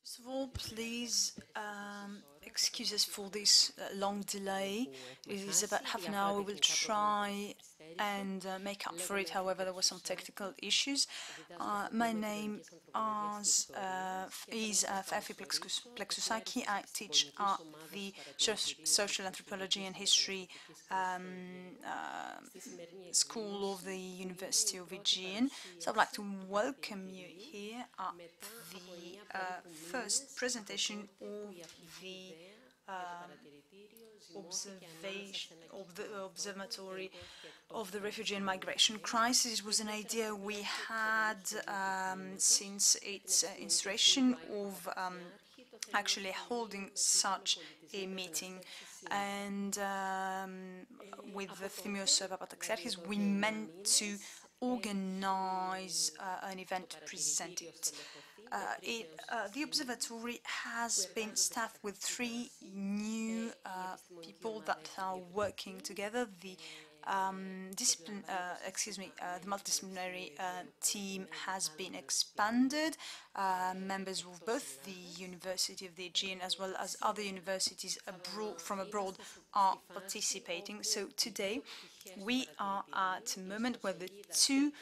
First of all, please excuse us for this long delay. It is about half an hour. We will try and make up for it. However, there were some technical issues. My name is Fafi Plexusaki. I teach at the Social Anthropology and History School of the University of Aegean. So I'd like to welcome you here at the first presentation of the Observatory of the Refugee and Migration Crisis. It was an idea we had since its instauration of actually holding such a meeting, and with the Thimios Papatakserchis, we meant to organize an event to present it. The observatory has been staffed with 3 new people that are working together. The the multidisciplinary team has been expanded. Members of both the University of the Aegean as well as other universities from abroad are participating. So today we are at a moment where the 2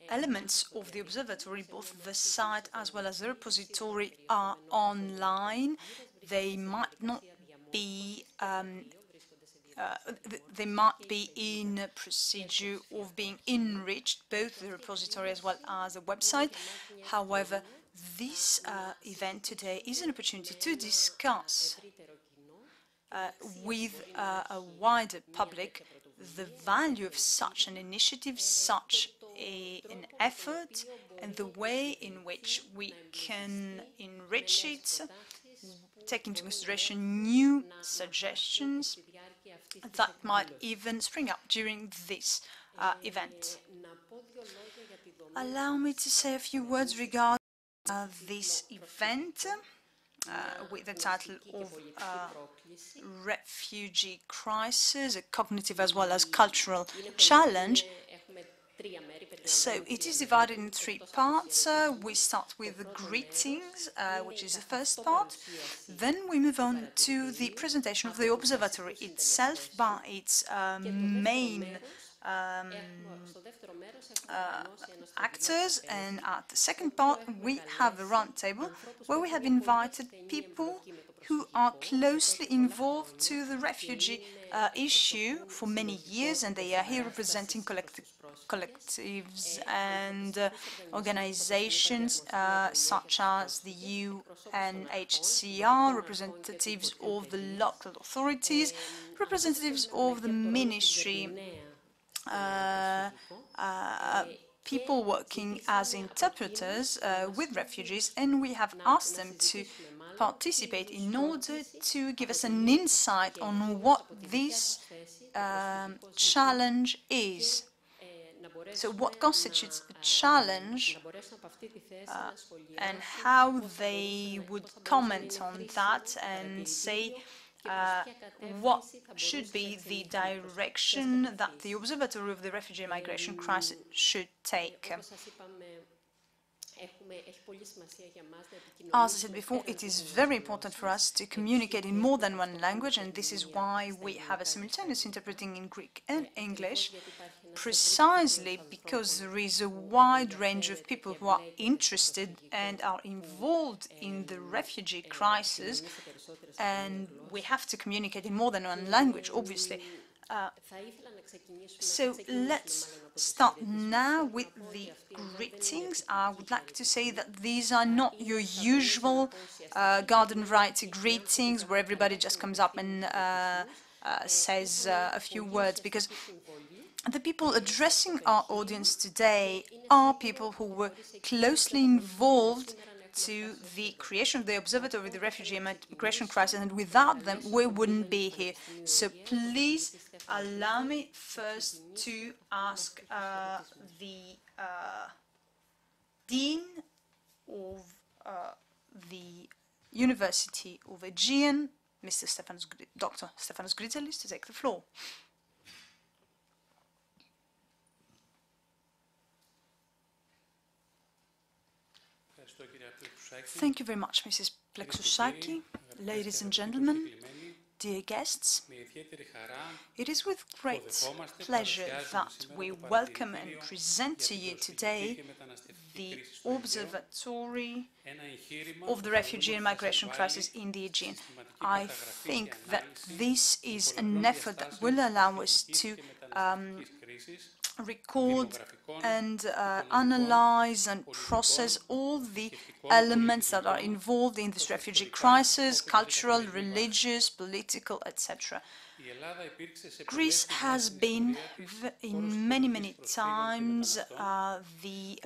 elements of the observatory, both the site as well as the repository, are online. They might not be in a procedure of being enriched, both the repository as well as the website. However, this event today is an opportunity to discuss with a wider public the value of such an initiative, such an effort, and the way in which we can enrich it, take into consideration new suggestions that might even spring up during this event. Allow me to say a few words regarding this event with the title of Refugee Crisis, a cognitive as well as cultural challenge. So it is divided in 3 parts. We start with the greetings, which is the first part. Then we move on to the presentation of the observatory itself by its main actors, and at the second part we have a round table where we have invited people who are closely involved to the refugee issue for many years, and they are here representing collectives and organizations such as the UNHCR, representatives of the local authorities, representatives of the ministry, people working as interpreters with refugees, and we have asked them to participate in order to give us an insight on what this challenge is. So what constitutes a challenge and how they would comment on that and say what should be the direction that the Observatory of the Refugee and Migration Crisis should take. As I said before, it is very important for us to communicate in more than one language, and this is why we have a simultaneous interpreting in Greek and English, precisely because there is a wide range of people who are interested and are involved in the refugee crisis, and we have to communicate in more than one language, obviously. So let's start now with the greetings. I would like to say that these are not your usual garden variety greetings where everybody just comes up and says a few words, because the people addressing our audience today are people who were closely involved to the creation of the Observatory of the Refugee and Migration Crisis, and without them we wouldn't be here. So please allow me first to ask the Dean of the University of Aegean, Dr. Stefanos Gritzelis, to take the floor. Thank you very much, Mrs. Plexousaki. Ladies and gentlemen, dear guests, it is with great pleasure that we welcome and present to you today the Observatory of the refugee and migration crisis in the Aegean. I think that this is an effort that will allow us to record and analyze and process all the elements that are involved in this refugee crisis, cultural, religious, political, etc. Greece has been, in many times, the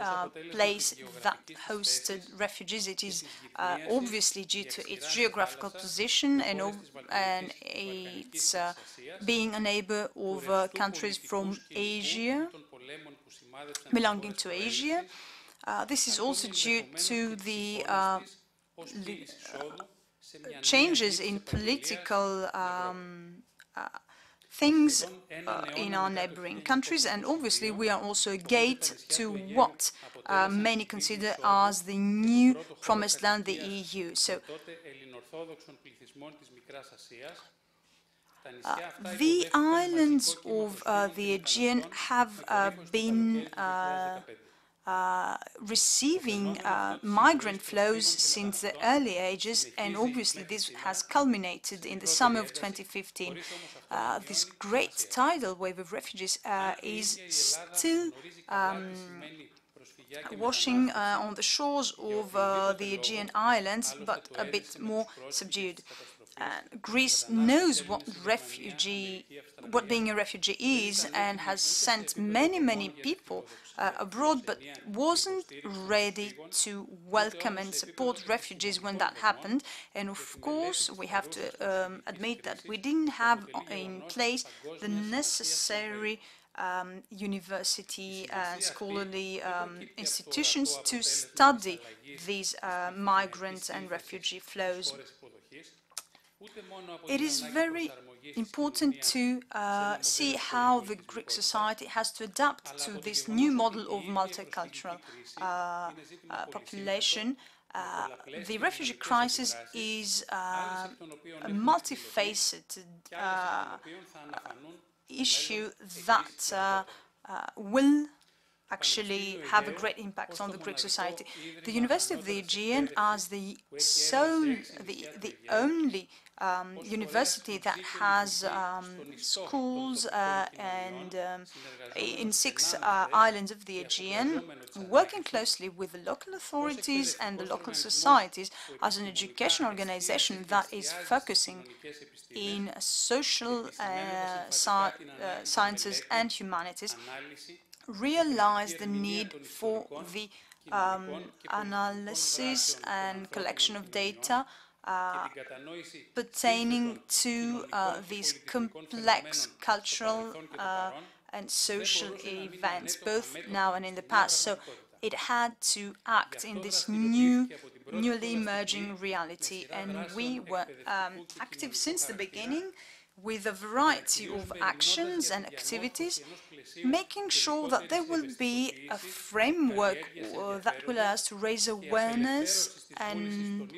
place that hosted refugees. It is obviously due to its geographical position and its being a neighbor of countries from Asia, belonging to Asia. This is also due to the changes in political things in our neighboring countries, and obviously we are also a gate to what many consider as the new promised land, the EU. So the islands of the Aegean have been receiving migrant flows since the early ages, and obviously this has culminated in the summer of 2015. This great tidal wave of refugees is still washing on the shores of the Aegean islands, but a bit more subdued. Greece knows what being a refugee is, and has sent many people abroad, but wasn't ready to welcome and support refugees when that happened. And of course, we have to admit that we didn't have in place the necessary university and scholarly institutions to study these migrant and refugee flows. It is very important to see how the Greek society has to adapt to this new model of multicultural population. The refugee crisis is a multifaceted issue that will actually have a great impact on the Greek society. The University of the Aegean, as the only university that has schools and in 6 islands of the Aegean, working closely with the local authorities and the local societies as an education organization that is focusing in social sciences and humanities, realize the need for the analysis and collection of data pertaining to these complex cultural and social events, both now and in the past. So it had to act in this newly emerging reality, and we were active since the beginning with a variety of actions and activities, making sure that there will be a framework that will allow us to raise awareness and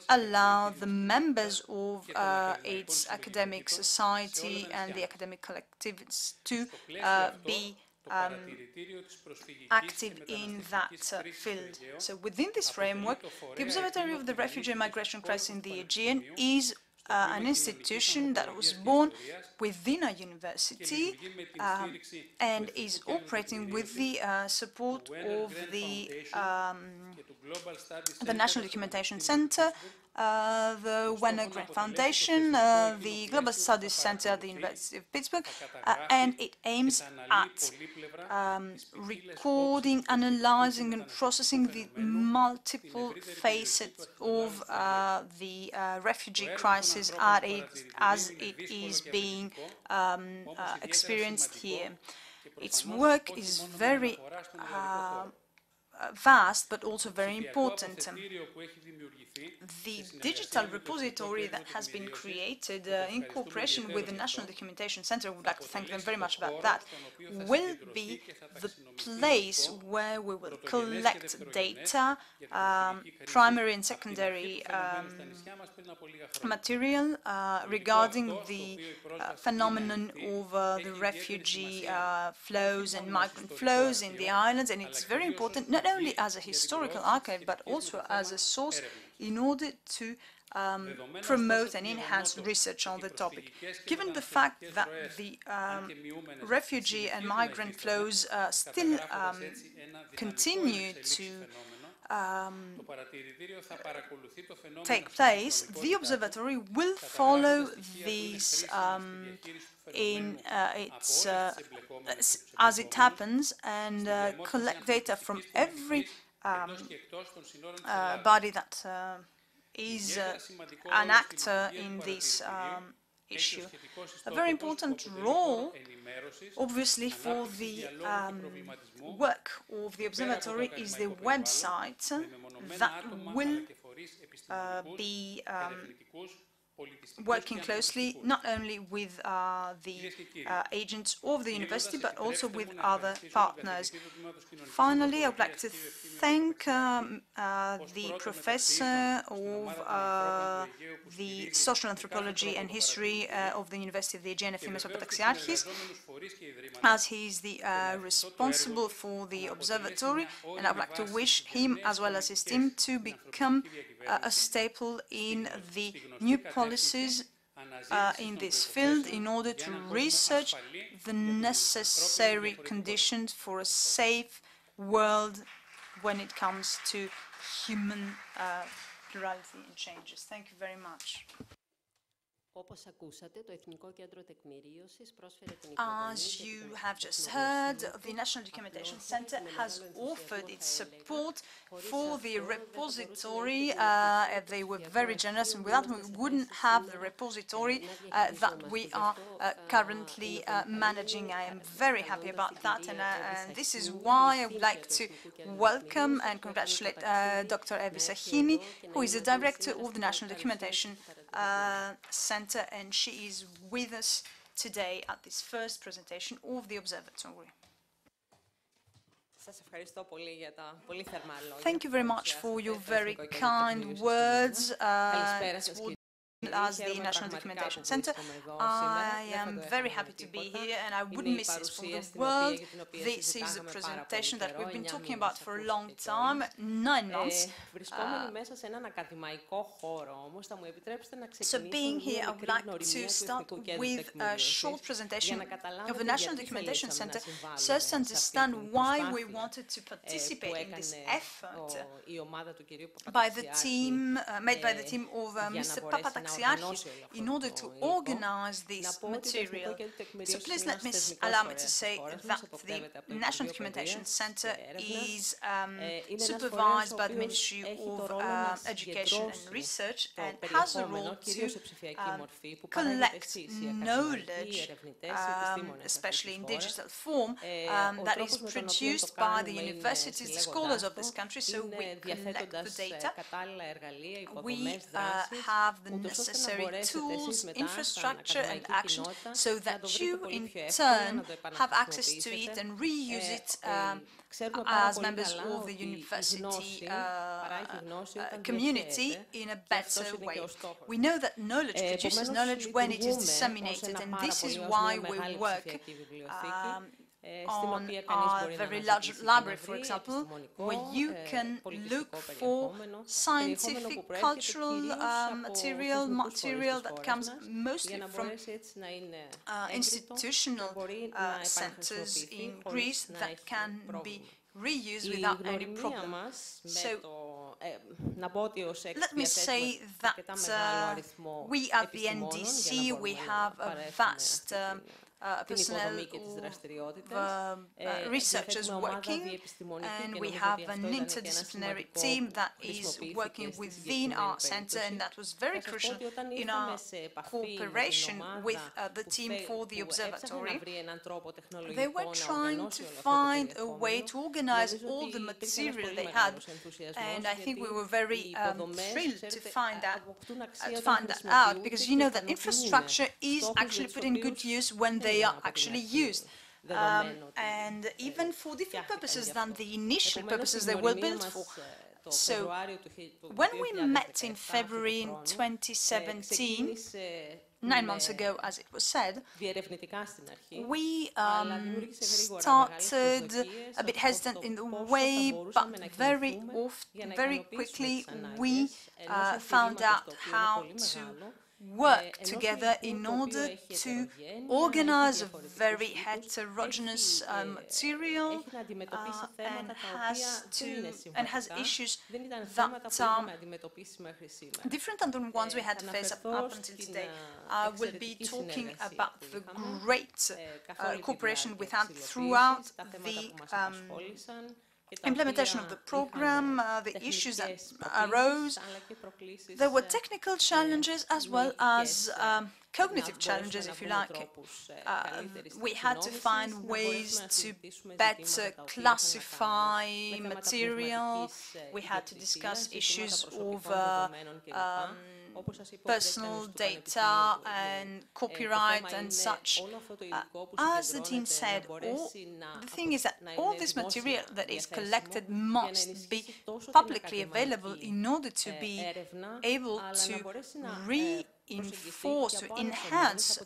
allow the members of its academic society and the academic collectivities to be active in that field. So within this framework, the Observatory of the Refugee and Migration Crisis in the Aegean is an institution that was born within a university and is operating with the support of the National Documentation Center, the Wenner Grant Foundation, the Global Studies Center at the University of Pittsburgh, and it aims at recording, analyzing and processing the multiple facets of the refugee crisis as it is being experienced here. Its work is very vast but also very important. The digital repository that has been created in cooperation with the National Documentation Center, I would like to thank them very much about that, will be the place where we will collect data, primary and secondary material regarding the phenomenon of the refugee flows and migrant flows in the islands, and it's very important not only as a historical archive but also as a source in order to promote and enhance research on the topic. Given the fact that the refugee and migrant flows still continue to take place, the observatory will follow these as it happens and collect data from every body that is an actor in this issue. A very important role, obviously, for the work of the observatory is the website that will be working closely not only with the agents of the university but also with other partners. Finally, I would like to thank the professor of the social anthropology and history of the University of the Aegean, Efthymios Papataxiarchis, as he is the responsible for the observatory, and I would like to wish him as well as his team to become a staple in the new policies in this field in order to research the necessary conditions for a safe world when it comes to human plurality and changes. Thank you very much. As you have just heard, the National Documentation Center has offered its support for the repository. They were very generous, and without them we wouldn't have the repository that we are currently managing. I am very happy about that, and this is why I would like to welcome and congratulate Dr. Evi Sahini, who is the director of the National Documentation Center, and she is with us today at this first presentation of the observatory. Thank you very much for your very kind words as the National Documentation Center. I am very happy to be here, and I wouldn't miss this for the world. This is a presentation that we've been talking about for a long time, 9 months. So being here, I would like to start with a short presentation of the National Documentation Center, so as to understand why we wanted to participate in this effort by the team, made by the team of Mr. Papataxiarchis in order to organize this material. So please allow me to say that the National Documentation Center is supervised by the Ministry of Education and Research and has a role to collect knowledge, especially in digital form, that is produced by the universities, the scholars of this country. So we collect the data. We have the necessary tools, infrastructure and action so that you in turn have access to it and reuse it as members of the university community in a better way. We know that knowledge produces knowledge when it is disseminated, and this is why we work on our very large library, for example, where you can look for scientific, cultural material that comes mostly from institutional centers in Greece that can be reused without any problem. So let me say that we at the NDC, we have a vast personnel of researchers working, and we have an interdisciplinary team that is working within our center, and that was very crucial in our cooperation with the team for the observatory. They were trying to find a way to organize all the material they had, and I think we were very thrilled to find that out, because you know that infrastructure is actually put in good use when they are actually used. And even for different purposes than the initial purposes they were built for. So, when we met in February in 2017, 9 months ago, as it was said, we started a bit hesitant in the way, but very quickly we found out how to work together in order to organize a very heterogeneous material and has issues that are different than the ones we had to face up until today. I will be talking about the great cooperation we had throughout the implementation of the program, the issues that arose. There were technical challenges as well as cognitive challenges, if you like. We had to find ways to better classify material. We had to discuss issues over personal data and copyright and such. As the Dean said, the thing is that all this material that is collected must be publicly available in order to be able to reinforce, to enhance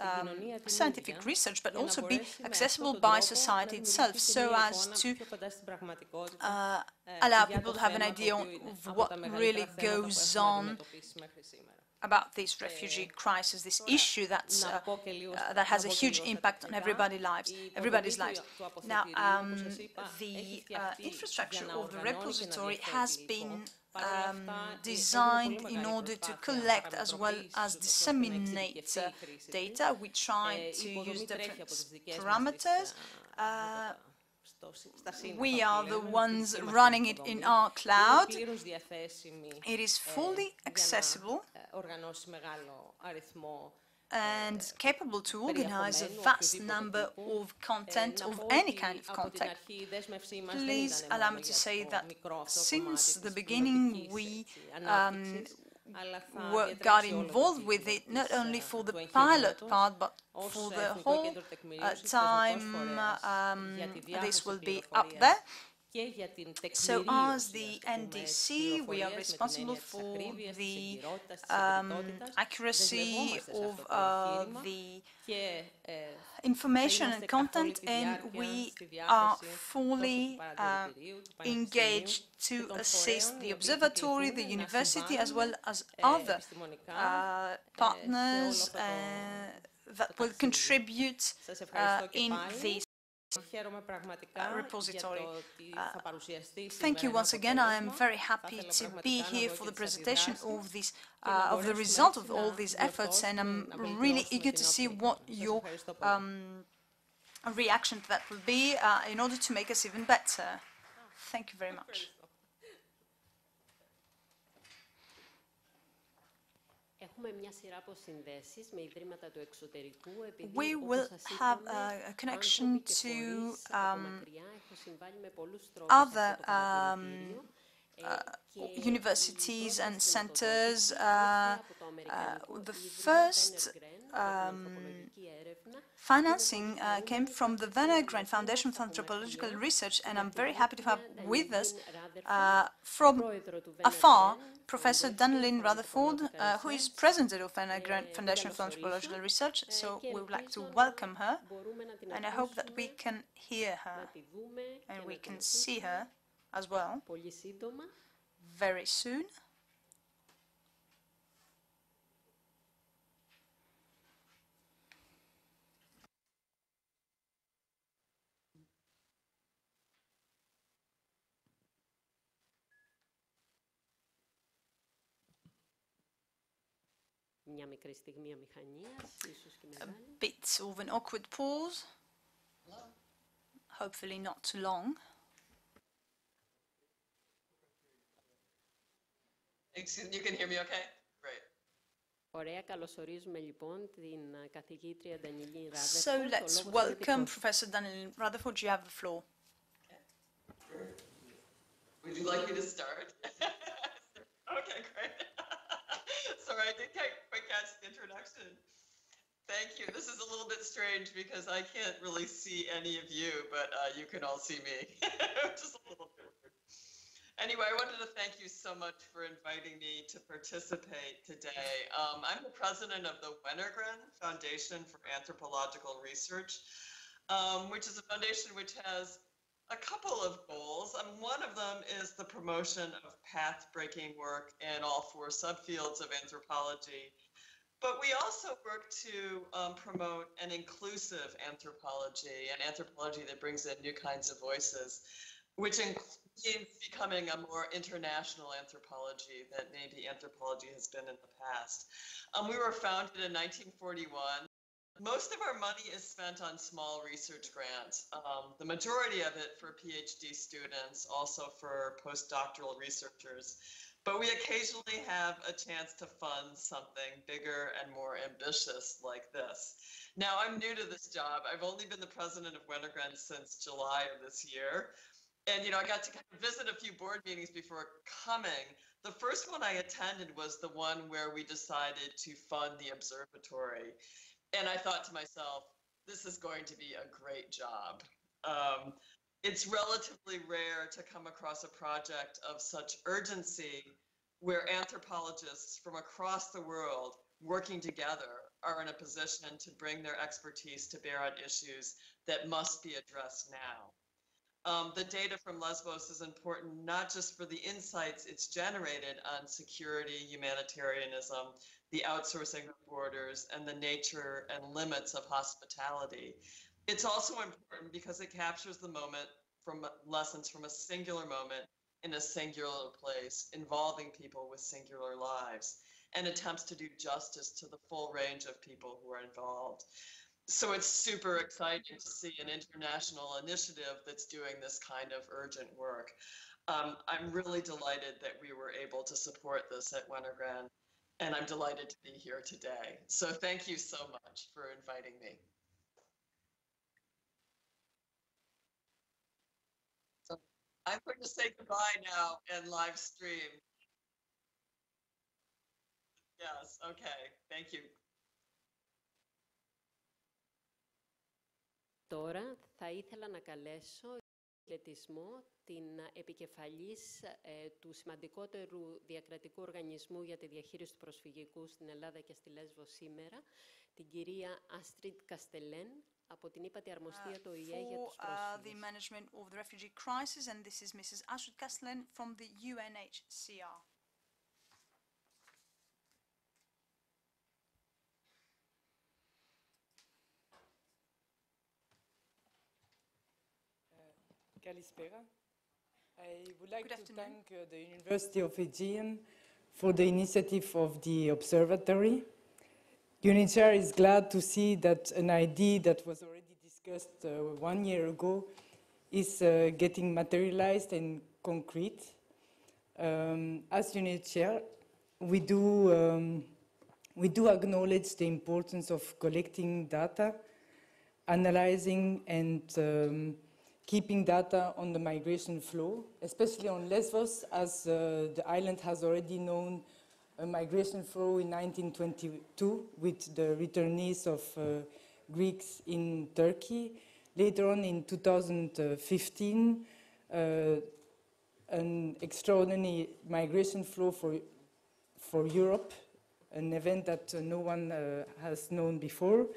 scientific research, but also be accessible by society itself, so as to allow people to have an idea of what really goes on about this refugee crisis, this issue that has a huge impact on everybody's lives. Now, the infrastructure of the repository has been designed in order to collect as well as disseminate data. We tried to use different parameters. We are the ones running it in our cloud. It is fully accessible and capable to organize a vast number of content, of any kind of content. Please allow me to say that since the beginning we got involved with it, not only for the pilot part, but for the whole time this will be up there. So as the NDC, we are responsible for the accuracy of the information and content, and we are fully engaged to assist the observatory, the university, as well as other partners that will contribute in this repository. Thank you once again. I am very happy to be here for the presentation of the result of all these efforts, and I'm really eager to see what your reaction to that will be in order to make us even better. Thank you very much. We will have a connection to other universities and centers. The first financing came from the Aegean Foundation for Anthropological Research, and I'm very happy to have with us from afar Professor Dannelyn Rutherford, who is president of the Aegean Foundation for Anthropological Research. So we would like to welcome her, and I hope that we can hear her and we can see her as well very soon. A bit of an awkward pause. Hopefully not too long. You can hear me okay? Great. So let's welcome Professor Danielle Rutherford. You have the floor. Okay. Would you like me to start? Okay, great. Sorry, I didn't quite catch the introduction. Thank you. This is a little bit strange because I can't really see any of you, but you can all see me, which is a little bit weird. Anyway, I wanted to thank you so much for inviting me to participate today. I'm the president of the Wenner-Gren Foundation for Anthropological Research, which is a foundation which has a couple of goals. One of them is the promotion of path-breaking work in all four subfields of anthropology. But we also work to promote an inclusive anthropology, an anthropology that brings in new kinds of voices, which means becoming a more international anthropology than maybe anthropology has been in the past. We were founded in 1941. Most of our money is spent on small research grants, the majority of it for PhD students, also for postdoctoral researchers. But we occasionally have a chance to fund something bigger and more ambitious like this. Now, I'm new to this job. I've only been the president of Wenner-Gren since July of this year. And, I got to kind of visit a few board meetings before coming. The first one I attended was the one where we decided to fund the observatory. And I thought to myself, this is going to be a great job. It's relatively rare to come across a project of such urgency where anthropologists from across the world working together are in a position to bring their expertise to bear on issues that must be addressed now. The data from Lesbos is important not just for the insights it's generated on security, humanitarianism, the outsourcing of borders, and the nature and limits of hospitality. It's also important because it captures the moment from lessons from a singular moment in a singular place involving people with singular lives and attempts to do justice to the full range of people who are involved. So it's super exciting to see an international initiative that's doing this kind of urgent work. I'm really delighted that we were able to support this at Wenner-Gren, and I'm delighted to be here today. So thank you so much for inviting me. So I'm going to say goodbye now and live stream. Yes, okay, thank you. Τώρα θα ήθελα να καλέσω χαιρετισμό την επικεφαλής του σημαντικότερου διακρατικού οργανισμού για τη διαχείριση του προσφυγικού στην Ελλάδα και στη Λέσβο σήμερα, την κυρία Αστρίτ Καστελέν, από την ύπατη αρμοστία του ΟΗΕ για τους πρόσφυγες. The management of the refugee crisis, and this is Mrs. Astrid Kastelen from the UNHCR. Kalispera. I would like to thank the University of Aegean for the initiative of the Observatory. UNHCR is glad to see that an idea that was already discussed 1 year ago is getting materialized and concrete. As UNHCR, we do acknowledge the importance of collecting data, analyzing and keeping data on the migration flow, especially on Lesbos, as the island has already known a migration flow in 1922 with the returnees of Greeks in Turkey. Later on in 2015, an extraordinary migration flow for Europe, an event that no one has known before.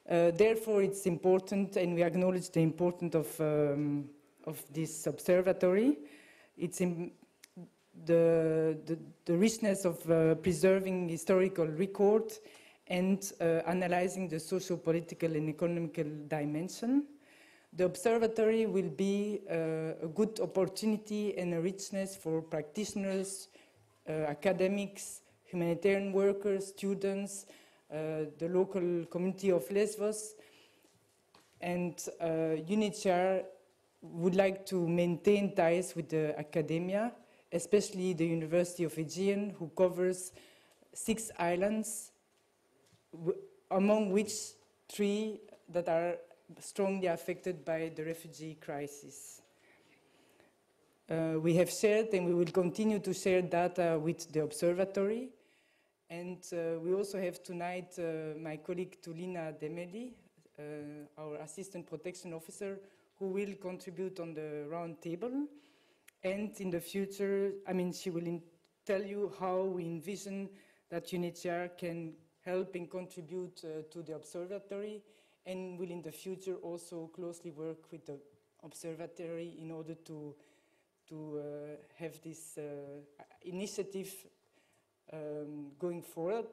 Therefore, it's important, and we acknowledge the importance of this observatory. It's in the richness of preserving historical record and analyzing the socio-political and economical dimension. The observatory will be a good opportunity and a richness for practitioners, academics, humanitarian workers, students, the local community of Lesbos. And UNHCR would like to maintain ties with the academia, especially the University of Aegean, who covers 6 islands, among which 3 that are strongly affected by the refugee crisis. We have shared and we will continue to share data with the Observatory. And we also have tonight my colleague Tulina Demeli, our Assistant Protection Officer, who will contribute on the round table. And in the future, she will tell you how we envision that UNHCR can help and contribute to the Observatory, and will in the future also closely work with the Observatory in order to have this initiative going forward.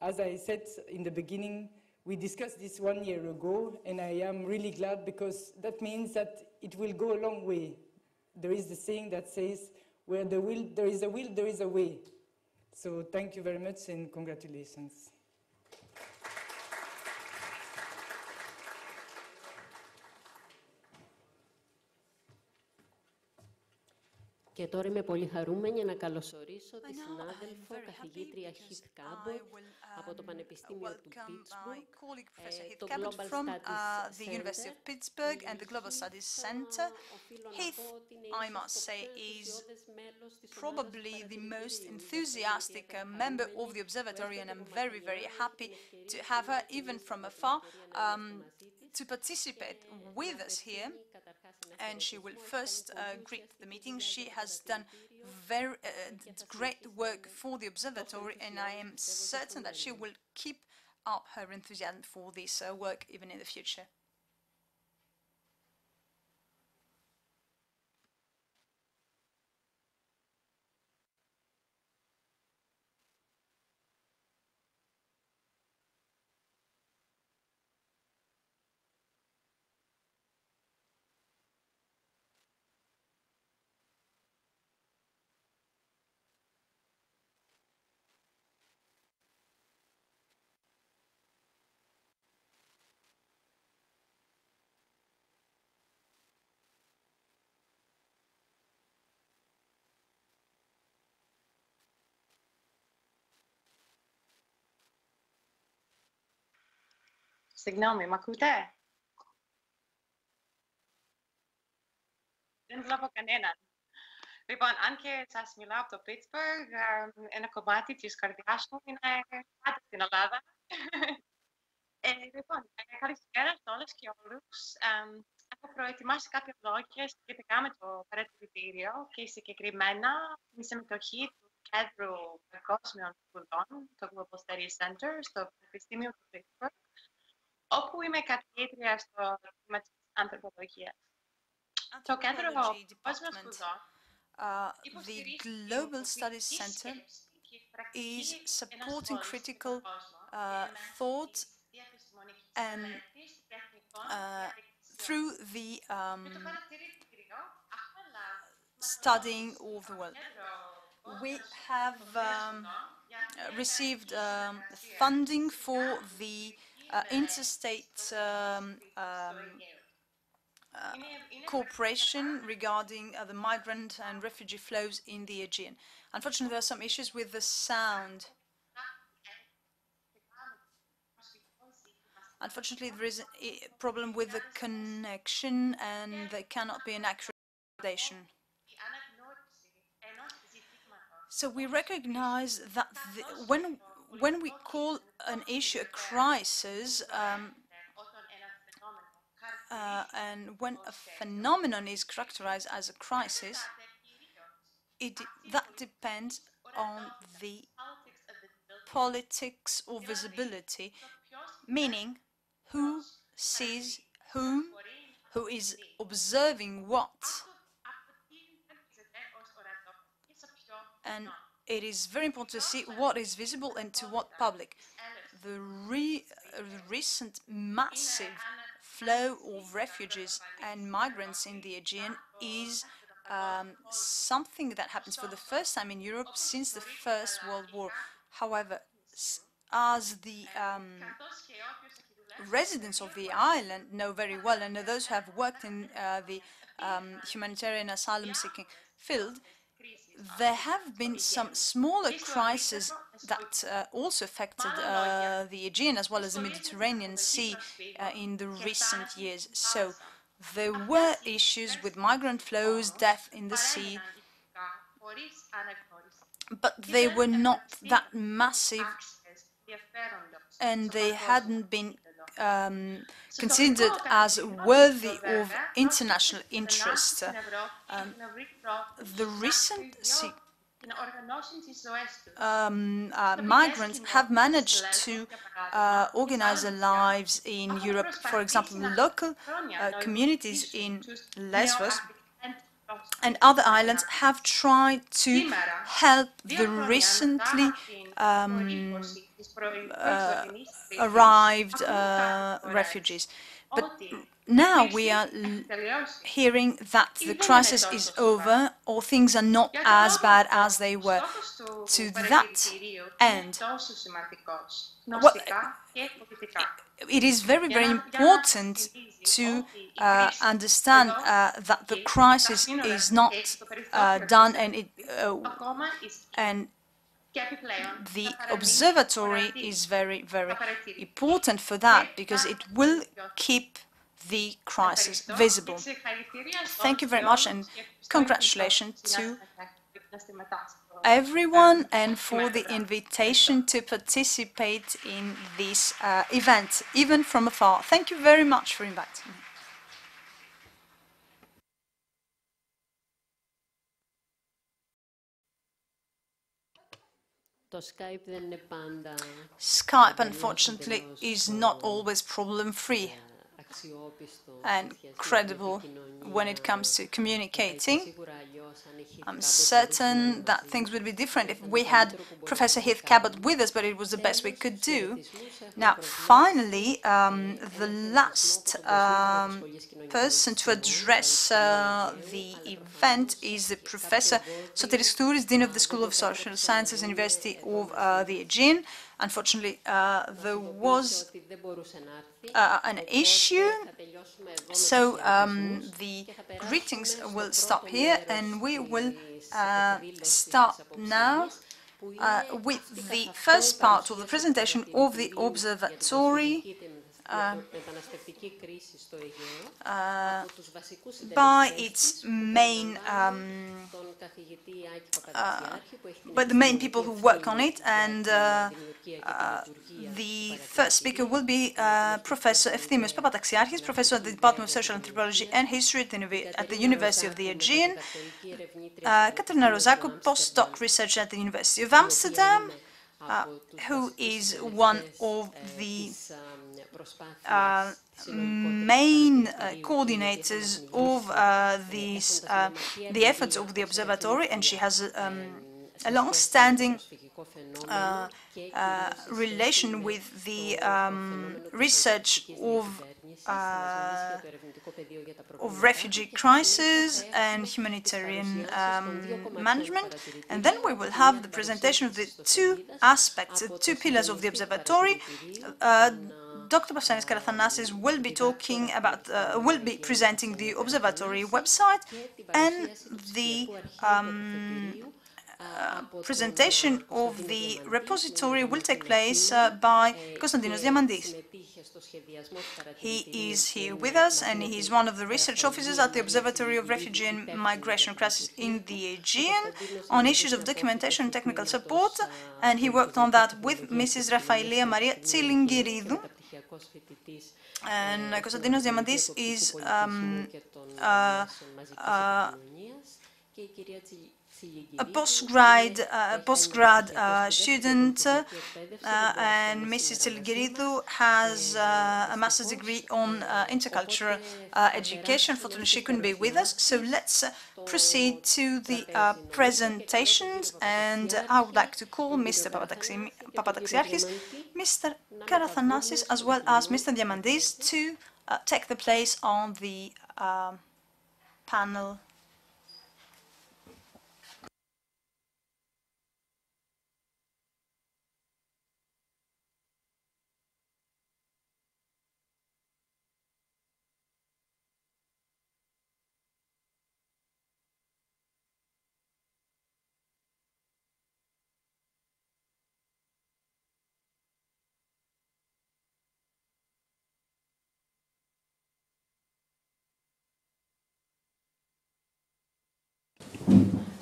As I said in the beginning, we discussed this 1 year ago, and I am really glad because that means that it will go a long way. There is the saying that says, where there is a will, there is a way. So thank you very much and congratulations. Και τώρα είμαι πολύ χαρούμενη να καλωσορίσω τη συνάδελφο καθηγήτρια Heath Cabot από το Πανεπιστήμιο του Pittsburgh, το Global the University of Pittsburgh and the Global Studies Center. Heath, I must say, is probably the most enthusiastic member of the Observatory, and I'm very, very happy to have her, even from afar, to participate with us here. And she will first greet the meeting. She has done very great work for the Observatory, and I am certain that she will keep up her enthusiasm for this work even in the future. Συγγνώμη, μ' ακούτε? Δεν βλέπω κανέναν. Λοιπόν, αν και σας μιλάω από το Pittsburgh, ένα κομμάτι της καρδιάς μου είναι πάντα στην Ελλάδα. Λοιπόν, καλησπέρα σε όλες και όλους. Έχω προετοιμάσει κάποια λόγια σχετικά με το παρατηρητήριο και συγκεκριμένα τη συμμετοχή του Κέντρου Παγκόσμιων Σπουδών, το Global Studies Center, στο Πανεπιστήμιο του Pittsburgh, όπου είμαι καθηγήτρια στο τμήμα της ανθρωπολογίας. Το Κέντρο Παγκόσμιων Σπουδών the Global Studies Center is supporting critical thought and through the studying of the world. We have received funding for the interstate cooperation regarding the migrant and refugee flows in the Aegean. Unfortunately, there are some issues with the sound. Unfortunately, there is a problem with the connection and there cannot be an accurate translation. So we recognize that when we call an issue a crisis, and when a phenomenon is characterized as a crisis, that depends on the politics of visibility, meaning who sees whom, who is observing what. And it is very important to see what is visible and to what public. The recent massive flow of refugees and migrants in the Aegean is something that happens for the first time in Europe since the First World War. However, as the residents of the island know very well, and those who have worked in the humanitarian asylum-seeking field, there have been some smaller crises that also affected the Aegean as well as the Mediterranean Sea in the recent years. So there were issues with migrant flows, death in the sea, but they were not that massive, and they hadn't been considered as worthy of international interest. The recent migrants have managed to organize their lives in Europe. For example, local communities in Lesbos and other islands have tried to help the recently arrived refugees. But now we are hearing that the crisis is over, or things are not as bad as they were. To that end, it is very, very important to understand that the crisis is not done, and the observatory is very, very important for that, because it will keep the crisis visible. Thank you very much, and congratulations to everyone and for the invitation to participate in this event, even from afar. Thank you very much for inviting me. Skype, unfortunately, is not always problem-free and credible when it comes to communicating. I'm certain that things would be different if we had Professor Heath Cabot with us, but it was the best we could do. Now, finally, the last person to address the event is the Professor Sotiris Kouris, Dean of the School of Social Sciences, University of the Aegean. Unfortunately, there was an issue, so the greetings will stop here, and we will start now with the first part of the presentation of the observatory by its main by the main people who work on it, and the first speaker will be Professor Efthimios Papataxiarchis, Professor at the Department of Social Anthropology and History at the University of the Aegean, Katerina Rozakou, postdoc researcher at the University of Amsterdam, who is one of the main coordinators of the efforts of the observatory, and she has a long-standing relation with the research of refugee crisis and humanitarian management. And then we will have the presentation of the two aspects, the two pillars of the observatory. Dr. Papastanis Karathanassis will be talking about, will be presenting the observatory website, and the presentation of the repository will take place by Konstantinos Diamandis. He is here with us, and he is one of the research officers at the Observatory of Refugee and Migration Crisis in the Aegean on issues of documentation and technical support, and he worked on that with Mrs. Rafaelia Maria Tsilingiridu. And Konstantinos Diamandis is a postgrad student, and Mrs. Tsilingiridu has a master's degree on intercultural education. Unfortunately, she couldn't be with us, so let's proceed to the presentations, and I would like to call Mr. Papataxiarchis, Mr. Karathanassis, as well as Mr. Diamandis to take the place on the panel.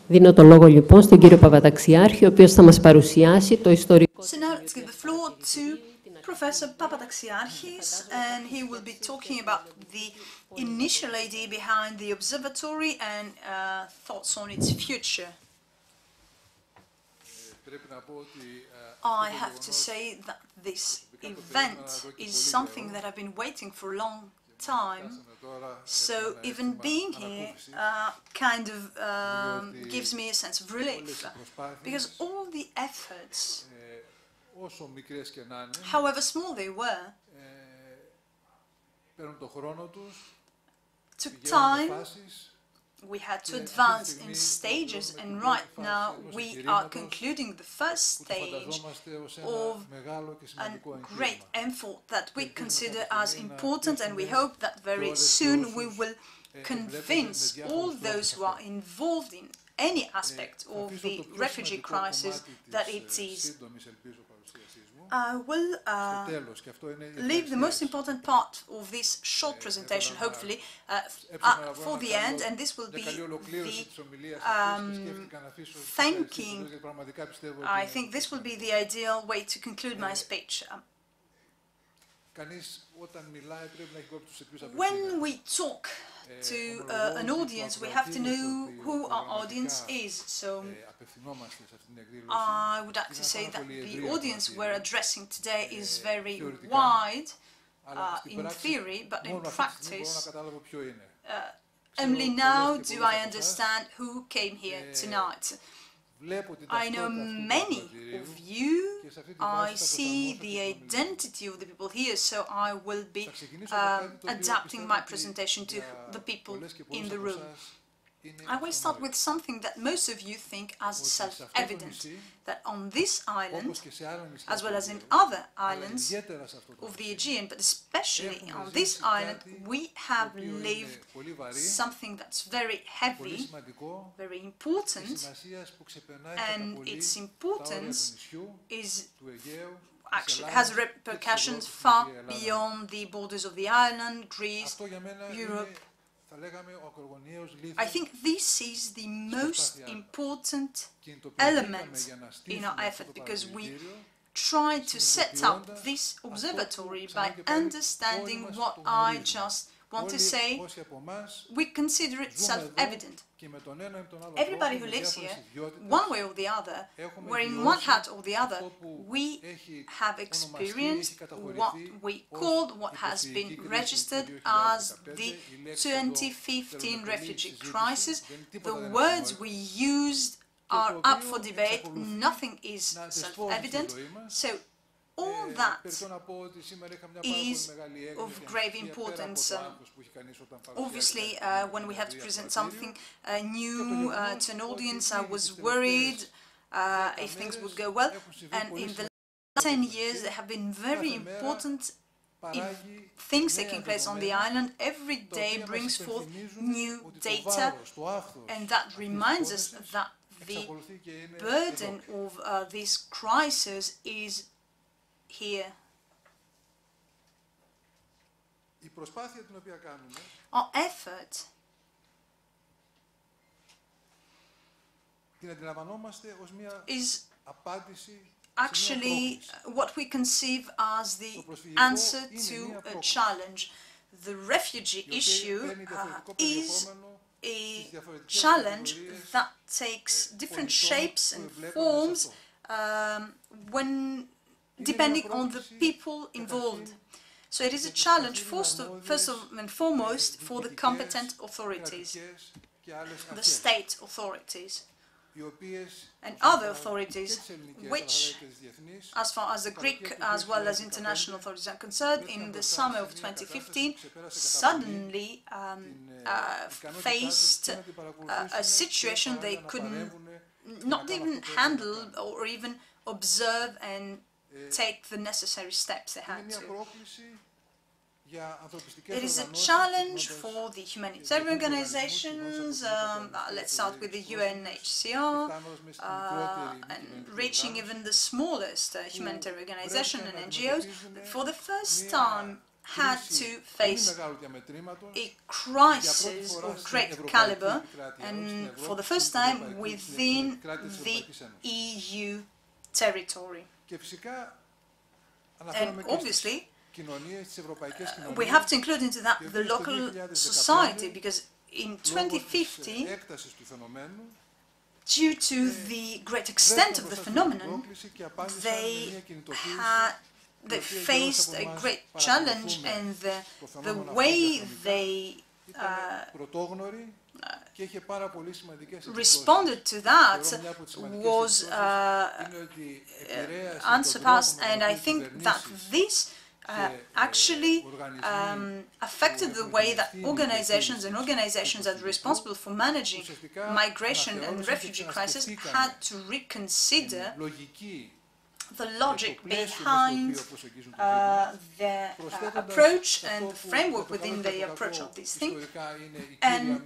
Δίνω το λόγο λοιπόν στον κύριο Παπαταξιάρχη, ο οποίος θα μας παρουσιάσει το ιστορικό. So now let's give the floor to Professor Papataxiarchis, and he will be talking about the initial idea behind the observatory and thoughts on its future. I have to say that this event is something that I've been waiting for a long time, so even being here kind of gives me a sense of relief, because all the efforts, however small they were, took time. We had to advance in stages, and right now we are concluding the first stage of a great effort that we consider as important, and we hope that very soon we will convince all those who are involved in any aspect of the refugee crisis that it is. I will leave the most important part of this short presentation, hopefully, for the end, and this will be the thanking. I think this will be the ideal way to conclude my speech. When we talk to an audience, we have to know who our audience is. So I would like to say that the audience we're addressing today is very wide in theory, but in practice, only now do I understand who came here tonight. I know many of you, I see the identity of the people here, so I will be adapting my presentation to the people in the room. I will start with something that most of you think as self-evident, that on this island, as well as in other islands of the Aegean, but especially on this island, we have lived something that's very heavy, very important, and its importance actually has repercussions far beyond the borders of the island, Greece, Europe. I think this is the most important element in our effort, because we tried to set up this observatory by understanding what I just want to say. We consider it self-evident. Everybody who lives here, one way or the other, wearing one hat or the other, we have experienced what we called, what has been registered as the 2015 refugee crisis. The words we used are up for debate, nothing is self-evident, so all that is of grave importance. Obviously, when we have to present something new to an audience, I was worried if things would go well, and in the last 10 years there have been very important things taking place on the island. Every day brings forth new data, and that reminds us that the burden of this crisis is here. Our effort is actually what we conceive as the answer to a challenge. The refugee issue is a challenge that takes different shapes and forms depending on the people involved. So it is a challenge first and foremost for the competent authorities, the state authorities and other authorities, which, as far as the Greek as well as international authorities are concerned, in the summer of 2015 suddenly faced a situation they couldn't not even handle or even observe and take the necessary steps they had to. It is a challenge for the humanitarian organizations. Let's start with the UNHCR and reaching even the smallest humanitarian organization and NGOs. For the first time, had to face a crisis of great caliber, and for the first time within the EU territory. And obviously, we have to include into that the local society, because in 2050, due to the great extent of the phenomenon, they faced a great challenge, and the way they responded to that was unsurpassed, and I think that this actually affected the way that organizations that are responsible for managing migration and refugee crisis had to reconsider the logic behind their approach and the framework within the approach of this thing, and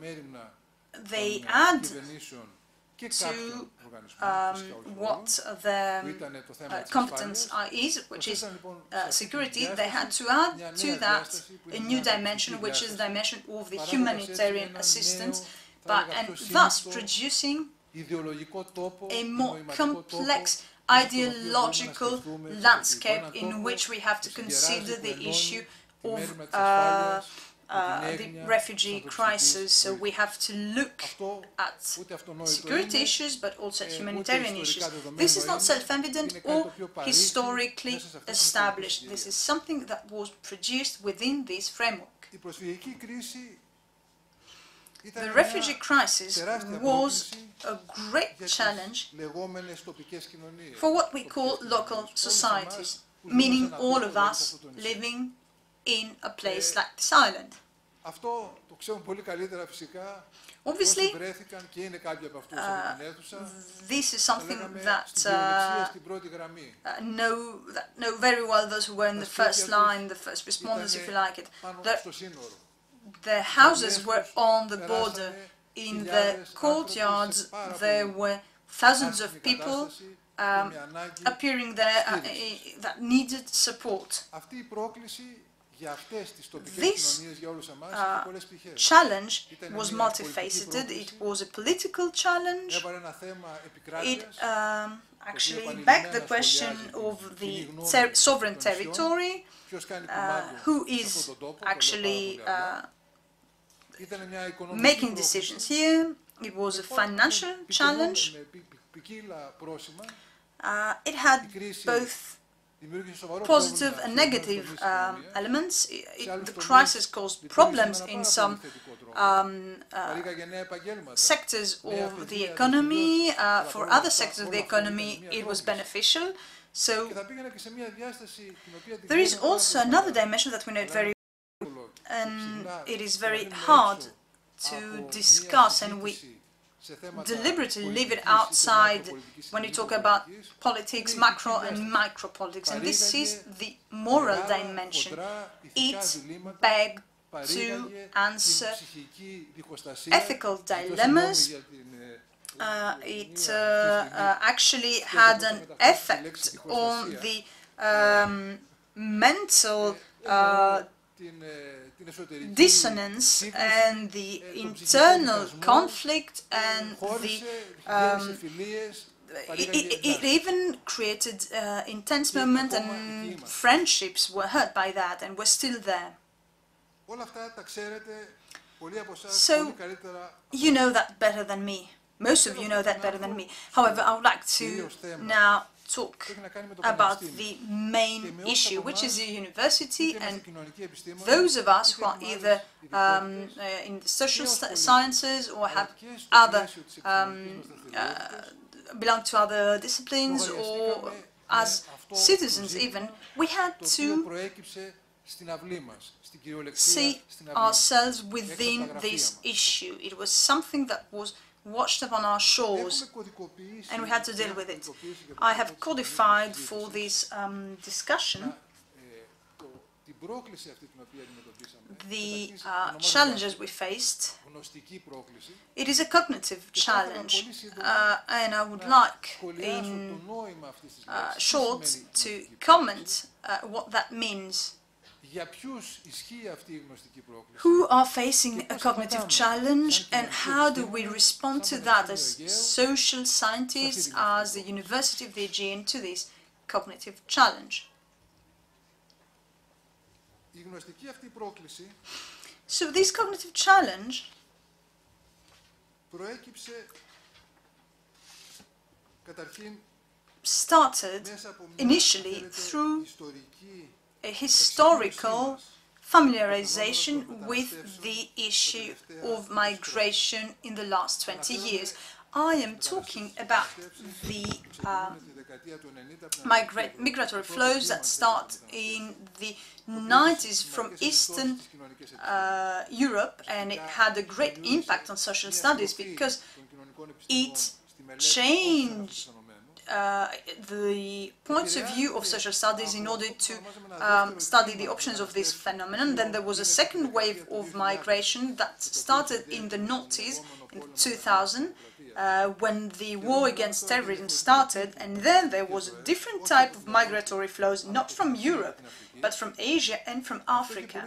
they add to what the competence is, which is security. They had to add to that a new dimension, which is the dimension of the humanitarian assistance, and thus producing a more complex ideological landscape in which we have to consider the issue of the refugee crisis. So we have to look at security issues, but also at humanitarian issues. This is not self-evident or historically established. This is something that was produced within this framework. The refugee crisis was a great challenge for what we call local societies, meaning all of us living in a place like this island. Obviously, this is something that know very well those who were in the first line, the first responders, if you like it. The houses were on the border. In the courtyards, there were thousands of people appearing there that needed support. This challenge was multifaceted. It was a political challenge. It actually begged the question of the sovereign territory, who is actually making decisions here. It was a financial challenge. It had both positive and negative elements. The crisis caused problems in some sectors of the economy. For other sectors of the economy, it was beneficial. So there is also another dimension that we know very well, and it is very hard to discuss, and we deliberately leave it outside when you talk about politics, macro and micro politics, and this is the moral dimension. It begged to answer ethical dilemmas. It actually had an effect on the mental dissonance and the internal conflict, and it even created intense moments, and friendships were hurt by that and were still there. So you know that better than me. Most of you know that better than me. However, I would like to now talk about the main issue, which is the university, and those of us who are either in the social sciences or have other belong to other disciplines, or as citizens even, we had to see ourselves within this issue. It was something that was washed up on our shores, and we had to deal with it. I have codified for this discussion the challenges we faced. It is a cognitive challenge, and I would like in short to comment what that means. Who are facing a cognitive challenge, and how do we respond to that as social scientists, as the University of the Aegean, to this cognitive challenge? So this cognitive challenge started initially through a historical familiarization with the issue of migration in the last 20 years. I am talking about the migratory flows that start in the 90s from Eastern Europe, and it had a great impact on social studies because it changed the points of view of social studies in order to study the options of this phenomenon. Then there was a second wave of migration that started in the noughties in 2000 when the war against terrorism started, and then there was a different type of migratory flows, not from Europe, but from Asia and from Africa.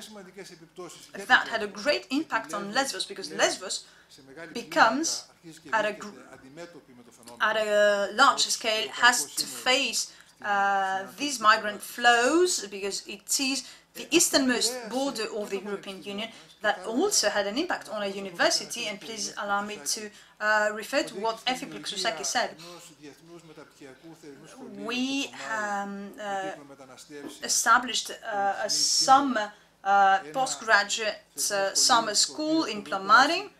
That had a great impact on Lesbos, because Lesbos becomes, at a larger scale, has to face these migrant flows, because it is the easternmost border of the European Union. That also had an impact on a university, and please allow me to refer to what Efi Plexousaki said. We established a summer postgraduate summer school in Plomari,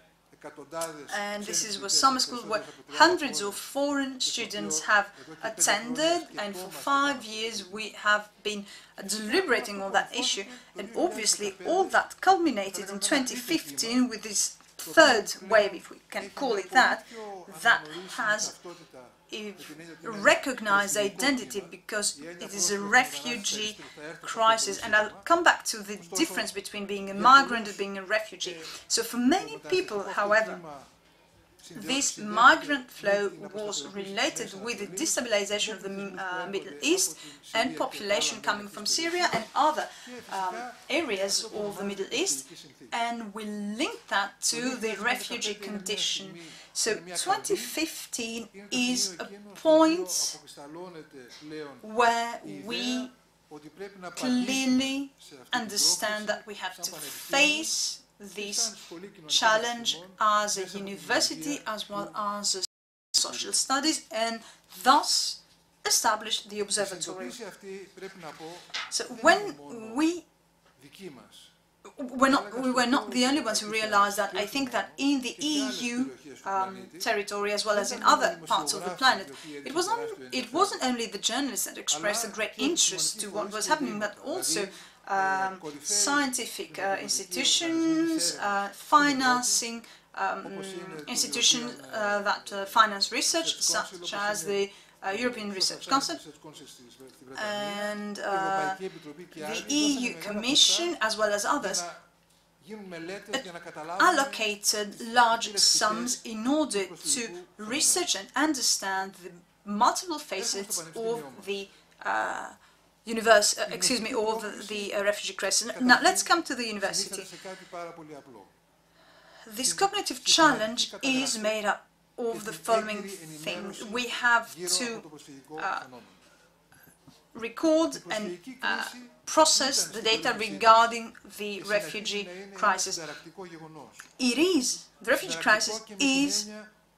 and this is a summer school where hundreds of foreign students have attended, and for 5 years we have been deliberating on that issue, and obviously all that culminated in 2015 with this third wave, if we can call it that, that has a recognized identity, because it is a refugee crisis, and I'll come back to the difference between being a migrant and being a refugee. So for many people, however, this migrant flow was related with the destabilization of the Middle East and population coming from Syria and other areas of the Middle East, and we link that to the refugee condition. So 2015 is a point where we clearly understand that we have to face this challenge as a university as well as a social studies, and thus establish the observatory. So when we were not the only ones who realized that. I think that in the EU territory, as well as in other parts of the planet, it wasn't only the journalists that expressed a great interest to what was happening, but also scientific institutions, financing institutions that finance research, such as the European Research Council and the EU Commission, as well as others, allocated large sums in order to research and understand the multiple facets of the refugee crisis. Now let's come to the university. This cognitive challenge is made up of the following things. We have to record and process the data regarding the refugee crisis. The refugee crisis is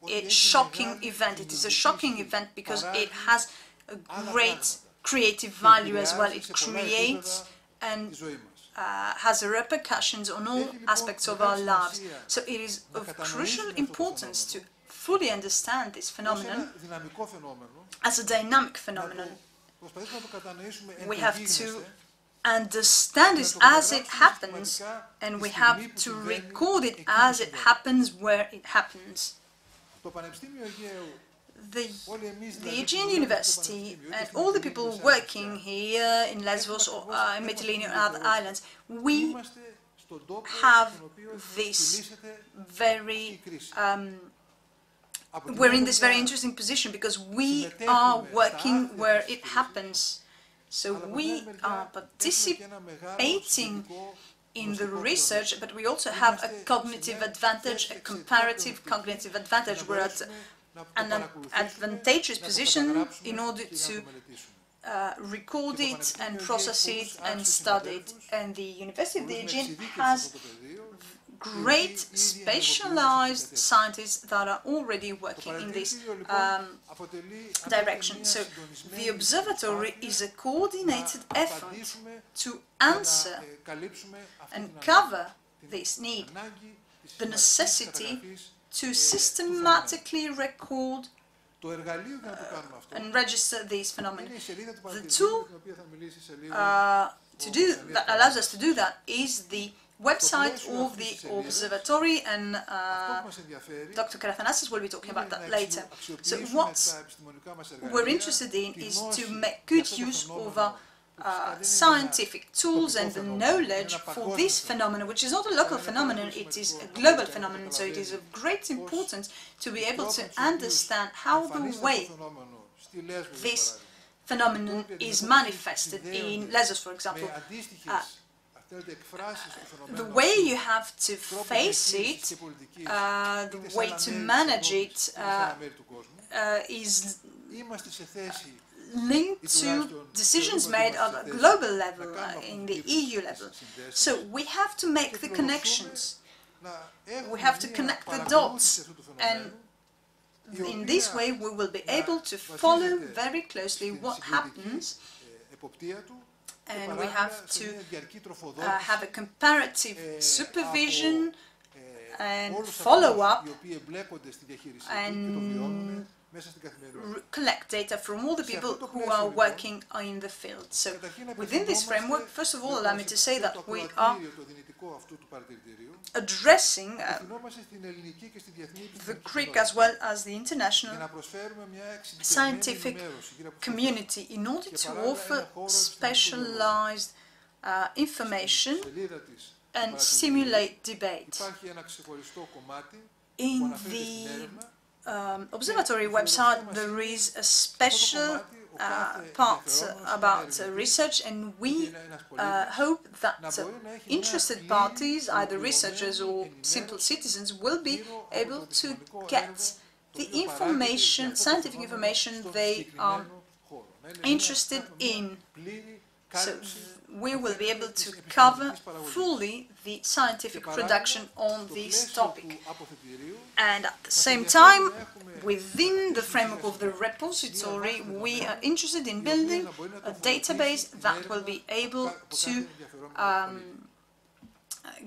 a shocking event. It is a shocking event because it has a great creative value as well. It creates and has repercussions on all aspects of our lives. So it is of crucial importance to fully understand this phenomenon as a dynamic phenomenon. We have to understand this as it happens, and we have to record it as it happens where it happens. The Aegean University and all the people working here in Lesbos or in Mytilene or other islands, we have this we're in this very interesting position because we are working where it happens. So we are participating in the research, but we also have a cognitive advantage, a comparative cognitive advantage. We're at an advantageous position in order to record it and process it and study it. And the University of the Aegean has great specialized scientists that are already working in this direction. So the observatory is a coordinated effort to answer and cover this need, the necessity to systematically record and register these phenomena. The tool that allows us to do that is the website of the observatory, and Dr. Karathanassis will be talking about that later. So what we're interested in is to make good use of our scientific tools and the knowledge for this phenomenon, which is not a local phenomenon, it is a global phenomenon. So it is of great importance to be able to understand how the way this phenomenon is manifested in Lesbos, for example. The way you have to face it, the way to manage it is linked to decisions made at a global level, in the EU level. So we have to make the connections, we have to connect the dots, and in this way we will be able to follow very closely what happens, and we have to have a comparative supervision and follow-up and collect data from all the people who are working in the field. So within this framework, first of all, allow me to say that we are addressing the Greek as well as the international scientific community in order to offer specialized information and stimulate debate. In the observatory website there is a special part about research, and we hope that interested parties, either researchers or simple citizens, will be able to get the information, scientific information they are interested in. So we will be able to cover fully the scientific production on this topic. And at the same time, within the framework of the repository, we are interested in building a database that will be able to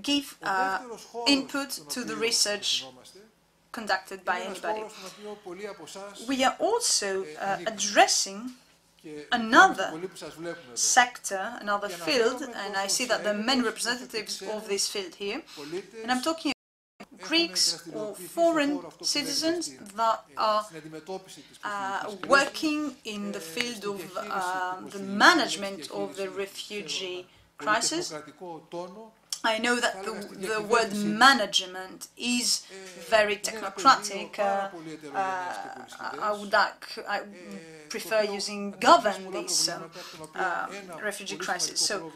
give input to the research conducted by anybody. We are also addressing another sector, another field, and I see that there are many representatives of this field here, and I'm talking about Greeks or foreign citizens that are working in the field of the management of the refugee crisis. I know that the word management is very technocratic. I prefer using govern this refugee crisis. So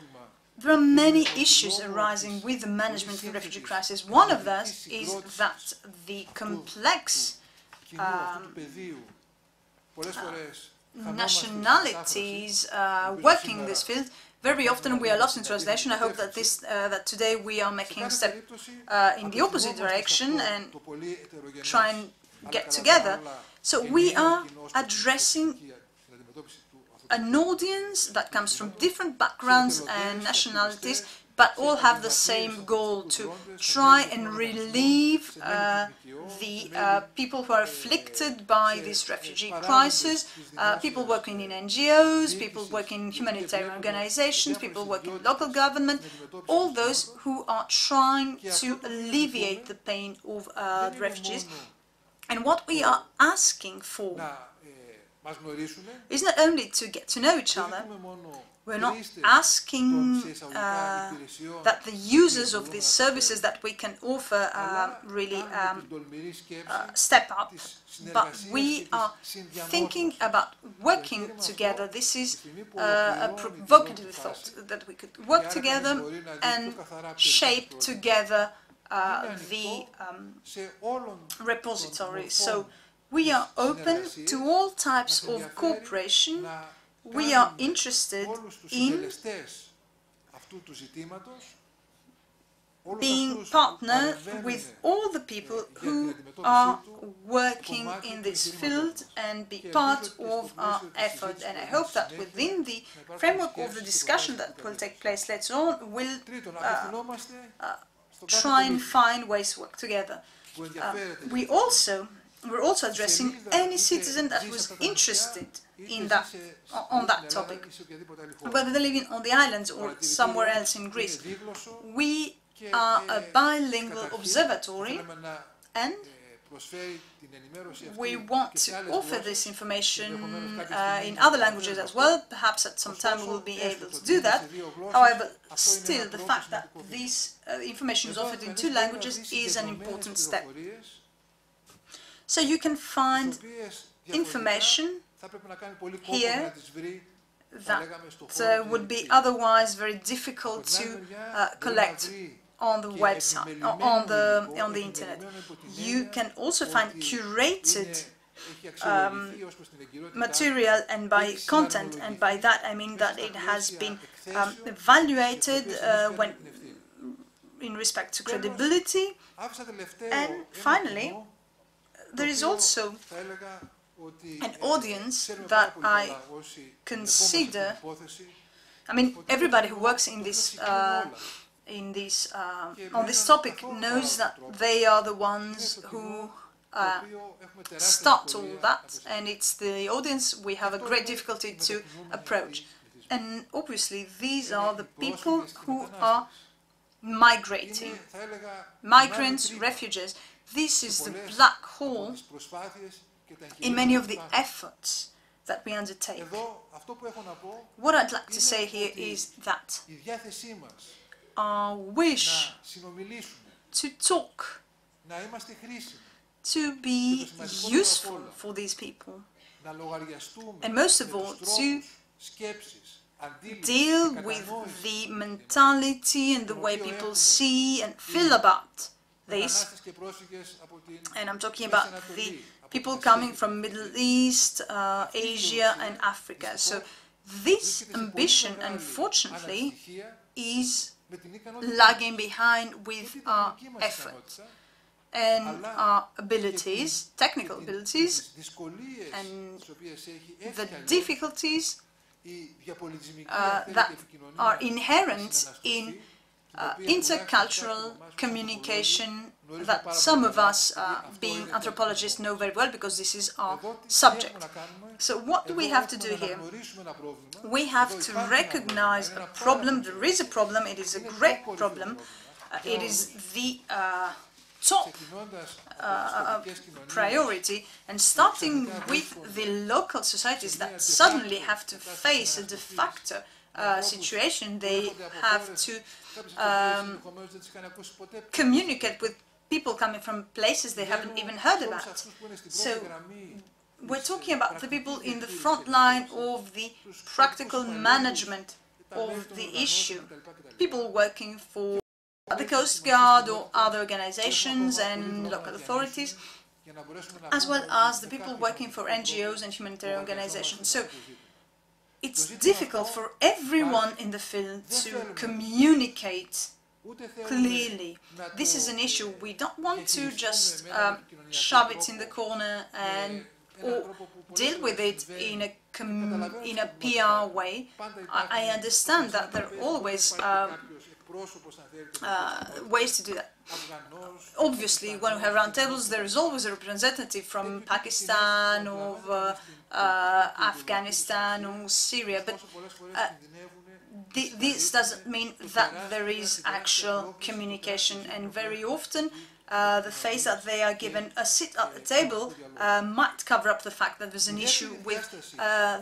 there are many issues arising with the management of the refugee crisis. One of those is that the complex nationalities working in this field, very often we are lost in translation. I hope that that today we are making a step in the opposite direction and try and get together. So we are addressing an audience that comes from different backgrounds and nationalities, but all have the same goal: to try and relieve the people who are afflicted by this refugee crisis, people working in NGOs, people working in humanitarian organizations, people working in local government, all those who are trying to alleviate the pain of the refugees. And what we are asking for is not only to get to know each other. We're not asking that the users of these services that we can offer really step up, but we are thinking about working together. This is a provocative thought, that we could work together and shape together the repository. So we are open to all types of cooperation. We are interested in being partner with all the people who are working in this field and be part of our effort. And I hope that within the framework of the discussion that will take place later on, we'll try and find ways to work together. We're also addressing any citizen that was interested in on that topic, whether they're living on the islands or somewhere else in Greece. We are a bilingual observatory, and we want to offer this information in other languages as well. Perhaps at some time we will be able to do that. However, still, the fact that this information is offered in 2 languages is an important step. So you can find information here that would be otherwise very difficult to collect on the website, on the internet. You can also find curated material, and by content, and by that I mean that it has been evaluated in respect to credibility. And finally, there is also an audience that I consider, I mean, everybody who works in this, on this topic knows that they are the ones who start all that, and it's the audience we have a great difficulty to approach. And obviously these are the people who are migrating, migrants, refugees. This is the black hole in many of the efforts that we undertake. What I'd like to say here is that our wish to talk, to be useful for these people, and most of all to deal with the mentality and the way people see and feel about this, and I'm talking about the people coming from Middle East, Asia and Africa. So this ambition, unfortunately, is lagging behind with our efforts and our abilities, technical abilities, and the difficulties that are inherent in intercultural communication that some of us, being anthropologists, know very well, because this is our subject. So what do we have to do here? We have to recognize a problem. There is a problem. It is a great problem. It is the top priority, and starting with the local societies that suddenly have to face a de facto situation. They have to communicate with people coming from places they haven't even heard about. So we're talking about the people in the front line of the practical management of the issue, people working for the Coast Guard or other organizations and local authorities, as well as the people working for NGOs and humanitarian organizations. So it's difficult for everyone in the field to communicate clearly. This is an issue. We don't want to just shove it in the corner and or deal with it in a PR way. I understand that there are always ways to do that. Obviously, when we have roundtables, there is always a representative from Pakistan or Afghanistan or Syria, but this doesn't mean that there is actual communication, and very often the face that they are given a seat at the table might cover up the fact that there's an issue with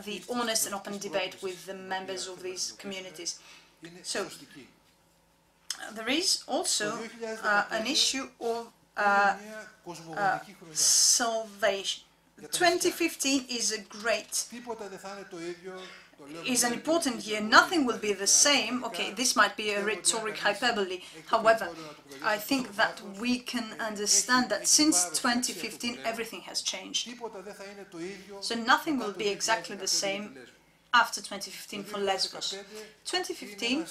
the honest and open debate with the members of these communities. So there is also an issue of salvation. 2015 is an important year. Nothing will be the same. Okay, this might be a rhetoric hyperbole. However, I think that we can understand that since 2015 everything has changed. So nothing will be exactly the same after 2015 for Lesbos. 2015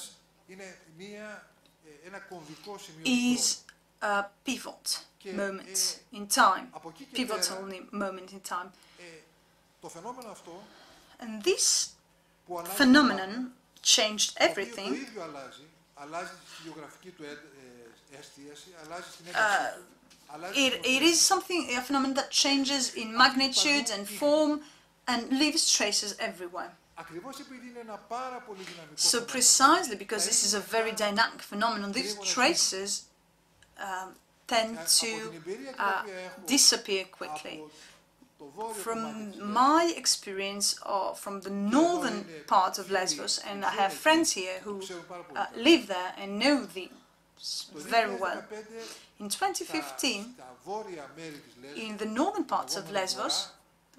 is a pivotal moment in time. And this phenomenon changed everything. It is a phenomenon that changes in magnitude and form and leaves traces everywhere. So precisely because this is a very dynamic phenomenon, these traces tend to disappear quickly. From my experience from the northern part of Lesbos, and I have friends here who live there and know very well. In 2015, in the northern parts of Lesbos,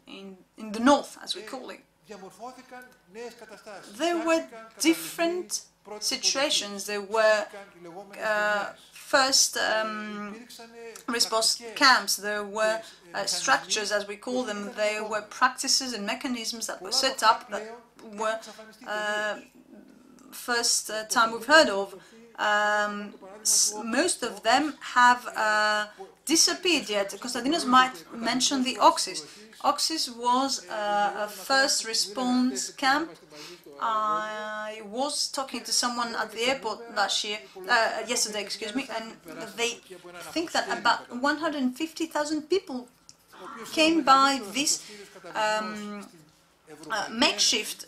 in the north as we call it, there were different situations. There were first response camps, there were structures, as we call them, there were practices and mechanisms that were set up that were first time we've heard of. Most of them have disappeared yet. Konstantinos might mention the Oxys. Oxys was a first response camp. I was talking to someone at the airport yesterday, and they think that about 150,000 people came by this makeshift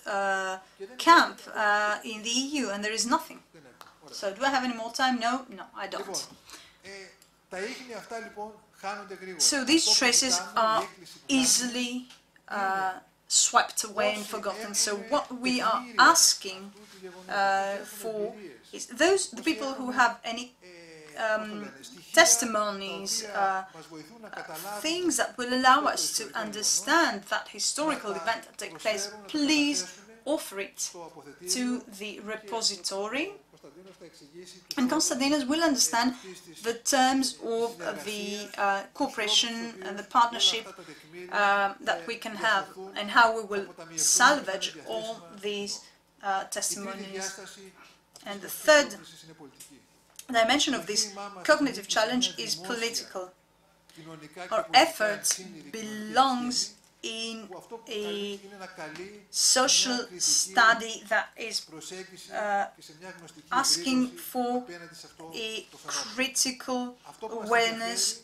camp in the EU, and there is nothing. So do I have any more time? No, I don't. So these traces are easily swept away and forgotten. So what we are asking for is the people who have any testimonies, things that will allow us to understand that historical event that took place, please offer it to the repository. And Konstantinos will understand the terms of the cooperation and the partnership that we can have, and how we will salvage all these testimonies. And the third dimension of this cognitive challenge is political. Our efforts belongs in a social study that is asking for a critical awareness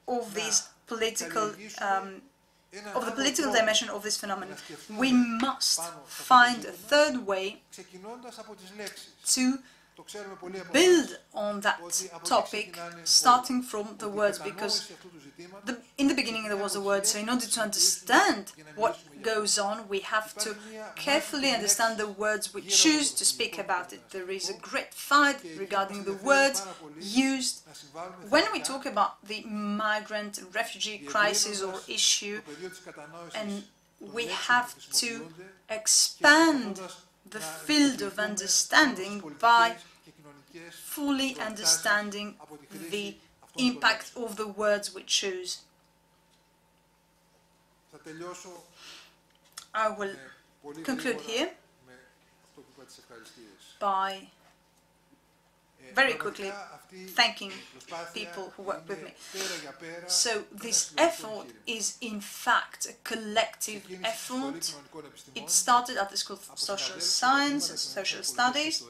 of this political of the political dimension of this phenomenon. We must find a third way to build on that topic, starting from the words, because in the beginning there was a word, so in order to understand what goes on, we have to carefully understand the words we choose to speak about it. There is a great fight regarding the words used. When we talk about the migrant and refugee crisis or issue, and we have to expand the field of understanding by fully understanding the impact of the words we choose. I will conclude here by very quickly thanking people who worked with me. So this effort is in fact a collective effort. It started at the School of Social Science and Social Studies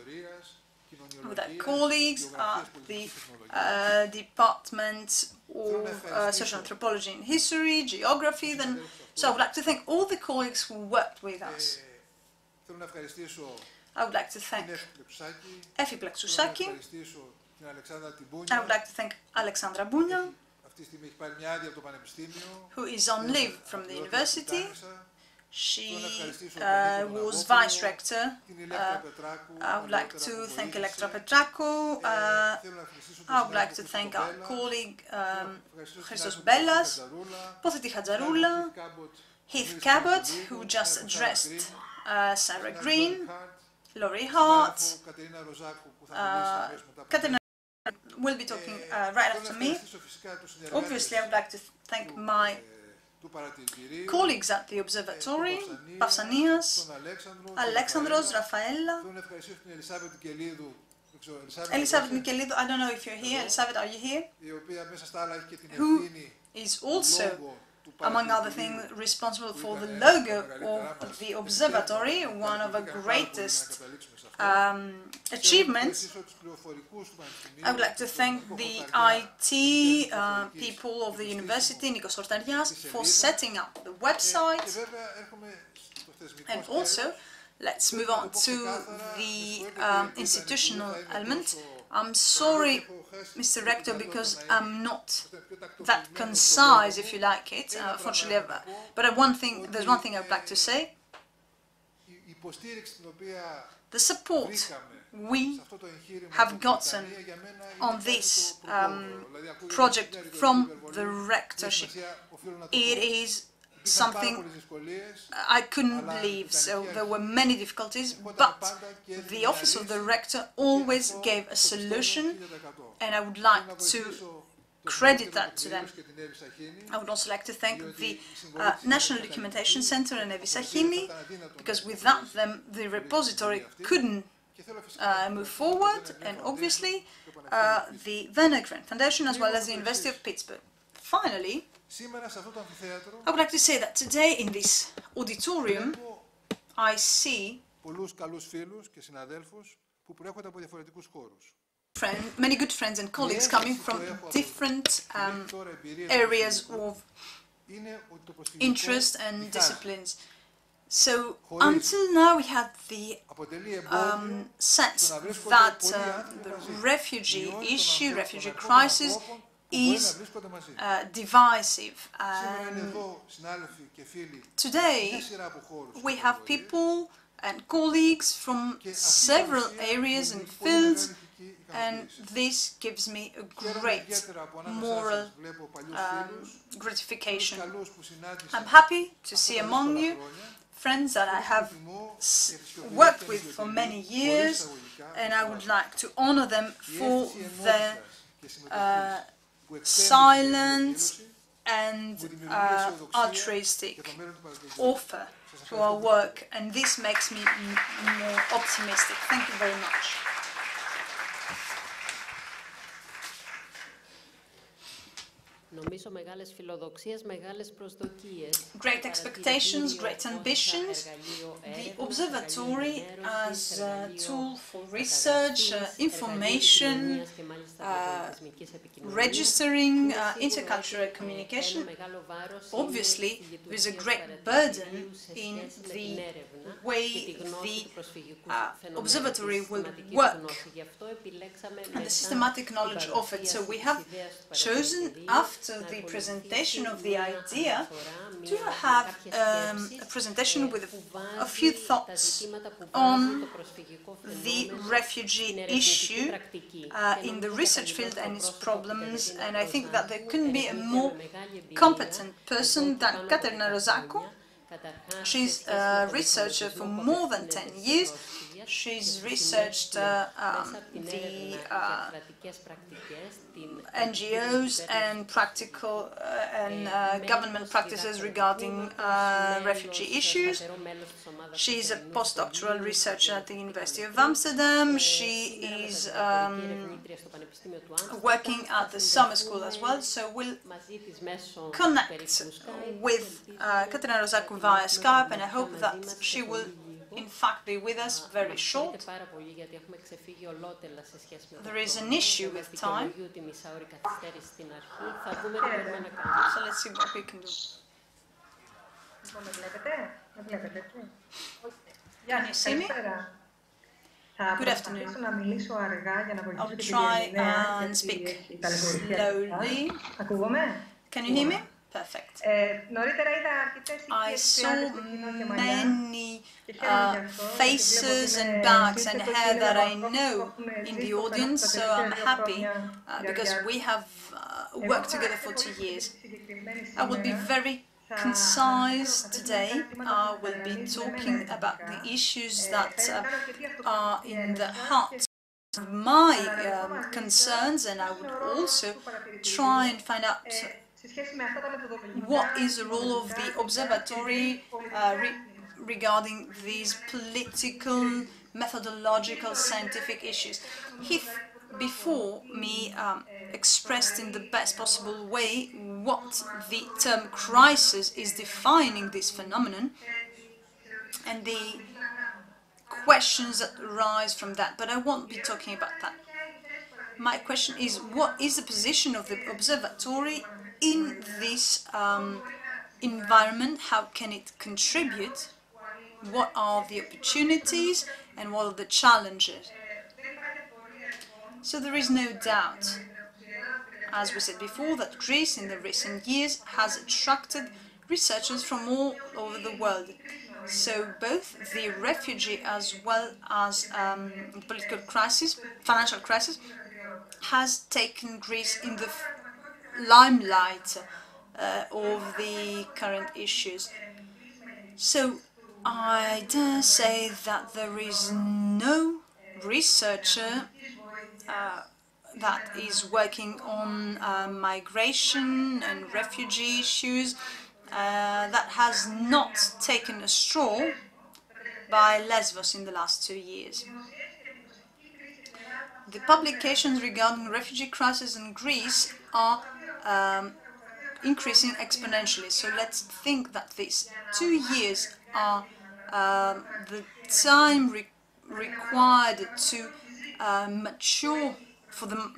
with our colleagues at the Department of Social Anthropology and History, Geography. So I would like to thank all the colleagues who worked with us. I would like to thank Efi Plexousaki. I would like to thank Alexandra Bounia, who is on leave from the university. She was vice rector. I would like to thank Electra Petrakou. I would like to thank our colleague Christos Bellas, Pothiti Hadjarula, Heath Cabot, who just addressed Sarah Green, Laurie Hart, Katerina will be talking right after me. Obviously, I would like to thank my colleagues at the Observatory, Pausanias, Alexandros, Rafaela, Elisabeth Mikelidou, I don't know if you're here. Elisabeth, are you here? Who is also, among other things, responsible for the logo of the Observatory, one of the greatest achievements. I would like to thank the IT people of the university, Nikos Ortarias, for setting up the website. And also, let's move on to the institutional element. I'm sorry, Mr. Rector, because I'm not that concise, if you like it, unfortunately. But there's one thing I would like to say. The support we have gotten on this project from the rectorship, it is something I couldn't believe. So there were many difficulties, but the office of the rector always gave a solution, and I would like to credit that to them. I would also like to thank the National Documentation Center and Evi Sahini, because without them the repository couldn't move forward, and obviously the Werner Grant Foundation as well as the University of Pittsburgh. Finally, I would like to say that today in this auditorium I see many good friends and colleagues coming from different areas of interest and disciplines. So until now we had the sense that the refugee issue, refugee crisis is divisive. Today we have people and colleagues from several areas and fields, and this gives me a great moral gratification. I'm happy to see among you friends that I have worked with for many years, and I would like to honor them for their silent and altruistic offer to our work, and this makes me more optimistic. Thank you very much. Νομίζω μεγάλες φιλοδοξίες, μεγάλες προσδοκίες. Great expectations, great ambitions. The Observatory as a tool for research, information, registering, intercultural communication. Obviously, there is a great burden in the way the Observatory will work and the systematic knowledge offered. So we have chosen, after the presentation of the idea, to have a presentation with a few thoughts on the refugee issue in the research field and its problems, and I think that there couldn't be a more competent person than Katerina Rozakou. She's a researcher for more than 10 years. She's researched the NGOs and practical and government practices regarding refugee issues. She's a postdoctoral researcher at the University of Amsterdam. She is working at the summer school as well, so we'll connect with Katerina Rozakou via Skype, and I hope that she will in fact be with us very short. There is an issue with time, so let's see what we can do. Can you see me? Good afternoon. I'll try and speak slowly. Can you hear me? Perfect. I saw many faces and backs and hair that I know in the audience, so I'm happy because we have worked together for 2 years. I will be very concise today. I will be talking about the issues that are in the heart of my concerns, and I would also try and find out what is the role of the Observatory regarding these political, methodological, scientific issues. He, before me, expressed in the best possible way what the term crisis is defining this phenomenon and the questions that arise from that, but I won't be talking about that. My question is, what is the position of the Observatory in this environment? How can it contribute? What are the opportunities and what are the challenges? So there is no doubt, as we said before, that Greece in the recent years has attracted researchers from all over the world. So both the refugee as well as the political crisis, financial crisis, has taken Greece in the limelight of the current issues. So I dare say that there is no researcher that is working on migration and refugee issues that has not taken a stroll by Lesbos in the last 2 years. The publications regarding refugee crisis in Greece are increasing exponentially. So let's think that these 2 years are the time required to mature for the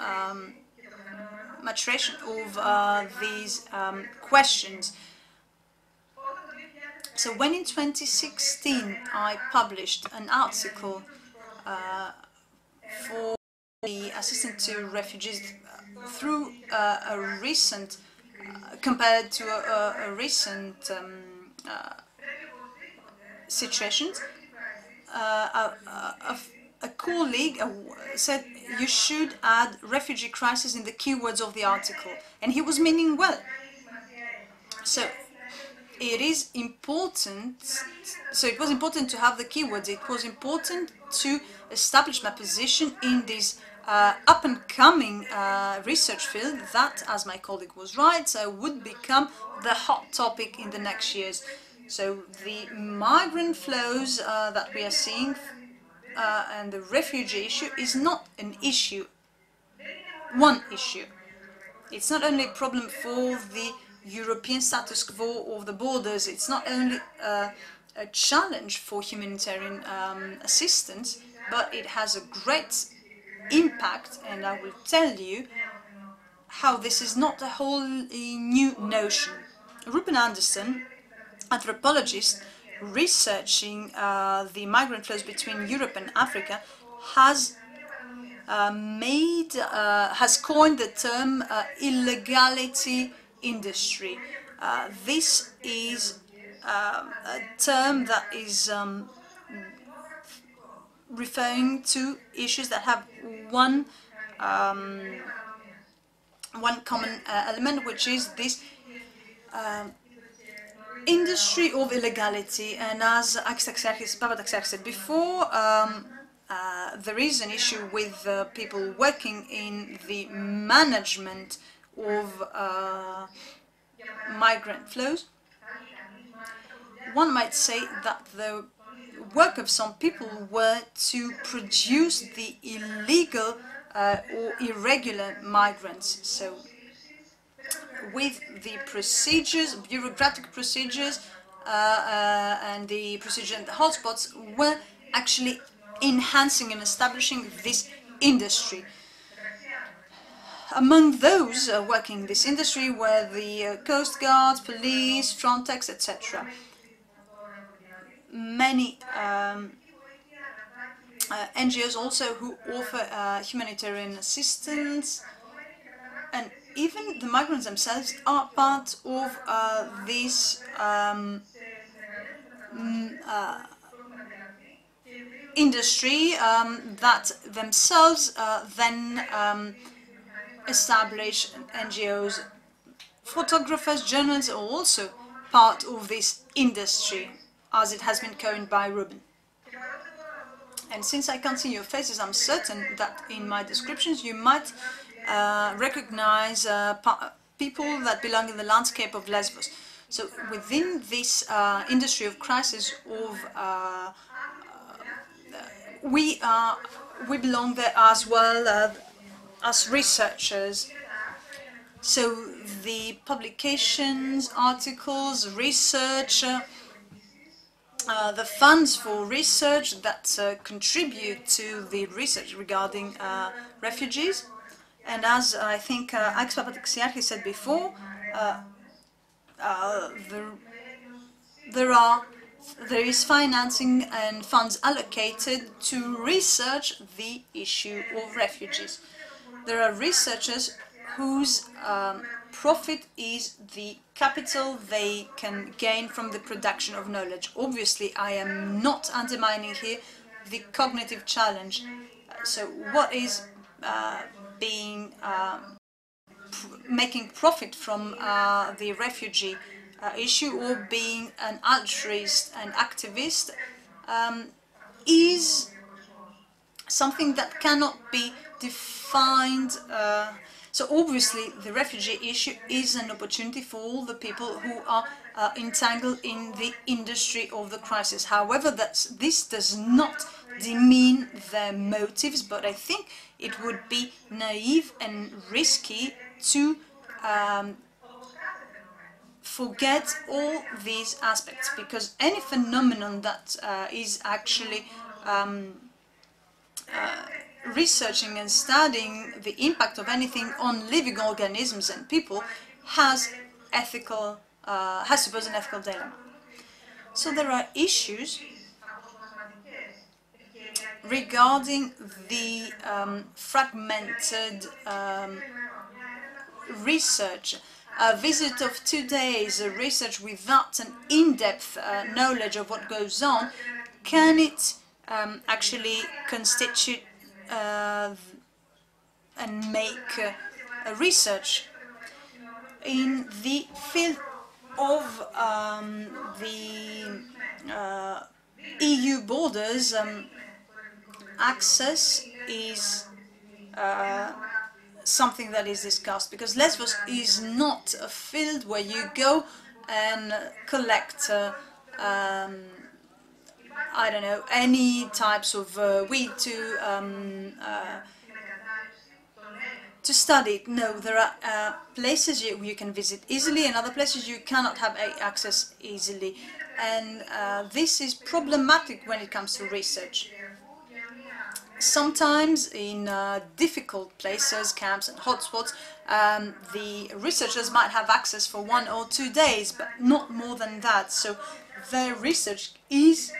maturation of these questions. So when in 2016 I published an article for the assistance to refugees through a recent, compared to a recent situation, a colleague said you should add refugee crisis in the keywords of the article, and he was meaning well. So it is important, so it was important to have the keywords, it was important to establish my position in this up-and-coming research field that, as my colleague was right, would become the hot topic in the next years. So the migrant flows that we are seeing and the refugee issue is not an issue, one issue. It's not only a problem for the European status quo of the borders, it's not only a challenge for humanitarian assistance, but it has a great impact, and I will tell you how this is not a wholly new notion. Ruben Anderson, anthropologist researching the migrant flows between Europe and Africa, has coined the term illegality industry. This is a term that is referring to issues that have one common element, which is this industry of illegality. And as Papadakis said before, there is an issue with people working in the management of migrant flows. One might say that the work of some people were to produce the illegal or irregular migrants. So with the procedures, bureaucratic procedures and the procedure in the hotspots were actually enhancing and establishing this industry. Among those working in this industry were the Coast Guards, police, Frontex, etc. Many NGOs also who offer humanitarian assistance, and even the migrants themselves are part of this industry that themselves then establish NGOs. Photographers, journalists are also part of this industry, as it has been coined by Ruben. And since I can't see your faces, I'm certain that in my descriptions you might recognize people that belong in the landscape of Lesbos. So within this industry of crisis, we belong there as well as researchers. So the publications, articles, research, the funds for research that contribute to the research regarding refugees. And as I think Alex Papaxiarchis said before, there is financing and funds allocated to research the issue of refugees. There are researchers whose profit is the capital they can gain from the production of knowledge. Obviously, I am not undermining here the cognitive challenge. So what is making profit from the refugee issue, or being an altruist and activist, is something that cannot be defined. So obviously the refugee issue is an opportunity for all the people who are entangled in the industry of the crisis. However, this does not demean their motives, but I think it would be naive and risky to forget all these aspects, because any phenomenon that is actually researching and studying the impact of anything on living organisms and people has to pose an ethical dilemma. So there are issues regarding the fragmented research. A visit of 2 days, a research without an in-depth knowledge of what goes on, can it actually constitute and make a research? In the field of the EU borders, access is something that is discussed, because Lesbos is not a field where you go and collect I don't know, any types of weed to study. No, there are places you can visit easily, and other places you cannot have access easily, and this is problematic when it comes to research. Sometimes in difficult places, camps and hotspots, the researchers might have access for 1 or 2 days, but not more than that. So their research is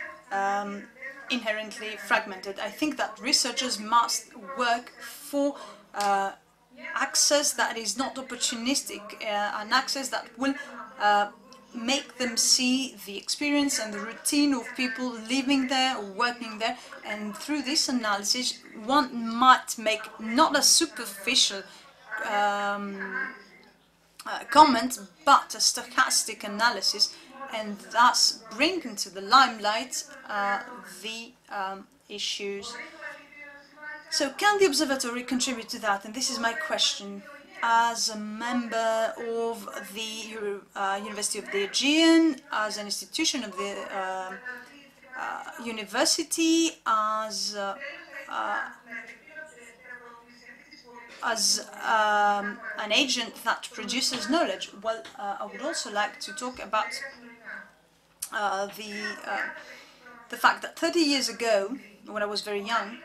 inherently fragmented. I think that researchers must work for access that is not opportunistic, an access that will make them see the experience and the routine of people living there or working there, and through this analysis one might make not a superficial comment, but a stochastic analysis, and thus bring into the limelight the issues. So can the Observatory contribute to that? And this is my question. As a member of the University of the Aegean, as an institution of the university, as an agent that produces knowledge, well, I would also like to talk about the fact that 30 years ago, when I was very young,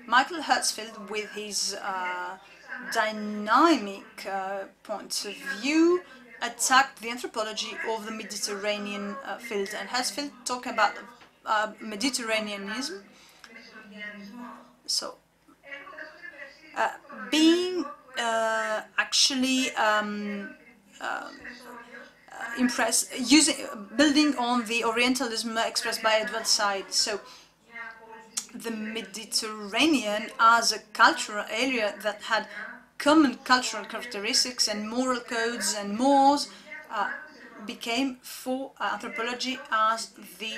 Michael Hertzfeld, with his dynamic point of view, attacked the anthropology of the Mediterranean field. And Hertzfeld talked about Mediterraneanism So, being actually building on the Orientalism expressed by Edward Said. So, the Mediterranean as a cultural area that had common cultural characteristics and moral codes and mores became for anthropology as the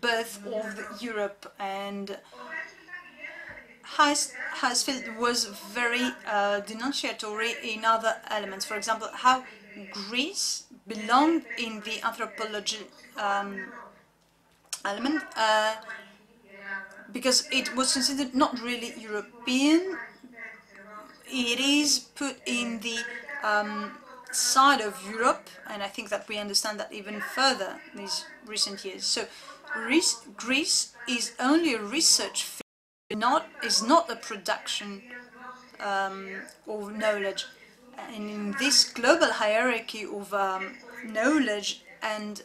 birth of Europe. And Heisfeld was very denunciatory in other elements. For example, how Greece belonged in the anthropology element because it was considered not really European. It is put in the side of Europe, and I think that we understand that even further these recent years. So Greece is only a research field, is not a production of knowledge. And in this global hierarchy of knowledge and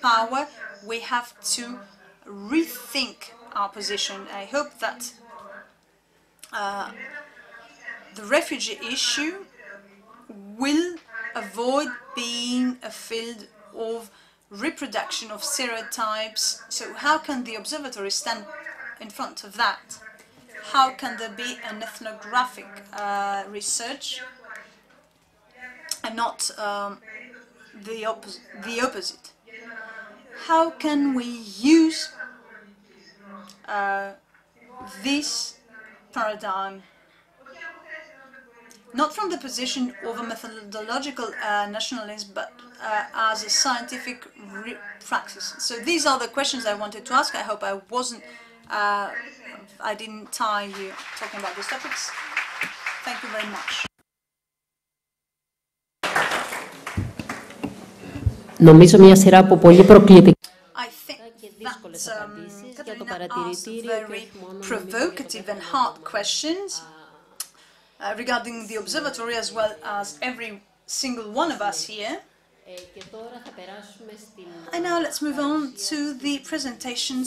power, we have to rethink our position. I hope that the refugee issue will avoid being a field of reproduction of stereotypes. So how can the observatory stand in front of that? How can there be an ethnographic research and not the opposite? How can we use this paradigm not from the position of a methodological nationalism, but as a scientific praxis? So these are the questions I wanted to ask. I hope I wasn't, I didn't tire you talking about these topics. Thank you very much. Νομίζω μια σειρά από πολύ προκλητικά και δύσκολες απαντήσεις για το παρατηρητήριο και όχι μόνο provocative and hard questions regarding the observatory as well as every single one of us here. And now let's move on to the presentation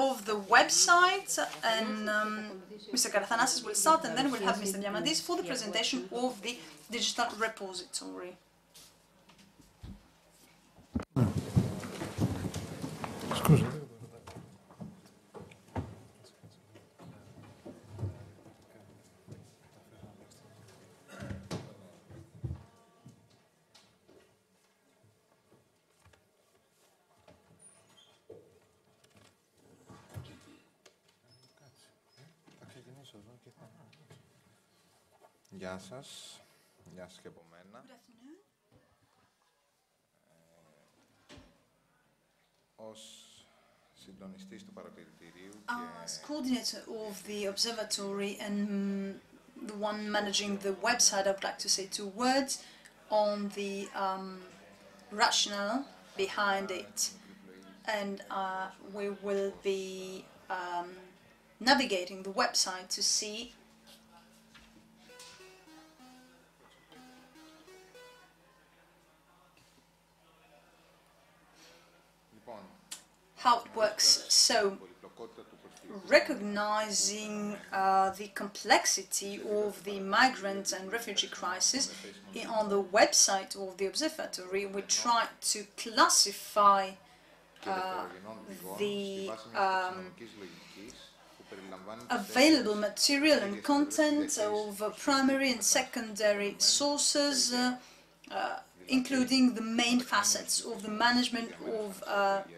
of the website, and Mr. Karathanassis will start, and then we'll have Mr. Diamandis for the presentation of the digital repository. Γεια σας. Γεια σας και από μένα. Ως συντονιστής του παρατηρητηρίου και... As coordinator of the observatory and the one managing the website, I would like to say 2 words on the rationale behind it. And we will be navigating the website to see how it works. So, recognizing the complexity of the migrant and refugee crisis, on the website of the observatory we try to classify the available material and content of primary and secondary sources, including the main facets of the management of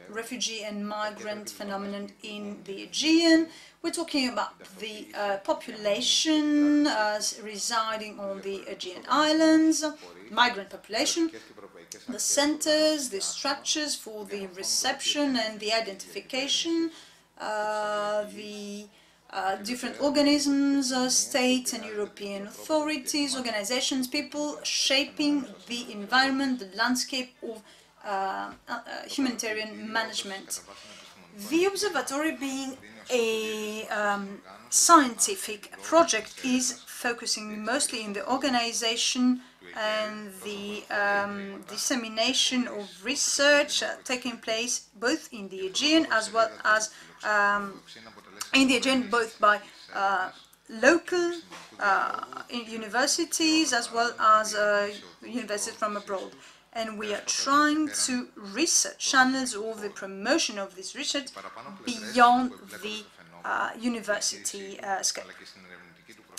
refugee and migrant phenomenon in the Aegean. We're talking about the population residing on the Aegean islands, migrant population, the centers, the structures for the reception and the identification, the different organisms, state and European authorities, organizations, people shaping the environment, the landscape of humanitarian management. The observatory, being a scientific project, is focusing mostly in the organization and the dissemination of research taking place both in the Aegean as well as in the Aegean, both by local universities as well as universities from abroad. And we are trying to research channels of the promotion of this research beyond the university scope.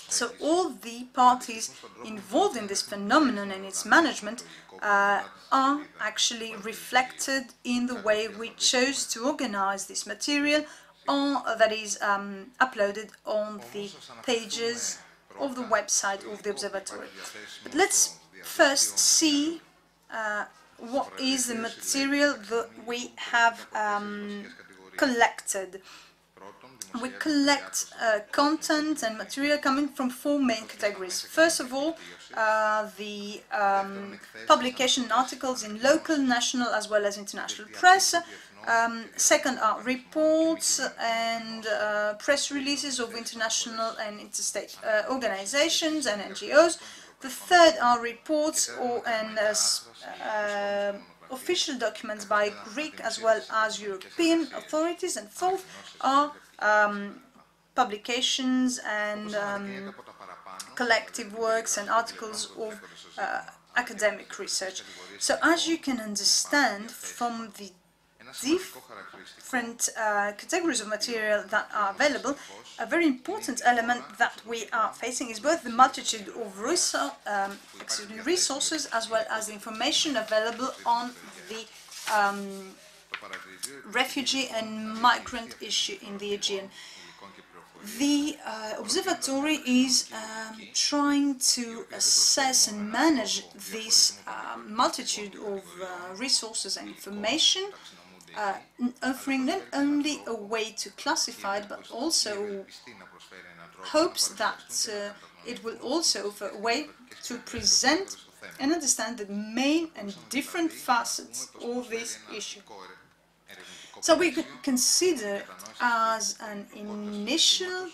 So all the parties involved in this phenomenon and its management are actually reflected in the way we chose to organize this material that is uploaded on the pages of the website of the Observatory. But let's first see what is the material that we have collected. We collect content and material coming from four main categories. First of all, the publication articles in local, national, as well as international press. Second are reports and press releases of international and interstate organizations and NGOs. The third are reports and official documents by Greek as well as European authorities. And fourth are publications and collective works and articles of academic research. So as you can understand from the different categories of material that are available, a very important element that we are facing is both the multitude of resources as well as the information available on the refugee and migrant issue in the Aegean. The Observatory is trying to assess and manage this multitude of resources and information, offering not only a way to classify it, but also hopes that it will also offer a way to present and understand the main and different facets of this issue. So we could consider it as an initial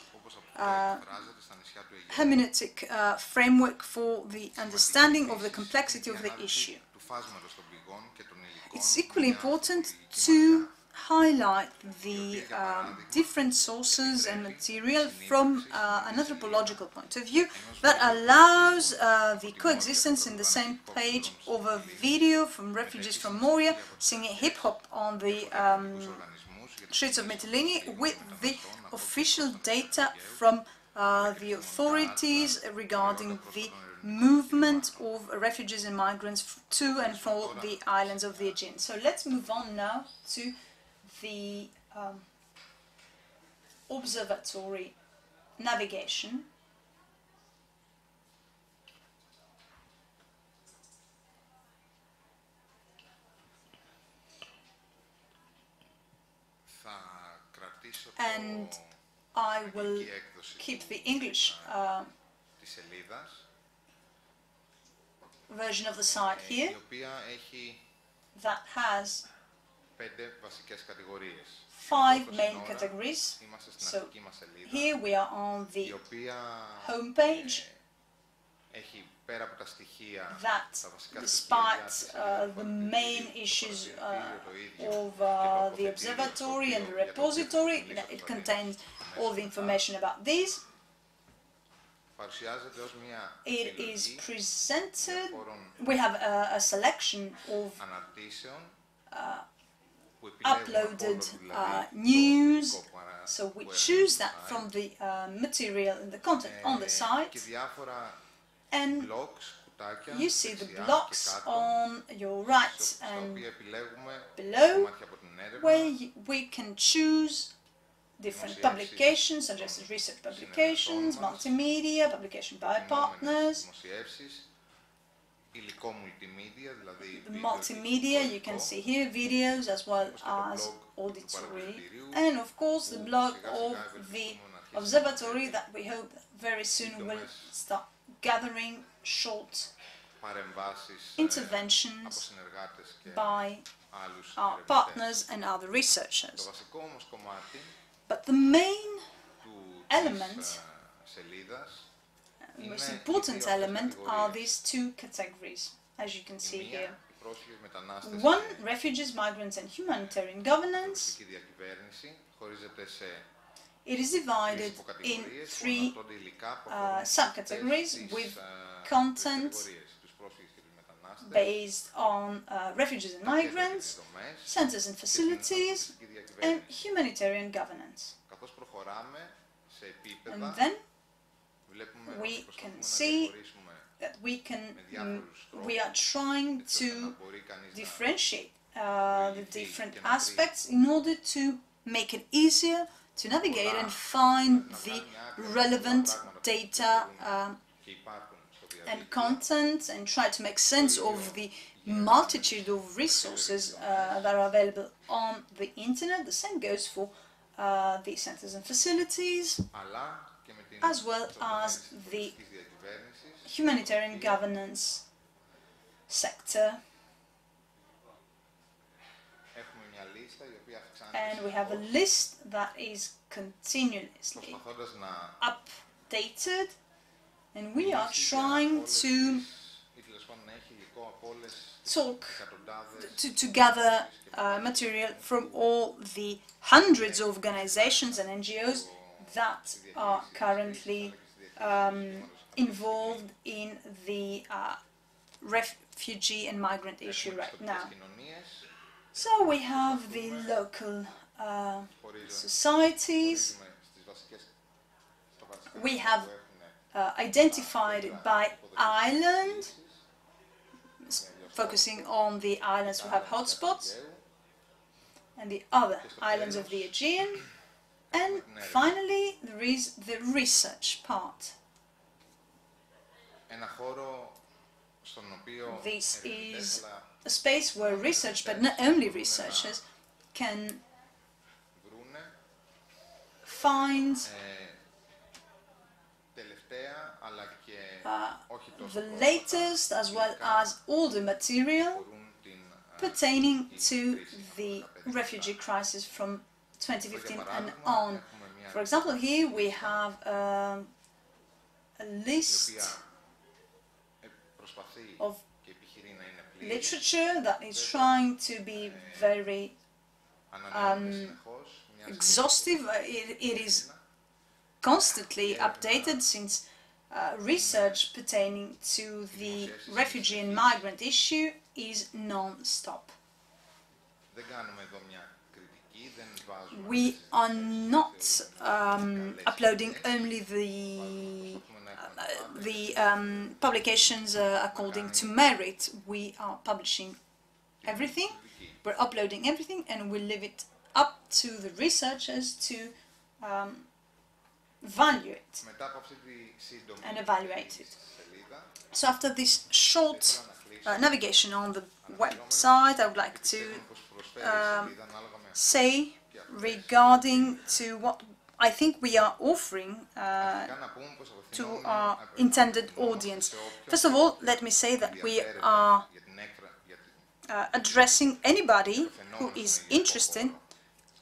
hermeneutic framework for the understanding of the complexity of the issue. It's equally important to highlight the different sources and material from an anthropological point of view that allows the coexistence in the same page of a video from refugees from Moria singing hip-hop on the streets of Mytilene with the official data from the authorities regarding the movement of refugees and migrants to and from the islands of the Aegean. So let's move on now to the Observatory navigation. And I will keep the English version of the site here that has 5 main categories. So here we are on the home page that, despite the main issues of the observatory and the repository, it contains all the information about these. It is presented, we have a selection of uploaded news, so we choose that from the material and the content on the site, and you see the blocks on your right and below, where we can choose different publications, such as research publications, multimedia, publication by partners. The multimedia, you can see here videos as well as auditory, and of course the blog of the observatory that we hope very soon will start gathering short interventions by our partners and other researchers. But the main element, the most important element are these two categories, as you can see here. One, refugees, migrants and humanitarian governance. It is divided in three subcategories with content based on refugees and migrants, centers and facilities, and humanitarian governance. And then we can see that we are trying to differentiate the different aspects in order to make it easier to navigate and find the relevant data and content and try to make sense of the multitude of resources that are available on the internet. The same goes for the centers and facilities, as well as the humanitarian governance sector. And we have a list that is continuously updated, and we are trying to gather material from all the hundreds of organizations and NGOs that are currently involved in the refugee and migrant issue right now. So we have the local societies. We have identified it by island, focusing on the islands who have hotspots, and the other islands of the Aegean. And finally, there is the research part. This is a space where research, but not only researchers, can find the latest as well as older material pertaining to the refugee crisis from 2015 and on. For example, here we have a list of literature that is trying to be very exhaustive. It is constantly updated since research pertaining to the refugee and migrant issue is non-stop. We are not uploading only the publications according to merit. We are publishing everything, we're uploading everything, and we leave it up to the researchers to value it and evaluate it. So after this short navigation on the website, I would like to say regarding to what I think we are offering to our intended audience. First of all, let me say that we are addressing anybody who is interested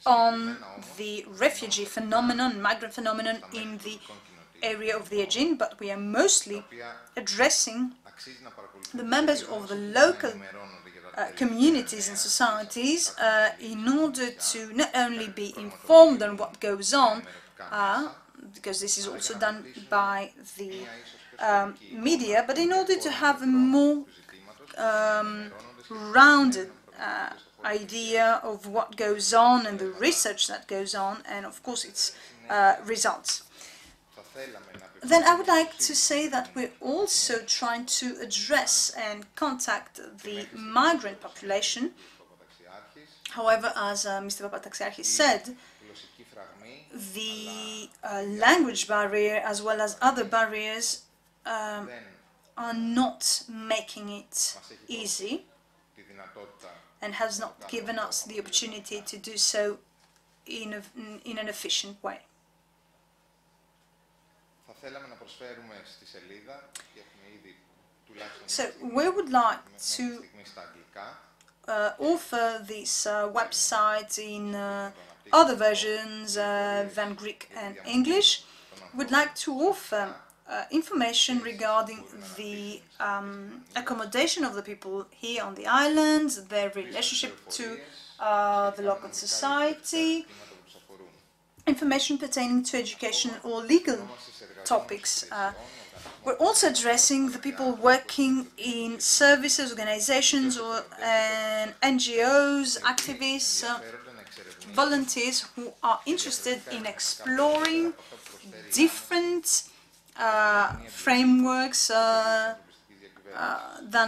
on the refugee phenomenon, migrant phenomenon in the area of the Aegean, but we are mostly addressing the members of the local communities and societies in order to not only be informed on what goes on, because this is also done by the media, but in order to have a more rounded idea of what goes on and the research that goes on, and of course its results. Then I would like to say that we're also trying to address and contact the migrant population. However, as Mr. Papataxiarchis said, the language barrier as well as other barriers are not making it easy and has not given us the opportunity to do so in an efficient way. So we would like to offer this website in other versions than Greek and English. We'd like to offer information regarding the accommodation of the people here on the islands, their relationship to the local society, information pertaining to education or legal topics. We're also addressing the people working in services, organizations, or NGOs, activists, volunteers who are interested in exploring different frameworks than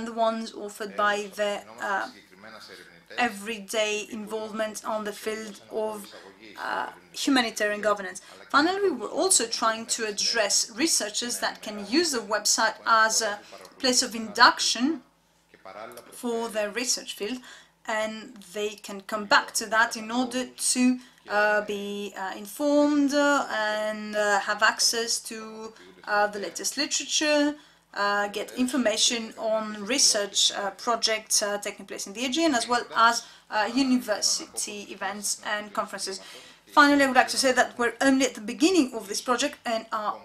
the ones offered by the everyday involvement on the field of humanitarian governance. Finally, we're also trying to address researchers that can use the website as a place of induction for their research field, and they can come back to that in order to be informed and have access to the latest literature, get information on research projects taking place in the Aegean, as well as university events and conferences. Finally, I would like to say that we're only at the beginning of this project, and our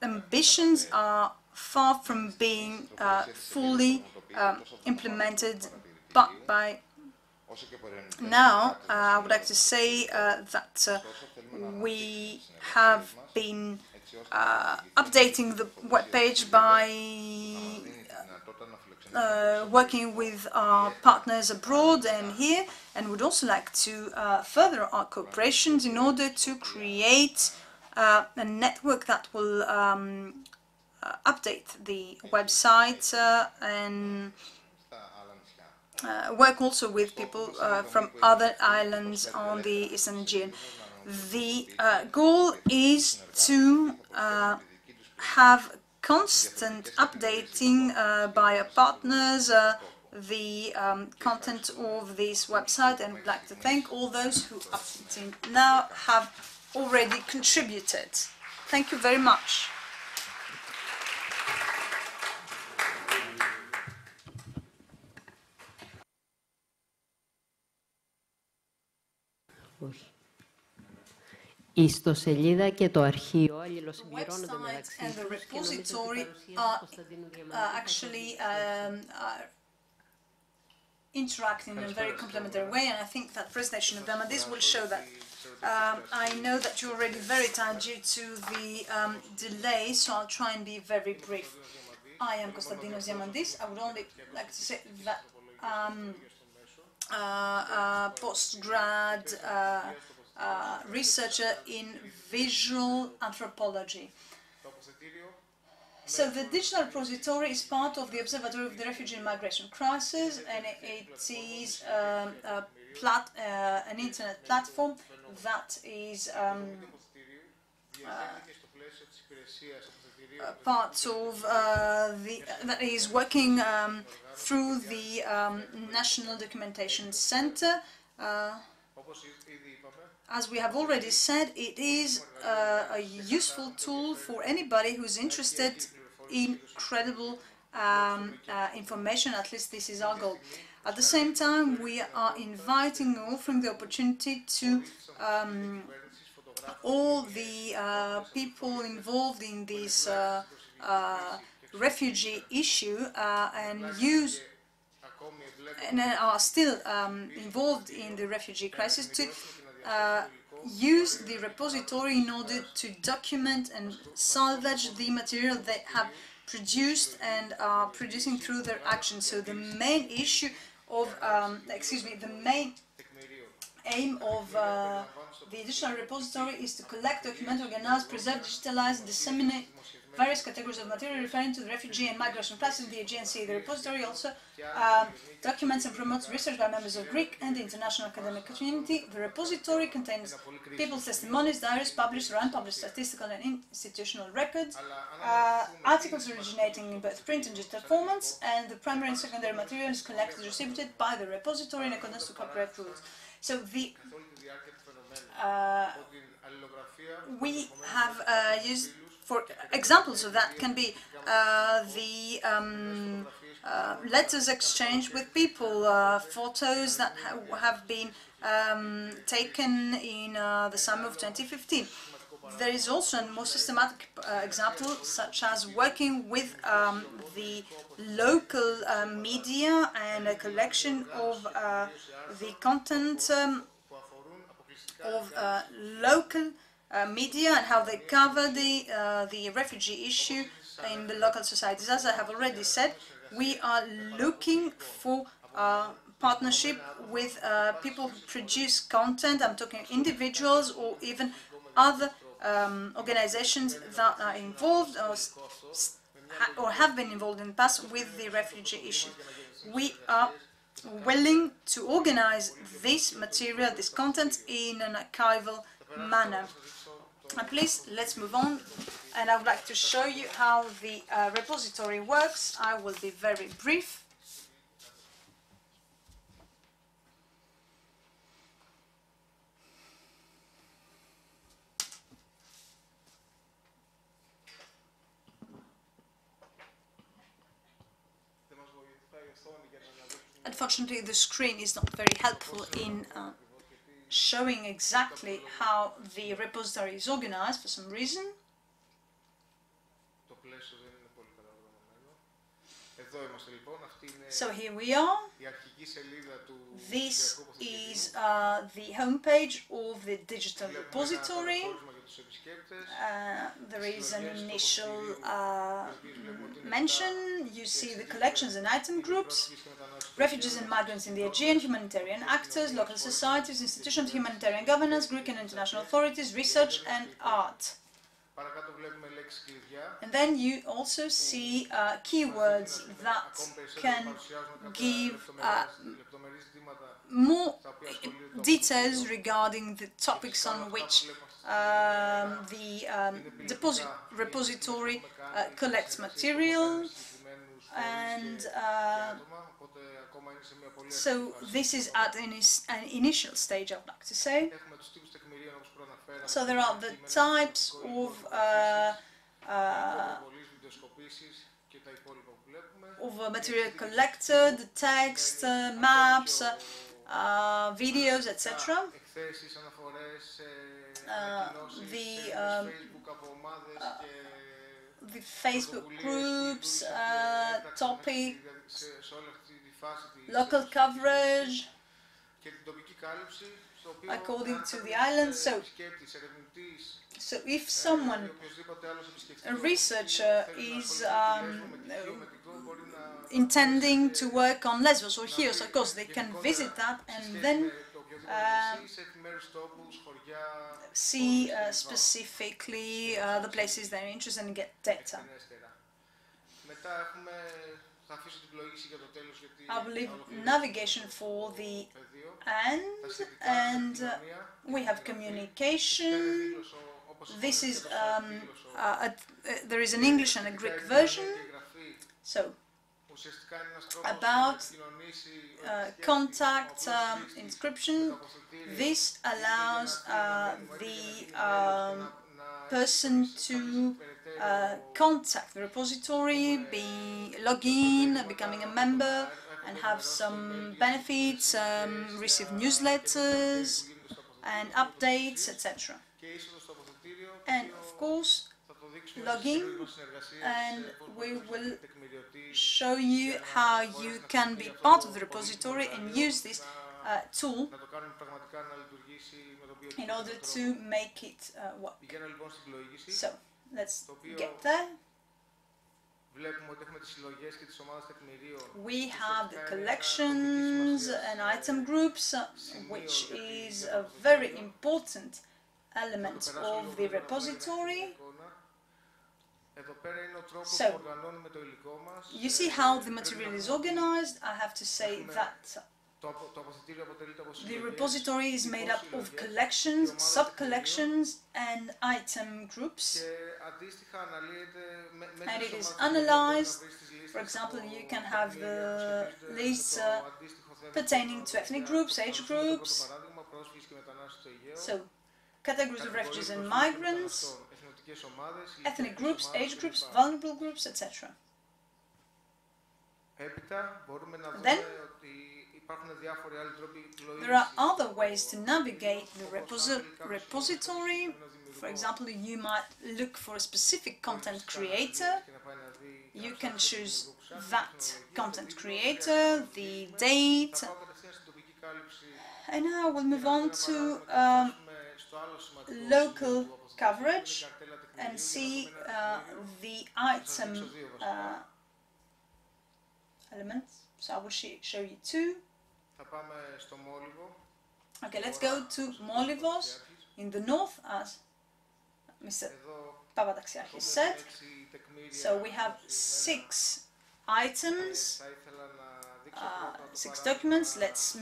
ambitions are far from being fully implemented, but by now I would like to say that we have been updating the webpage by working with our partners abroad and here, and would also like to further our cooperations in order to create a network that will update the website and work also with people from other islands on the Eastern Aegean. The goal is to have constant updating by our partners the content of this website, and would like to thank all those who up until now have already contributed. Thank you very much. Η ιστοσελίδα και το αρχείο αλληλοσυμπληρώνονται μεταξύ and the τους και νομίζω repository ότι η παρουσίαση του Κωνσταντίνου Διαμαντή actually interacting in a very complementary way, and I think that presentation of Diamandis will show that. I know that you're already very tired due to the delay, so I'll try and be very brief. I am Konstantinos Diamandis. I would only like to say that postgrad researcher in visual anthropology. So the digital repository is part of the Observatory of the Refugee and Migration Crisis, and it is an internet platform that is part of that is working through the National Documentation Center. As we have already said, it is a useful tool for anybody who's interested in credible information. At least this is our goal. At the same time, we are inviting and offering the opportunity to all the people involved in this refugee issue and are still involved in the refugee crisis to use the repository in order to document and salvage the material they have produced and are producing through their actions. So the main issue of, the main aim of the digital repository is to collect, document, organize, preserve, digitalize, and disseminate various categories of material referring to the refugee and migration crisis in the Aegean Sea. The repository also documents and promotes research by members of Greek and the international academic community. The repository contains people's testimonies, diaries, published or unpublished statistical and institutional records, articles originating in both print and digital formats, and the primary and secondary material is collected and distributed by the repository in accordance to copyright rules. So we have used, for examples of that can be the letters exchanged with people, photos that have been taken in the summer of 2015. there is also a more systematic example, such as working with the local media and a collection of the content of local media and how they cover the refugee issue in the local societies. As I have already said, we are looking for partnership with people who produce content. I'm talking individuals or even other organizations that are involved or have been involved in the past with the refugee issue. We are willing to organize this material, this content, in an archival manner. And please, let's move on. And I would like to show you how the repository works. I will be very brief. Unfortunately, the screen is not very helpful in showing exactly how the repository is organized for some reason. So here we are. This is the homepage of the digital repository. There is an initial mention. You see the collections and item groups, refugees and migrants in the Aegean, humanitarian actors, local societies, institutions, humanitarian governance, Greek and international authorities, research and art. And then you also see keywords that can give more details regarding the topics on which the repository collects material. And so this is at an initial stage, I would like to say. So there are the types of material collected, the text, maps, videos, etc. The Facebook groups, topics, local coverage according to the island. So if someone, a researcher, is intending to work on Lesbos or Chios, of course they can visit that and then see specifically the places they're interested in and get data. I will leave navigation for the end, and we have communication. This is there is an English and a Greek version. So about contact inscription, this allows the person to contact the repository, log in, becoming a member, and have some benefits, receive newsletters and updates, etc. And of course, log in, and we will show you how you can be part of the repository and use this tool in order to make it work. So let's get there. We have the collections and item groups, which is a very important element of the repository. So, you see how the material is organized. I have to say that the repository is made up of collections, sub-collections and item groups, and it is analyzed. For example, you can have the lists pertaining to ethnic groups, age groups, so categories of refugees and migrants, ethnic groups, age groups, vulnerable groups, etc. Then there are other ways to navigate the repository. For example, you might look for a specific content creator. You can choose that content creator, the date, and now we'll move on to local coverage and see the item elements. So I will show you two. Okay, let's go to Molivos in the north, as Mr. Papadaxiarchis said. So we have 6 items, 6 documents. Let's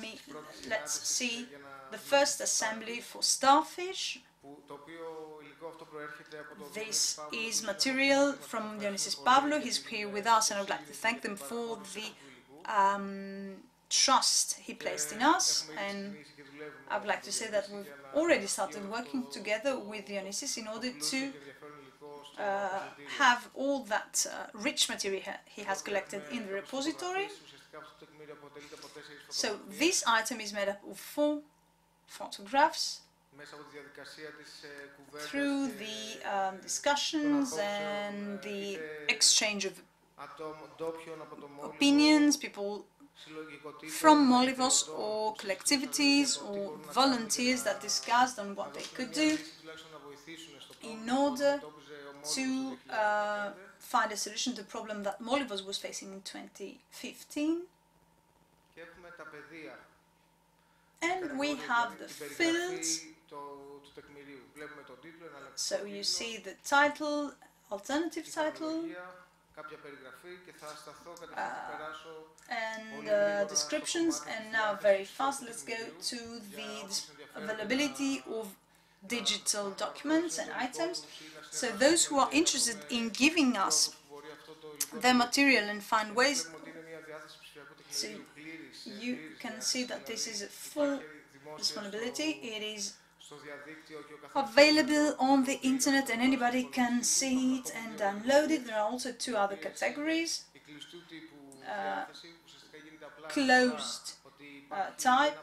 see the first assembly for starfish. This is material from Dionysis Pavlou. He's here with us, and I would like to thank them for the trust he placed in us. And I would like to say that we've already started working together with Dionysis in order to have all that rich material he has collected in the repository. So this item is made up of 4 photographs. Through the discussions and the exchange of opinions, people from Molivos or collectivities or volunteers that discussed on what they could do in order to find a solution to the problem that Molivos was facing in 2015. And we have the fields. So you see the title, alternative title, and descriptions. And now very fast, let's go to the availability of digital documents and items. So those who are interested in giving us their material and find ways to, you can see that this is a full disponibility. It is available on the internet and anybody can see it and download it. There are also 2 other categories. Closed type.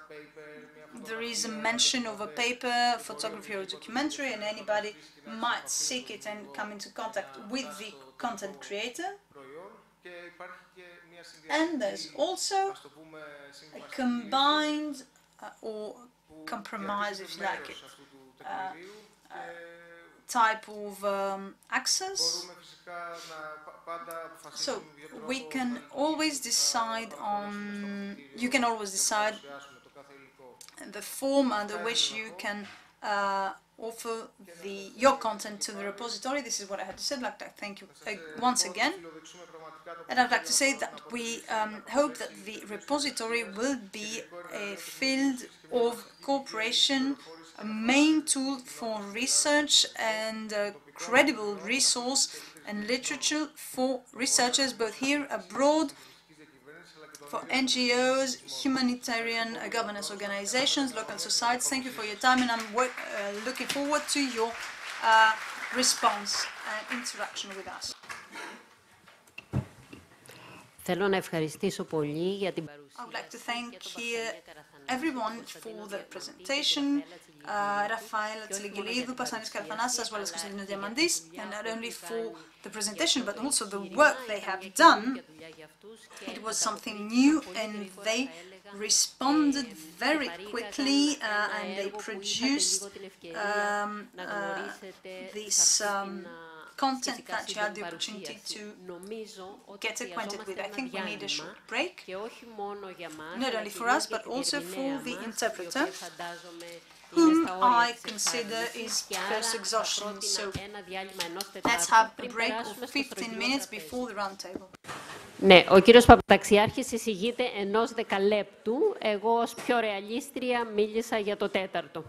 There is a mention of a paper, photography or documentary, and anybody might seek it and come into contact with the content creator. And there's also a combined or compromise, if you like it, type of access. So we can always decide on, you can always decide the form under which you can offer your content to the repository. This is what I had to say. I'd like to thank you once again. And I'd like to say that we hope that the repository will be a field of cooperation, a main tool for research and a credible resource and literature for researchers both here, abroad, for NGOs, humanitarian governance organizations, local societies. Thank you for your time, and I'm looking forward to your response and interaction with us. Θέλω να ευχαριστήσω πολύ για την παρουσία. I would like to thank here everyone for the presentation. Rafaela Tsilingilidou, Pasanis Karafanasis, as well as Konstantinos Diamandis, and not only for the presentation but also the work they have done. It was something new and they responded very quickly and they produced this content that you had the opportunity to get acquainted with. I think we need a short break, not only for us but also for the interpreter, whom I consider is close to exhaustion. So let's have a break of 15 minutes before the round table. Ναι, ο κύριος Παπαταξιάρχης εισηγείται ενός δεκαλέπτου. Εγώ ως πιο ρεαλίστρια μίλησα για το τέταρτο.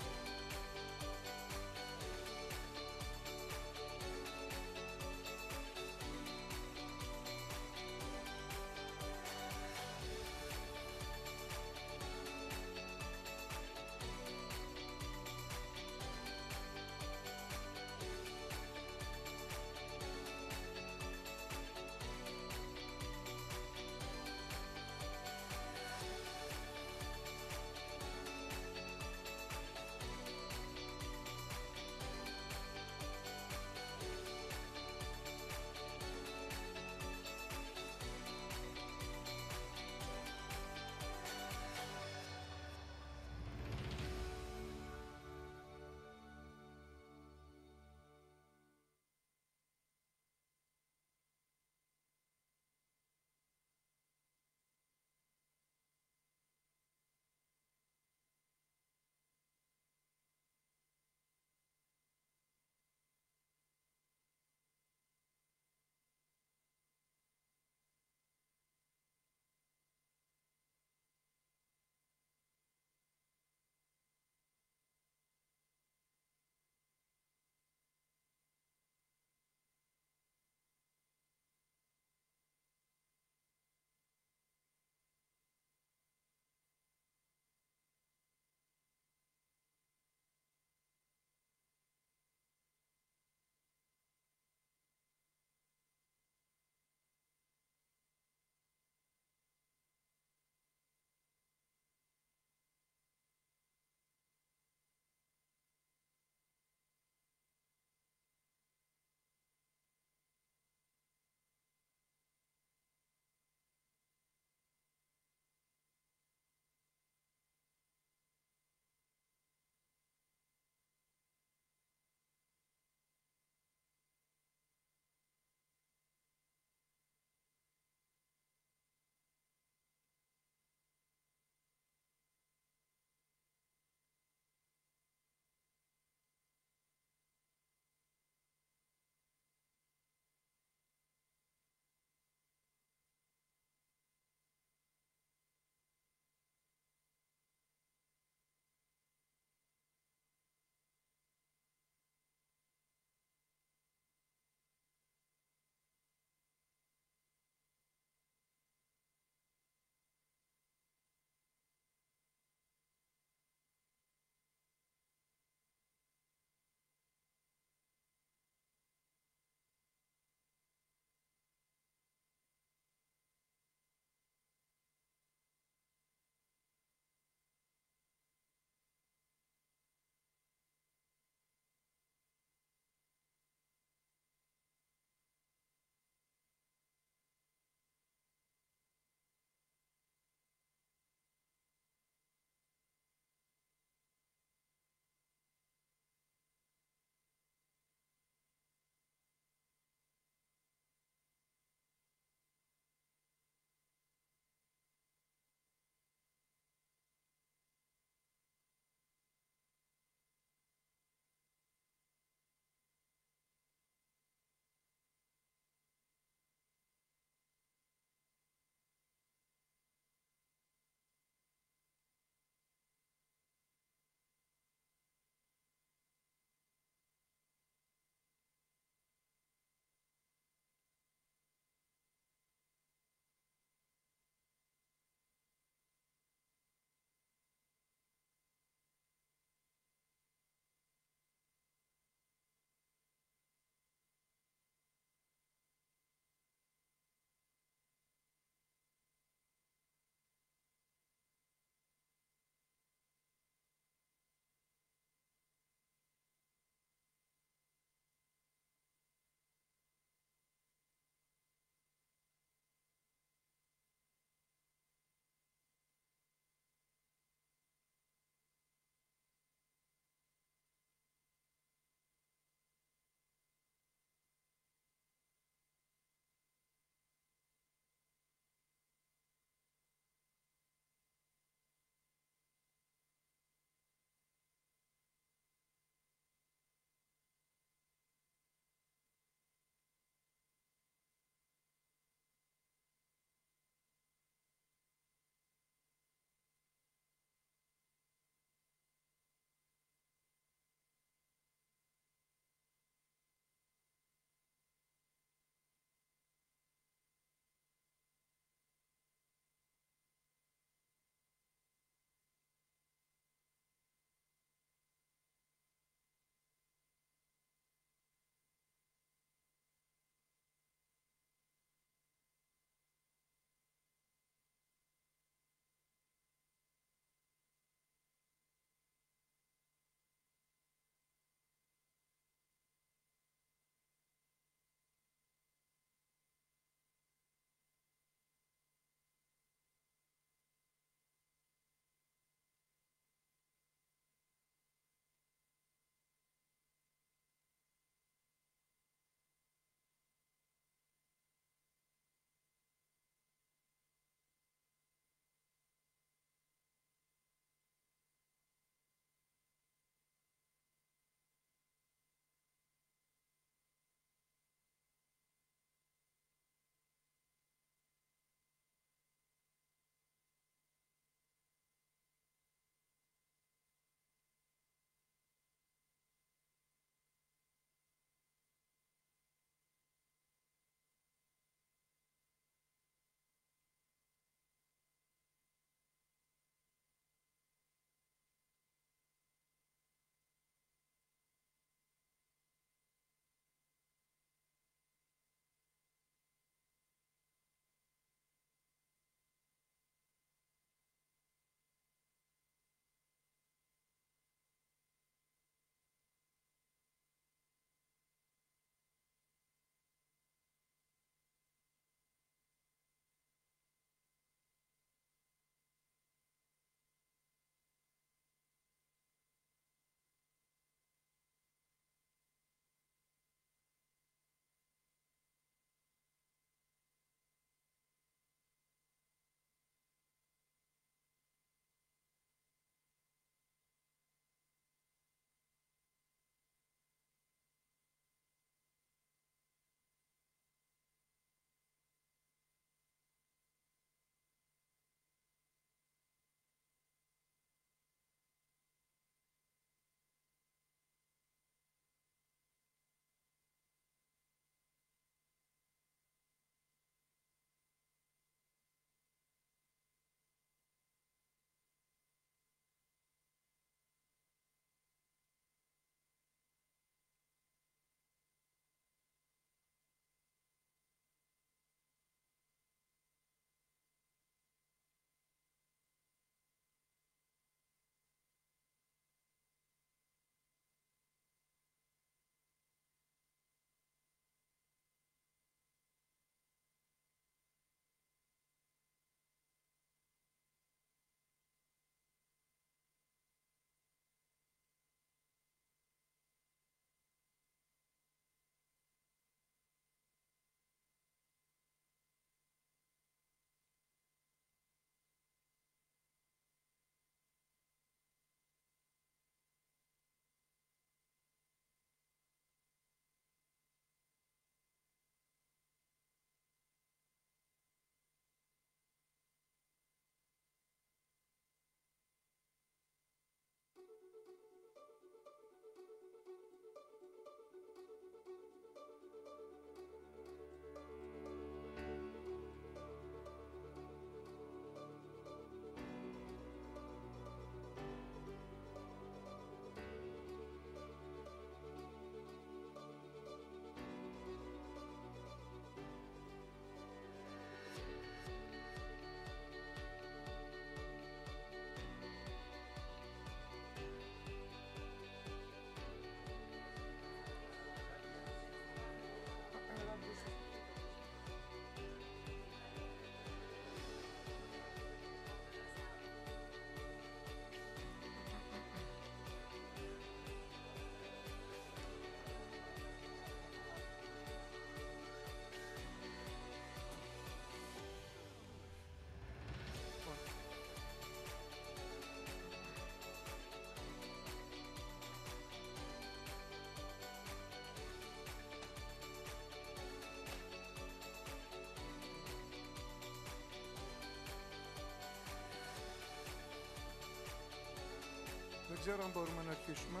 ξέρω αν μπορούμε να αρχίσουμε.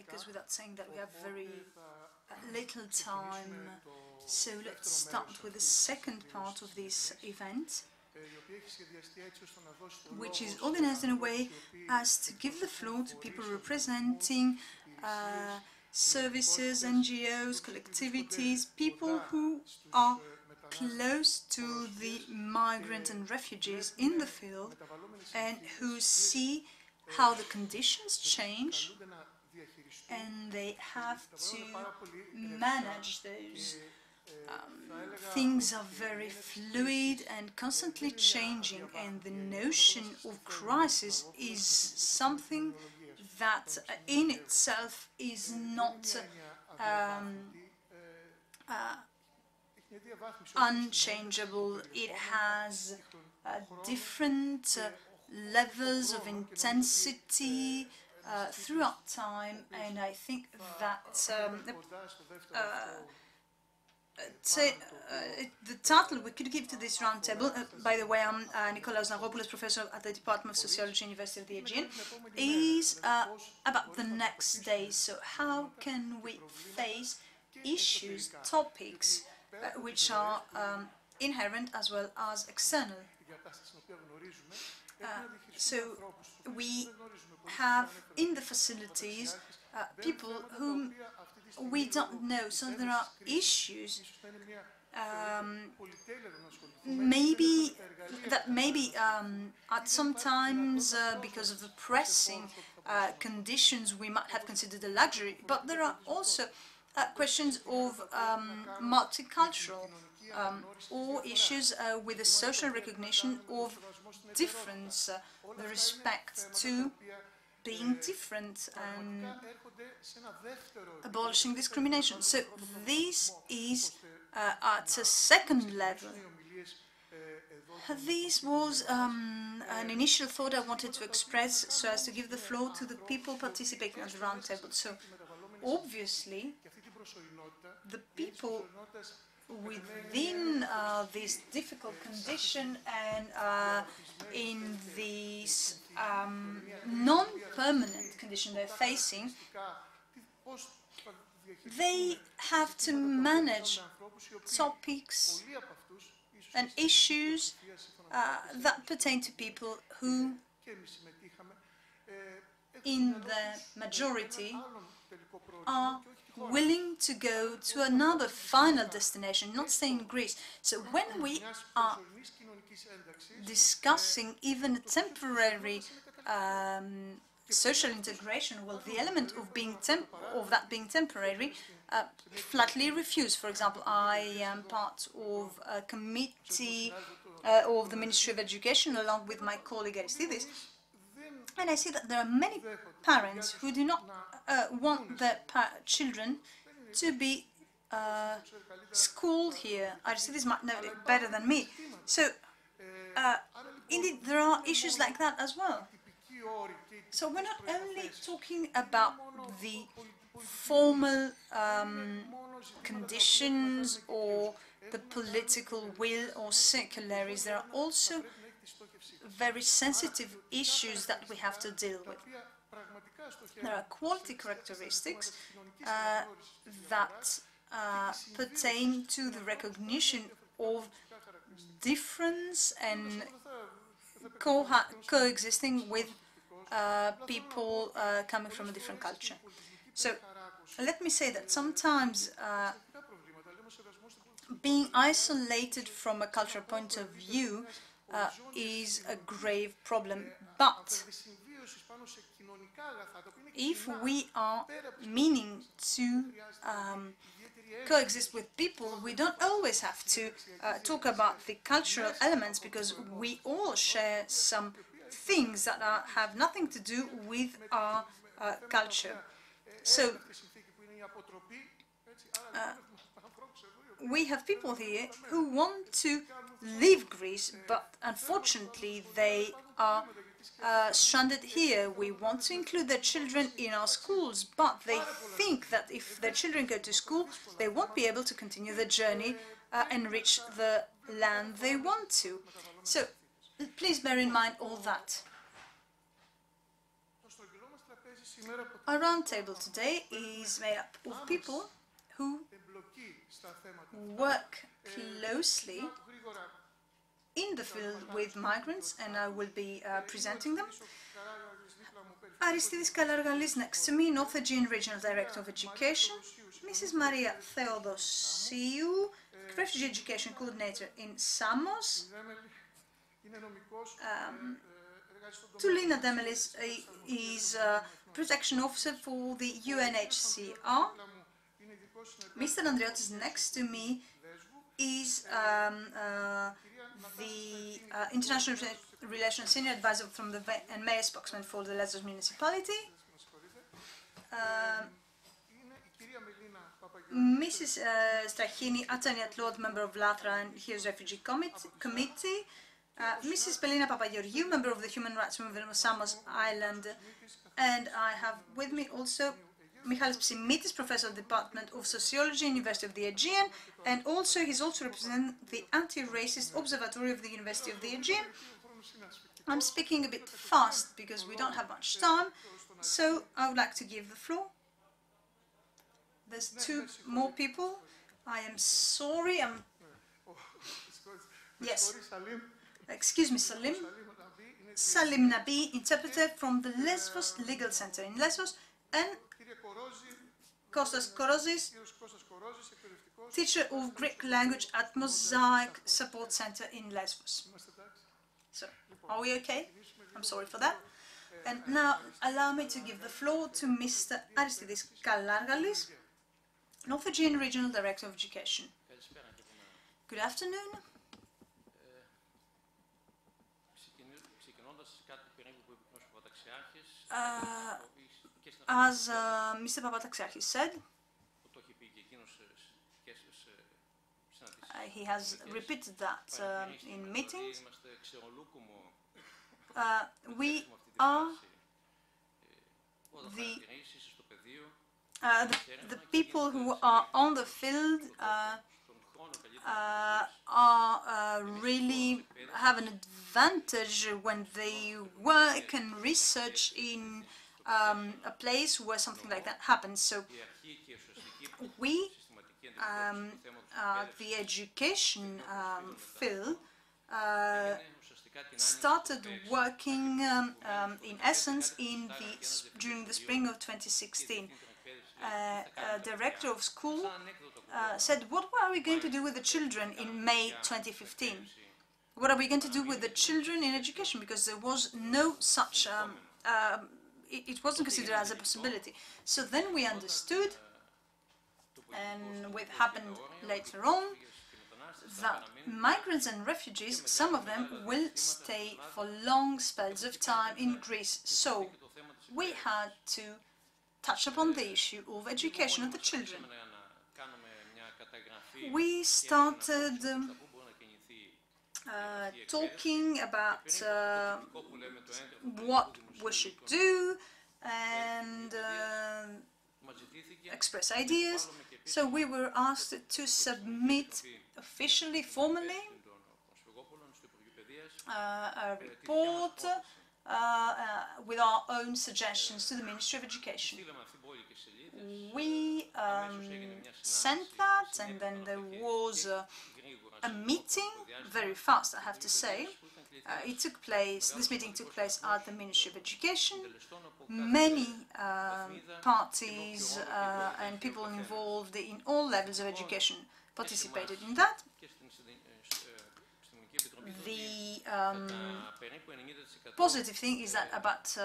It goes without saying that we have very little time, so let's start with the second part of this event, which is organized in a way as to give the floor to people representing services, NGOs, collectivities, people who are close to the migrants and refugees in the field and who see how the conditions change and they have to manage those. Things are very fluid and constantly changing, and the notion of crisis is something that in itself is not unchangeable. It has different levels of intensity throughout time, and I think that the title we could give to this roundtable, by the way, I'm Nikolaos Nagopoulos, professor at the Department of Sociology, University of the Aegean, is about the next day. So how can we face issues, topics, which are inherent as well as external? So we have in the facilities people whom we don't know, so there are issues maybe at some times because of the pressing conditions we might have considered a luxury, but there are also questions of multicultural or issues with the social recognition of difference, the respect to being different and abolishing discrimination. So this is at a second level. This was an initial thought I wanted to express so as to give the floor to the people participating at the roundtable. So obviously the people within this difficult condition and in this non-permanent condition they're facing, they have to manage topics and issues that pertain to people who, in the majority, are willing to go to another final destination, not stay in Greece. So when we are discussing even a temporary social integration, well, the element of that being temporary flatly refused. For example, I am part of a committee of the Ministry of Education along with my colleague Aristidis, and I see that there are many parents who do not want their children to be schooled here. Aristidis might know it better than me. So, indeed, there are issues like that as well. So we're not only talking about the formal conditions or the political will or secularies, there are also very sensitive issues that we have to deal with. There are quality characteristics that pertain to the recognition of difference and coexisting with people coming from a different culture. So let me say that sometimes being isolated from a cultural point of view is a grave problem, but if we are meaning to coexist with people, we don't always have to talk about the cultural elements, because we all share some things that have nothing to do with our culture. So we have people here who want to leave Greece, but unfortunately they are stranded here. We want to include their children in our schools, but they think that if their children go to school, they won't be able to continue the journey and reach the land they want to. So please bear in mind all that. Our roundtable today is made up of people who work closely in the field with migrants, and I will be presenting them. Aristidis Kalargalis next to me, North Aegean Regional Director of Education. Mrs. Maria Theodosiou, Refugee Education Coordinator in Samos. Tulina Demelis is Protection Officer for the UNHCR. Mr. Andriotis next to me is the International Relations Senior Advisor from the and Mayor Spokesman for the Lesbos Municipality. Mrs. Strachini, Attorney at Law, member of LATRA and HERE's Refugee Committee. Mrs. Belina Papageorgiou, member of the Human Rights Movement of Samos Island. And I have with me also Michalis Psimitis, Professor of the Department of Sociology, University of the Aegean, and also he's also representing the Anti-Racist Observatory of the University of the Aegean. I'm speaking a bit fast because we don't have much time, so I would like to give the floor. There's two more people. I am sorry, Yes. Excuse me, Salim. Salim Nabi, interpreter from the Lesbos Legal Center in Lesbos, and Kostas Korozis, teacher of Greek language at Mosaic Support Center in Lesbos. So, are we okay? I'm sorry for that. And now, allow me to give the floor to Mr. Aristidis Kalargalis, North Aegean Regional Director of Education. Good afternoon. As Mr. Papataxiakis said, he has repeated that in meetings. We are the people who are on the field really have an advantage when they work and research in a place where something like that happens. So we, the education field, started working in essence during the spring of 2016. Director of school said, what are we going to do with the children in May 2015? What are we going to do with the children in education? Because there was no such, it wasn't considered as a possibility. So then we understood, and what happened later on, that migrants and refugees, some of them will stay for long spells of time in Greece. So we had to touch upon the issue of education of the children. We started talking about what we should do and express ideas. So we were asked to submit officially, formally, a report with our own suggestions to the Ministry of Education. We sent that, and then there was a meeting, very fast I have to say. This meeting took place at the Ministry of Education. Many parties and people involved in all levels of education participated in that. The positive thing is that about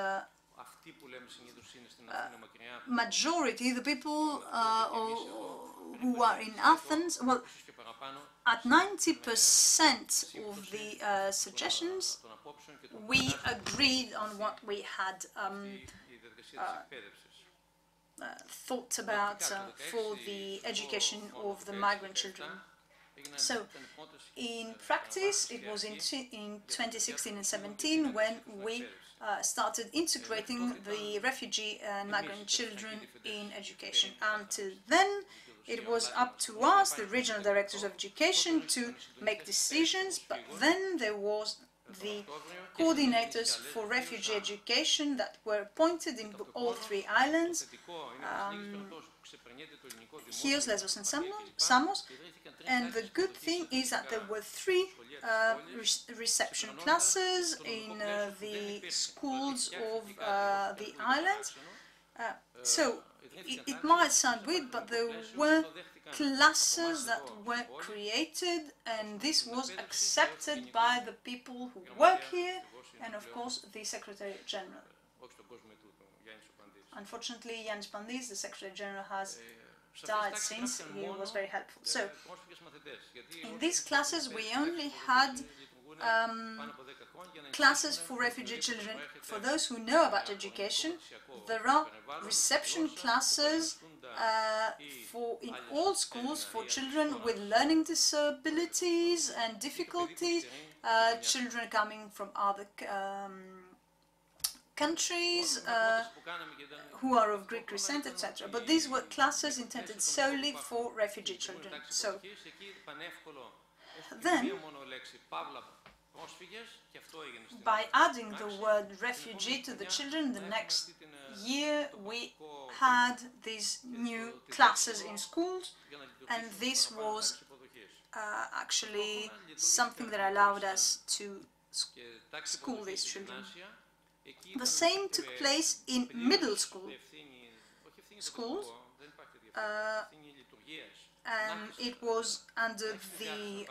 majority, the people who are in Athens, well, at 90% of the suggestions, we agreed on what we had thought about for the education of the migrant children. So, in practice, it was in 2016 and 17 when we started integrating the refugee and migrant children in education. Until then, it was up to us, the regional directors of education, to make decisions, but then there was the coordinators for refugee education that were appointed in all three islands, Chios, Lesbos and Samos, and the good thing is that there were three reception classes in the schools of the islands. So it might sound weird, but there were classes that were created, and this was accepted by the people who work here, and of course the Secretary General. Unfortunately, Yannis Pandis, the Secretary General, has died since. He was very helpful. So, in these classes we only had classes for refugee children. For those who know about education, there are reception classes in all schools for children with learning disabilities and difficulties, children coming from other countries who are of Greek descent, etc. But these were classes intended solely for refugee children. So then, by adding the word refugee to the children, the next year we had these new classes in schools, and this was actually something that allowed us to school these children. The same took place in middle schools, and it was under the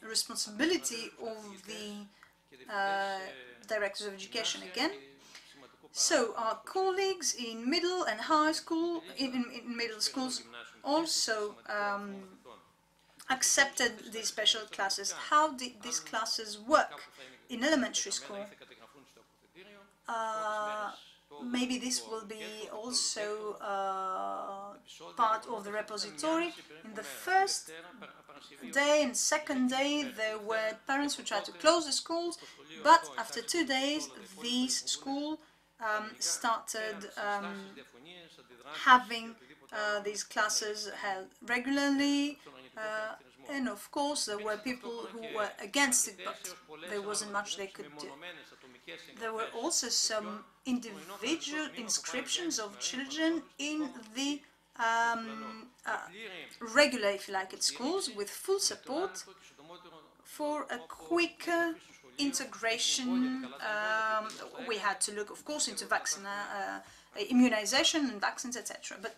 responsibility of the directors of education again. So our colleagues in middle and high school, in middle schools, also accepted these special classes. How did these classes work in elementary school? Maybe this will be also part of the repository. In the first day and second day, there were parents who tried to close the schools, but after 2 days, these schools started having these classes held regularly, and of course there were people who were against it, but there wasn't much they could do. There were also some individual inscriptions of children in the regular, if you like it, schools, with full support for a quicker integration. We had to look, of course, into immunization and vaccines, etc. But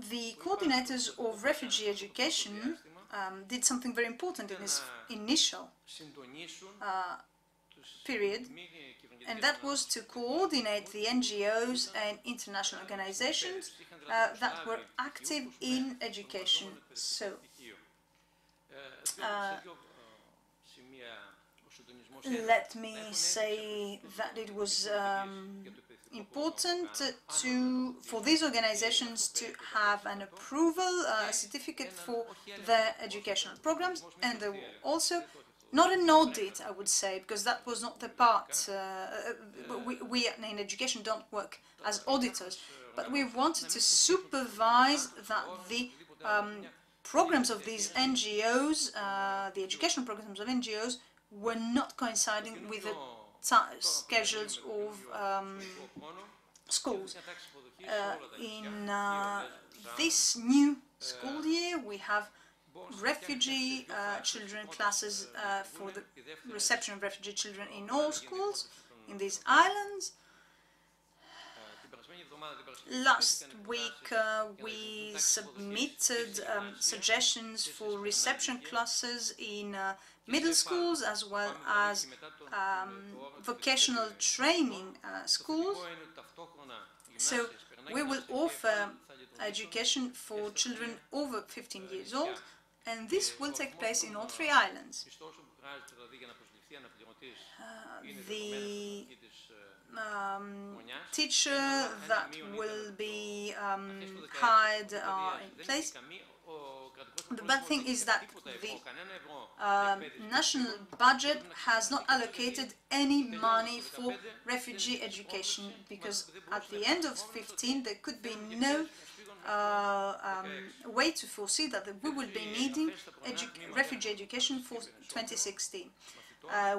the coordinators of refugee education did something very important in this initial period, and that was to coordinate the NGOs and international organizations that were active in education. So, let me say that it was important for these organizations to have an approval, a certificate for their educational programs, and there were also not an audit, I would say, because that was not the part. We in education don't work as auditors, but we wanted to supervise that the programs of these NGOs, the educational programs of NGOs, were not coinciding with the schedules of schools. In this new school year, we have refugee children classes for the reception of refugee children in all schools in these islands. Last week we submitted suggestions for reception classes in middle schools as well as vocational training schools. So we will offer education for children over 15 years old, and this will take place in all three islands. The teacher that will be hired in place. The bad thing is that the national budget has not allocated any money for refugee education, because at the end of 2015 there could be no way to foresee that we will be needing refugee education for 2016.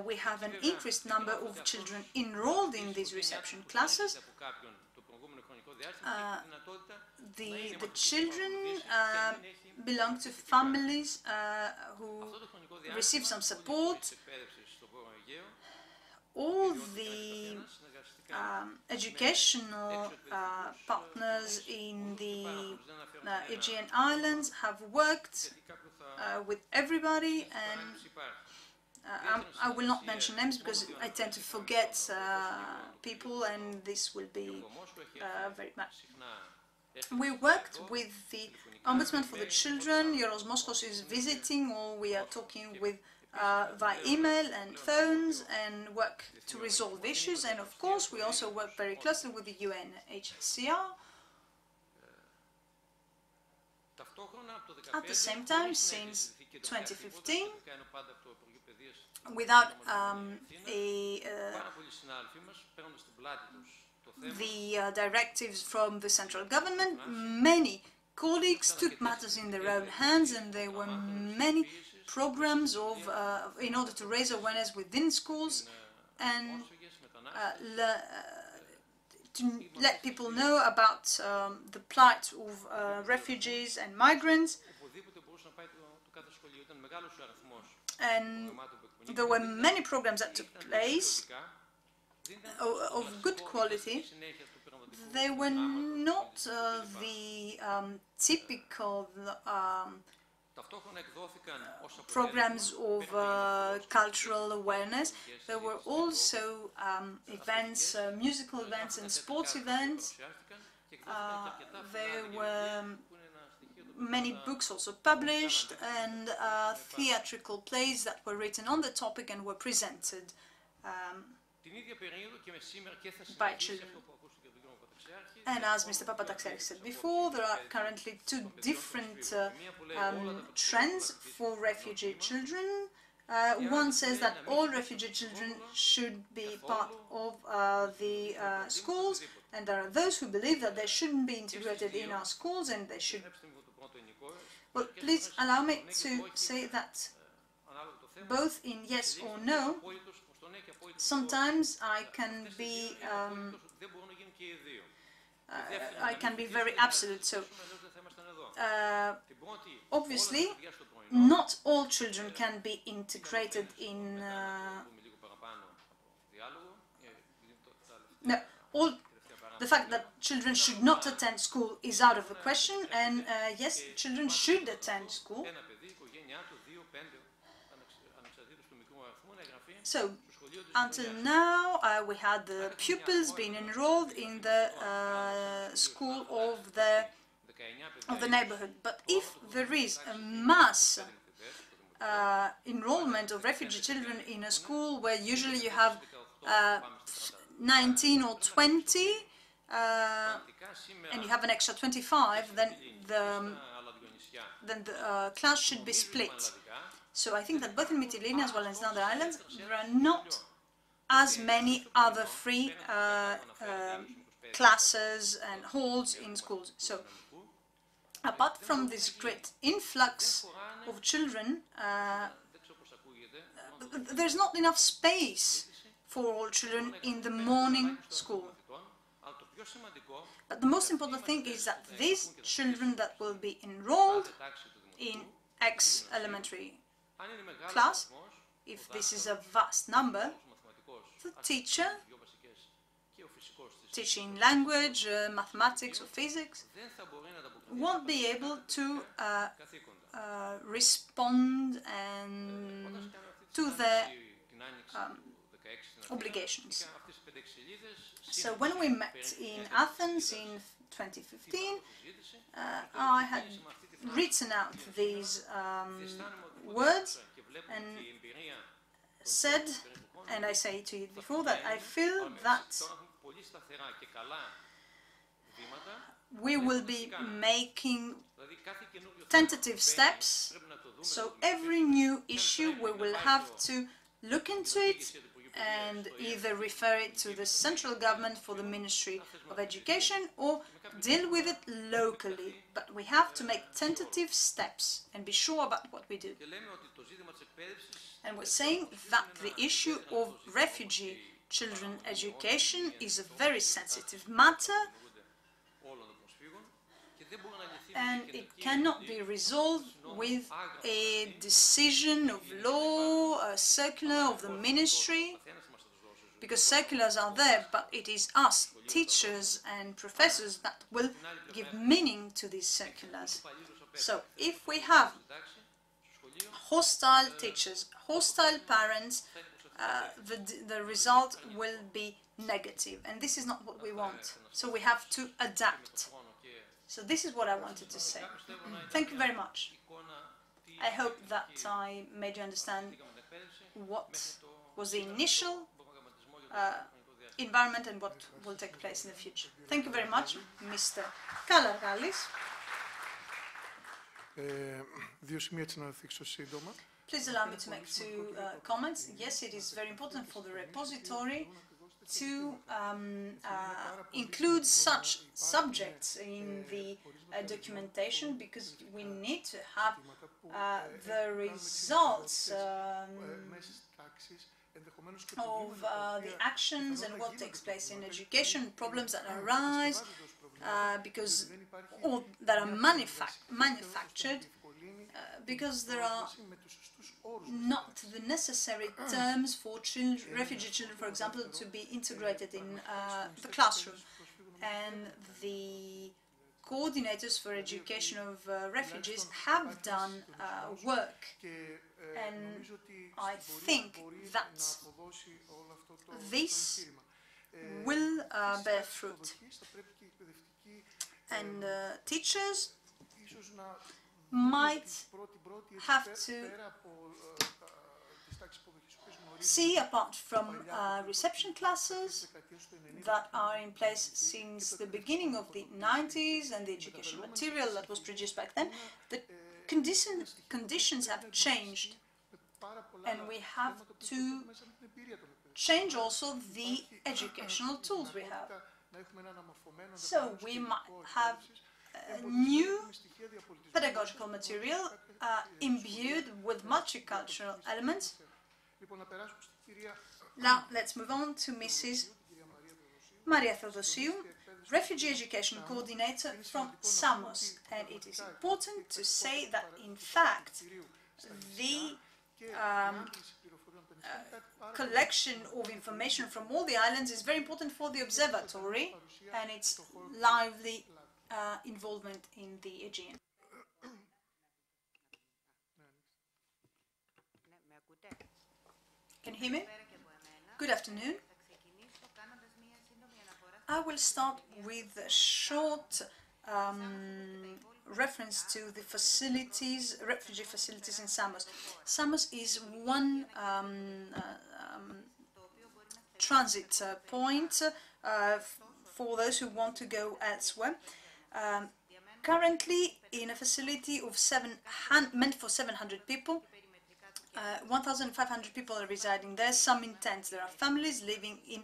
We have an increased number of children enrolled in these reception classes. The children belong to families who receive some support. All the educational partners in the Aegean Islands have worked with everybody, and I will not mention names because I tend to forget people, and this will be very bad. We worked with the Ombudsman for the Children. Euros Moskos is visiting, or we are talking with via email and phones, and work to resolve issues. And of course, we also work very closely with the UNHCR. At the same time, since 2015, without the directives from the central government, many colleagues took matters in their own hands, and there were many programs in order to raise awareness within schools and to let people know about the plight of refugees and migrants. And there were many programs that took place of good quality. They were not the typical programs of cultural awareness. There were also events, musical events and sports events. There were many books also published, and theatrical plays that were written on the topic and were presented by children. And as Mr. Papataxeris said before, there are currently two different trends for refugee children. One says that all refugee children should be part of the schools, and there are those who believe that they shouldn't be integrated in our schools and they should. Well, please allow me to say that both in yes or no, sometimes I can be very absolute. So obviously not all children can be integrated in the fact that children should not attend school is out of the question, and yes, children should attend school. So until now, we had the pupils being enrolled in the school of the neighborhood. But if there is a mass enrollment of refugee children in a school where usually you have 19 or 20, and you have an extra 25, then the class should be split. So I think that both in Mytilene as well as in other islands, there are not as many other free classes and halls in schools. So apart from this great influx of children, there's not enough space for all children in the morning school. But the most important thing is that these children that will be enrolled in X elementary class, if this is a vast number, the teacher teaching language, mathematics or physics won't be able to respond to their obligations. So when we met in Athens in 2015, I had written out these words and said and I say to you before that I feel that we will be making tentative steps. So every new issue we will have to look into it and either refer it to the central government for the Ministry of Education or deal with it locally. But we have to make tentative steps and be sure about what we do. And we're saying that the issue of refugee children education is a very sensitive matter, and it cannot be resolved with a decision of law, a circular of the ministry, because circulars are there, but it is us, teachers and professors, that will give meaning to these circulars. So if we have hostile teachers, hostile parents, the result will be negative, and this is not what we want. So we have to adapt. So this is what I wanted to say. Thank you very much. I hope that I made you understand what was the initial environment and what will take place in the future. Thank you very much, Mr. Kalargalis. Please allow me to make two comments. Yes, it is very important for the repository to include such subjects in the documentation, because we need to have the results of the actions and what takes place in education, problems that arise, because or that are manufactured, because there are not the necessary terms for refugee children, for example, to be integrated in the classroom. And the coordinators for education of refugees have done work, and I think that this will bear fruit. And teachers might have to see, apart from reception classes that are in place since the beginning of the 90s and the education material that was produced back then, the conditions have changed, and we have to change also the educational tools we have. So we might have new pedagogical material imbued with multicultural elements. Now let's move on to Mrs. Maria Theodosiou, Refugee Education Coordinator from Samos. And it is important to say that, in fact, the collection of information from all the islands is very important for the Observatory and its lively involvement in the Aegean. Can you hear me? Good afternoon. I will start with a short reference to the facilities, refugee facilities in Samos. Samos is one transit point for those who want to go elsewhere. Currently, in a facility of meant for 700 people, 1,500 people are residing there, some in tents. There are families living in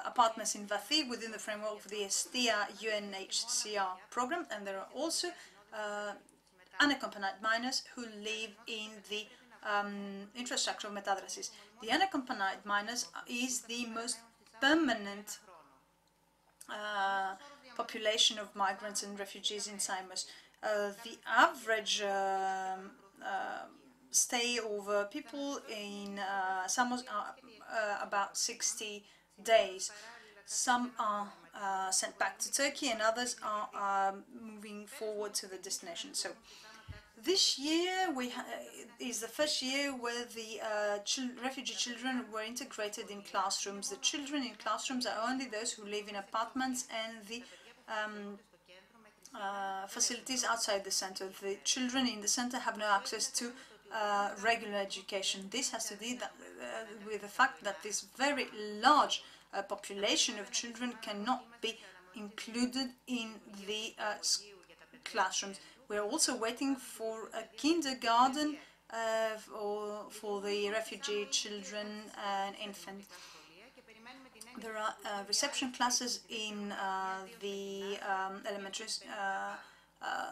apartments in Vathi within the framework of the Estia UNHCR program, and there are also unaccompanied minors who live in the infrastructure of Metadrasis. The unaccompanied minors is the most permanent population of migrants and refugees in Samos. The average stay of people in Samos are about 60 days. Some are sent back to Turkey and others are moving forward to the destination. So this year is the first year where the refugee children were integrated in classrooms. The children in classrooms are only those who live in apartments and the facilities outside the center. The children in the center have no access to regular education. This has to do with the fact that this very large population of children cannot be included in the classrooms. We are also waiting for a kindergarten for the refugee children and infants. There are reception classes in the elementary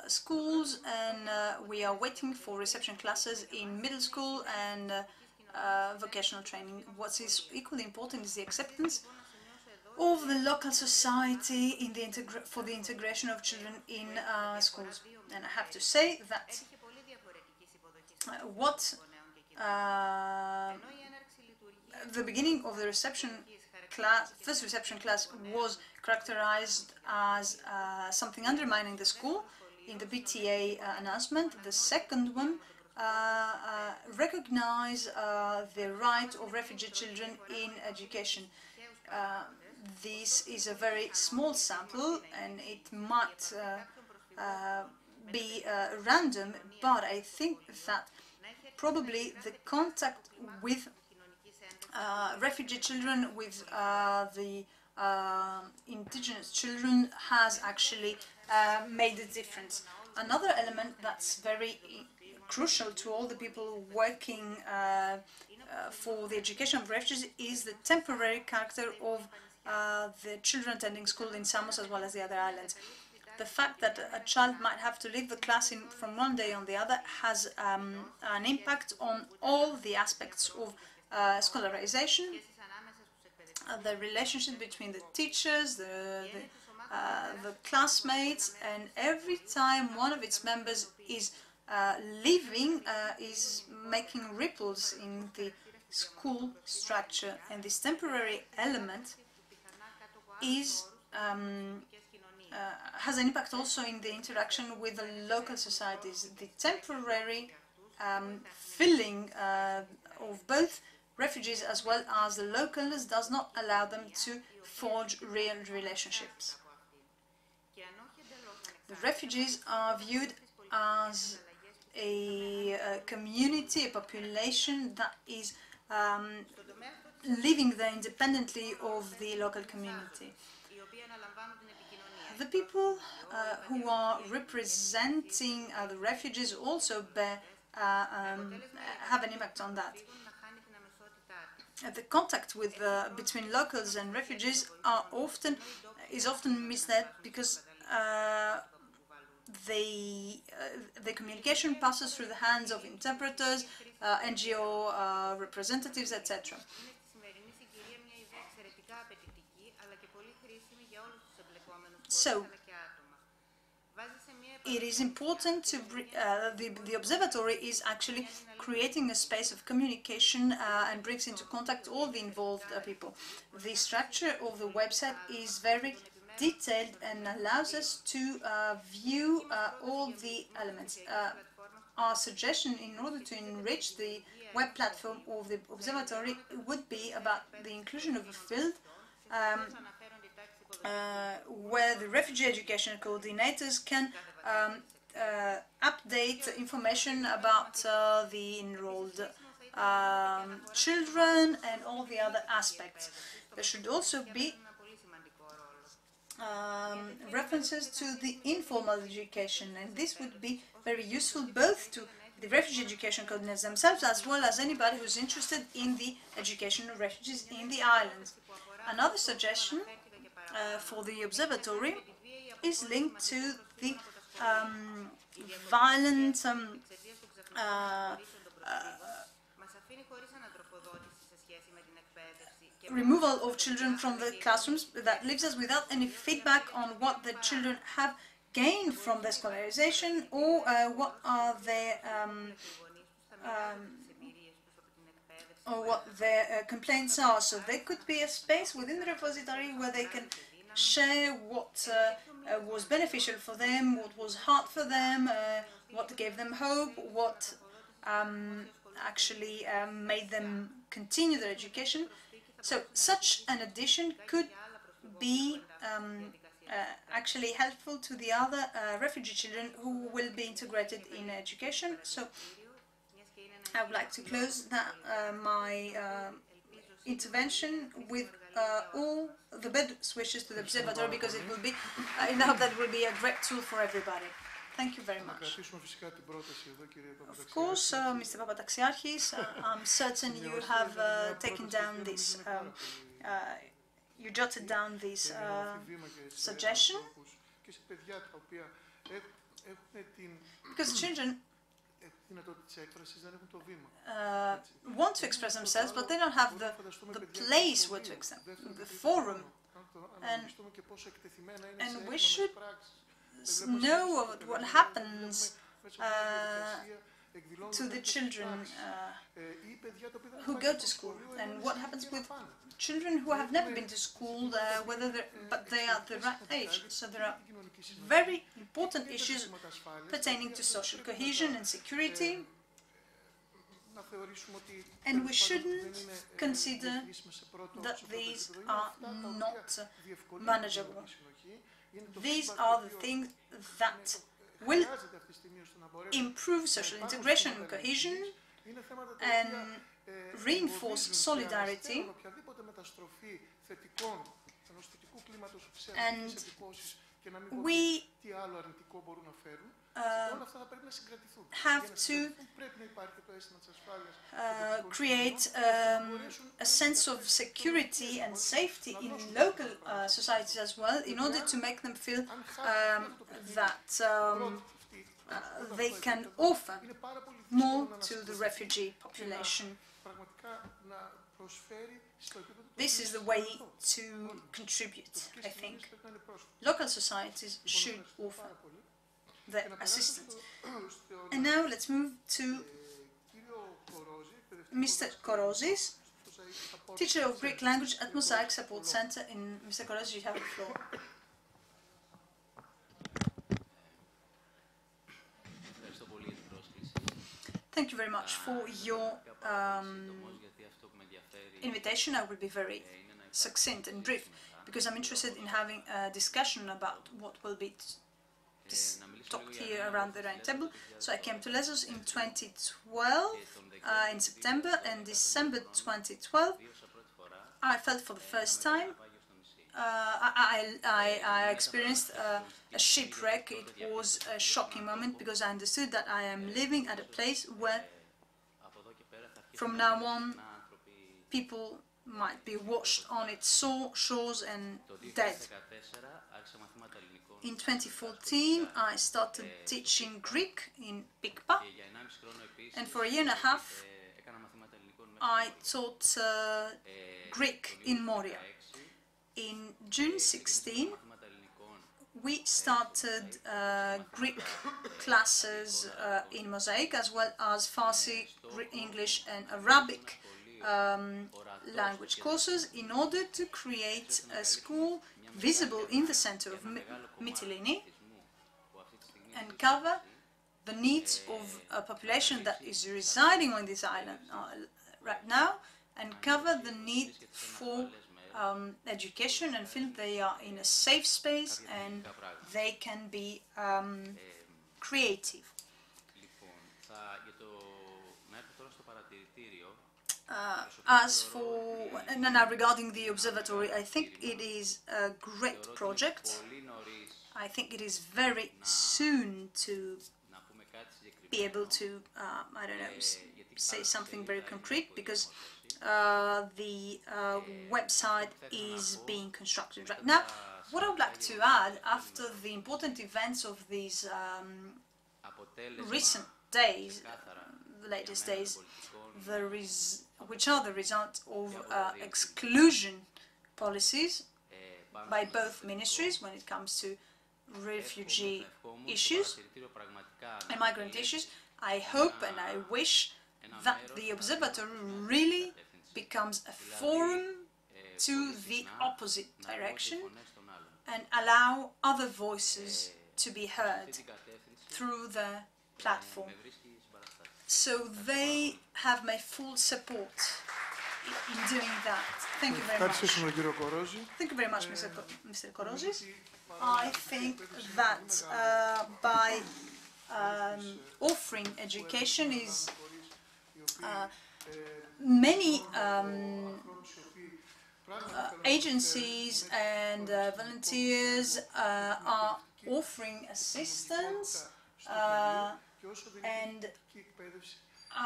schools, and we are waiting for reception classes in middle school and vocational training. What is equally important is the acceptance of the local society in for the integration of children in schools. And I have to say that the beginning of the first reception class was characterized as something undermining the school in the BTA announcement. The second one recognized the right of refugee children in education. This is a very small sample and it might be random, but I think that probably the contact with refugee children, with the indigenous children, has actually made a difference. Another element that's very crucial to all the people working for the education of refugees is the temporary character of the children attending school in Samos as well as the other islands. The fact that a child might have to leave the class from one day on the other has an impact on all the aspects of scholarization, the relationship between the teachers, the classmates, and every time one of its members is leaving, is making ripples in the school structure. And this temporary element is has an impact also in the interaction with the local societies. The temporary filling of both refugees as well as the locals does not allow them to forge real relationships. The refugees are viewed as a community, a population that is living there independently of the local community. The people who are representing the refugees also have an impact on that. The contact with between locals and refugees is often misled because the communication passes through the hands of interpreters, NGO representatives, etc. So, it is important to the observatory is actually creating a space of communication and brings into contact all the involved people. The structure of the website is very detailed and allows us to view all the elements. Our suggestion in order to enrich the web platform of the observatory would be about the inclusion of a field where the refugee education coordinators can update information about the enrolled children and all the other aspects. There should also be references to the informal education, and this would be very useful both to the refugee education coordinators themselves as well as anybody who's interested in the education of refugees in the islands. Another suggestion for the observatory is linked to the violent removal of children from the classrooms that leaves us without any feedback on what the children have gained from their scholarization or what their complaints are. So there could be a space within the repository where they can share what was beneficial for them, what was hard for them, what gave them hope, what actually made them continue their education. So such an addition could be actually helpful to the other refugee children who will be integrated in education. So I would like to close my intervention with all the best wishes to the Observatory, because it will be, in the hope that it will be a great tool for everybody. Thank you very much. Of course, Mr. Papataxiarchis, I'm certain you have taken down this, you jotted down this suggestion, because children want to express themselves, but they don't have the place where to express, the forum, and we should know what happens to the children who go to school, and what happens with children who have never been to school, but they are the right age. So there are very important issues pertaining to social cohesion and security, and we shouldn't consider that these are not manageable. These are the things that will improve social integration and cohesion and reinforce solidarity, and we have to create a sense of security and safety in local societies as well, in order to make them feel that they can offer more to the refugee population. This is the way to contribute, I think. Local societies should offer their assistance. And now let's move to Mr. Korosis, teacher of Greek language at Mosaic Support Center. Mr. Korosis, you have the floor. Thank you very much for your invitation. I will be very succinct and brief, because I'm interested in having a discussion about what will be talked here around the round table. So I came to Lesbos in 2012, in September, and December 2012, I felt for the first time, I experienced a shipwreck. It was a shocking moment, because I understood that I am living at a place where, from now on, people might be washed on its shores and dead. In 2014, I started teaching Greek in Pikpa, and for a year and a half, I taught Greek in Moria. In June 16, we started Greek classes in Mosaic, as well as Farsi, English and Arabic language courses, in order to create a school visible in the center of Mytilene and cover the needs of a population that is residing on this island right now, and cover the need for education, and feel they are in a safe space and they can be creative. As for now, regarding the observatory, I think it is a great project. I think it is very soon to be able to, I don't know, say something very concrete, because the website is being constructed right now. What I would like to add, after the important events of these recent days, the latest days, which are the result of exclusion policies by both ministries when it comes to refugee issues and migrant issues, I hope and I wish that the Observatory really becomes a forum to the opposite direction and allow other voices to be heard through the platform. So they have my full support in doing that. Thank you very much. Thank you very much, Mr. Korosis. I think that by offering education is Many agencies and volunteers are offering assistance, and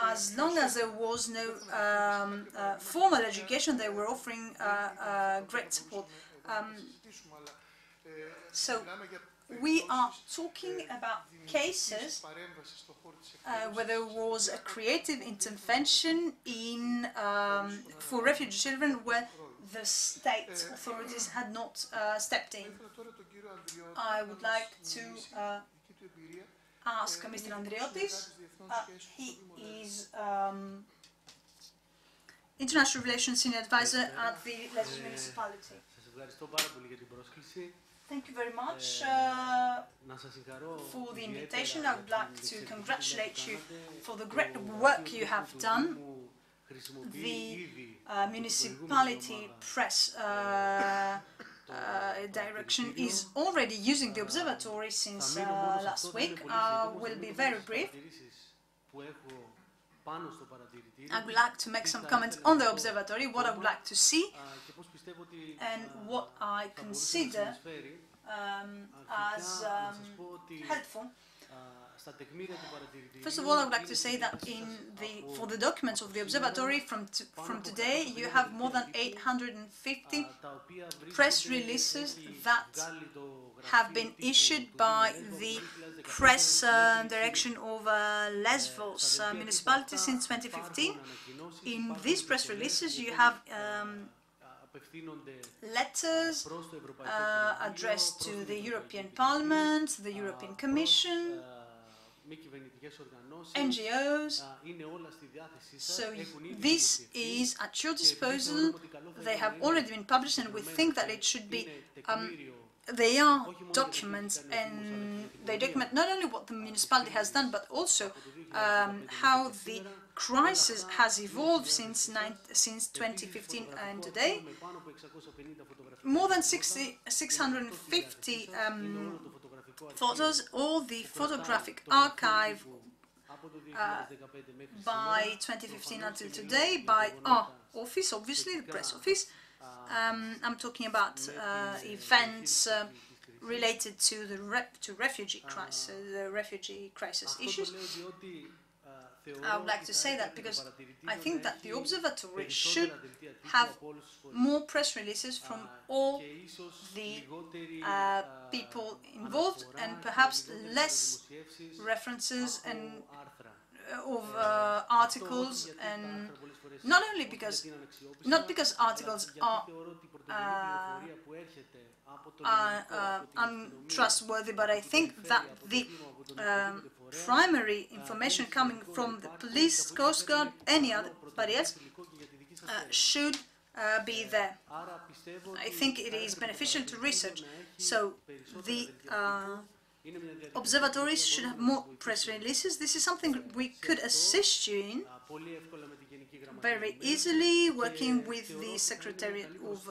as long as there was no formal education, they were offering great support. So we are talking about cases where there was a creative intervention in for refugee children where the state authorities had not stepped in. I would like to ask Mr. Andriotis. He is International Relations Senior Advisor at the Lesbos Municipality. Thank you very much for the invitation. I would like to congratulate you for the great work you have done. The municipality press direction is already using the observatory since last week. I will be very brief. I would like to make some comments on the observatory, what I would like to see, and what I consider as helpful. First of all, I would like to say that for the documents of the observatory from today, you have more than 850 press releases that have been issued by the press direction of Lesbos municipality since 2015. In these press releases, you have letters addressed to the European Parliament, the European Commission, NGOs. So this is at your disposal. They have already been published, and we think that it should be they are documents, and they document not only what the municipality has done, but also how the crisis has evolved since 2015 and today. More than 650 photos, all the photographic archive by 2015 until today, by our office, obviously, the press office. I'm talking about events related to the refugee crisis issues. I would like to say that because I think that the observatory should have more press releases from all the people involved, and perhaps less references and of articles, and not because articles are untrustworthy, but I think that the primary information coming from the police, Coast Guard, anybody else should be there. I think it is beneficial to research. So the observatories should have more press releases. This is something we could assist you in very easily, working with the Secretariat of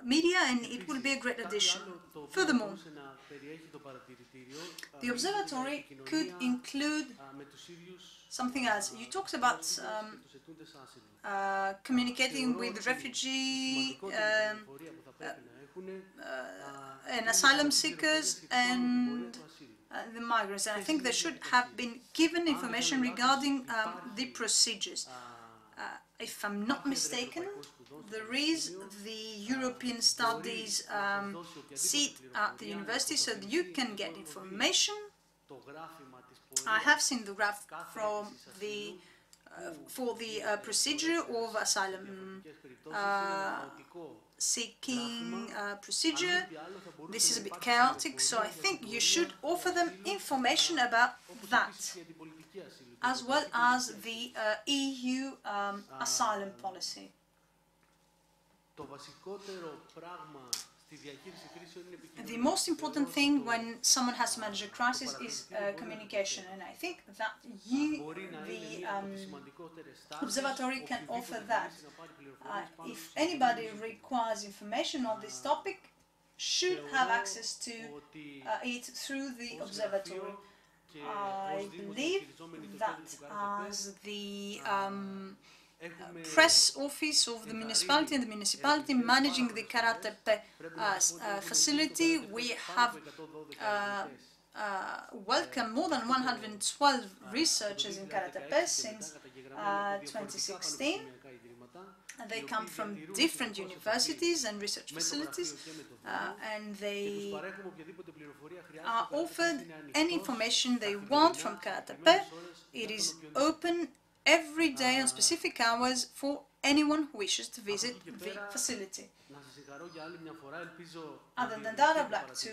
Media, and it will be a great addition. Furthermore, the observatory could include something else. You talked about communicating with refugee and asylum seekers and the migrants, and I think they should have been given information regarding the procedures. If I'm not mistaken, there is the European Studies seat at the university, so that you can get information. I have seen the graph from for the procedure of asylum seeking procedure. This is a bit chaotic, so I think you should offer them information about that, as well as the EU asylum policy. The most important thing when someone has to manage a crisis is communication, and I think that the observatory can offer that. If anybody requires information on this topic, should have access to it through the observatory. I believe that as the press office of the municipality and the municipality managing the Karatepe facility, we have welcomed more than 112 researchers in Karatepe since 2016. They come from different universities and research facilities, and they are offered any information they want from Karatepe. It is open every day on specific hours for anyone who wishes to visit the facility. Other than that, I'd like to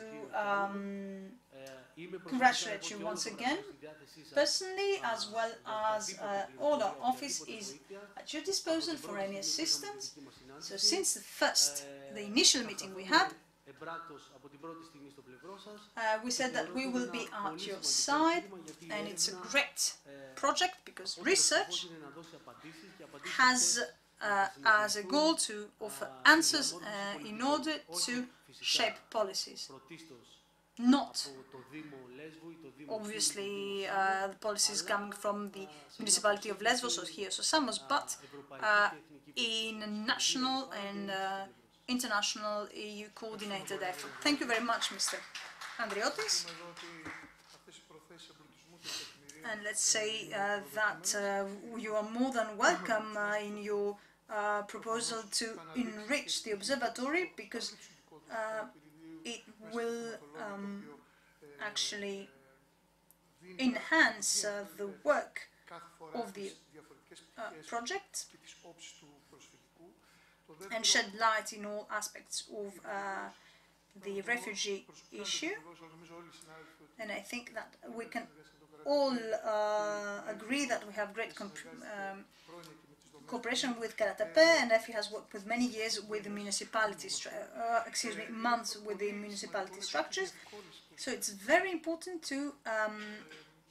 congratulate you once again. Personally, as well as all our office is at your disposal for any assistance. So since the initial meeting we had, we said that we will be at your side, and it's a great project because research has as a goal to offer answers in order to shape policies. Not obviously the policies coming from the municipality of Lesvos or Chios or Samos, but in a national and international EU coordinated effort. Thank you very much, Mr. Andriotis. And let's say that you are more than welcome in your proposal to enrich the observatory, because it will actually enhance the work of the project and shed light in all aspects of the refugee issue. And I think that we can all agree that we have great cooperation with Karatepe, and EFI has worked with many years with the municipality, months with the municipality structures. So it's very important to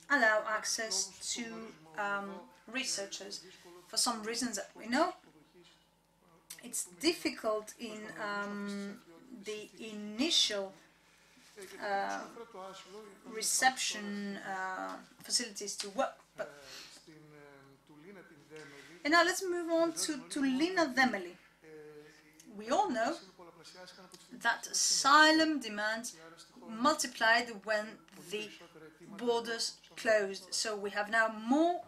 allow access to researchers. For some reasons that we know, it's difficult in the initial reception facilities to work. And now let's move on to Lina Demeli. We all know that asylum demands multiplied when the borders closed. So we have now more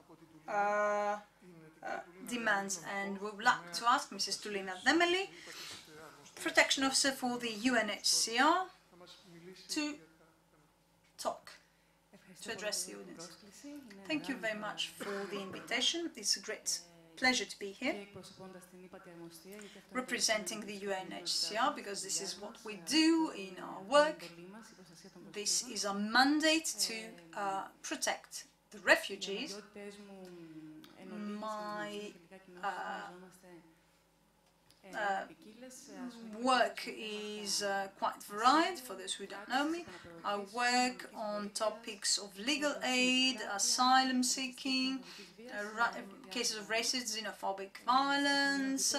demands, and we would like to ask Mrs. Tulina Demeli, Protection Officer for the UNHCR, to talk, to address the audience. Thank you very much for the invitation. It's a great pleasure to be here, representing the UNHCR, because this is what we do in our work. This is our mandate to protect the refugees. My work is quite varied, for those who don't know me. I work on topics of legal aid, asylum seeking, cases of racist, xenophobic violence,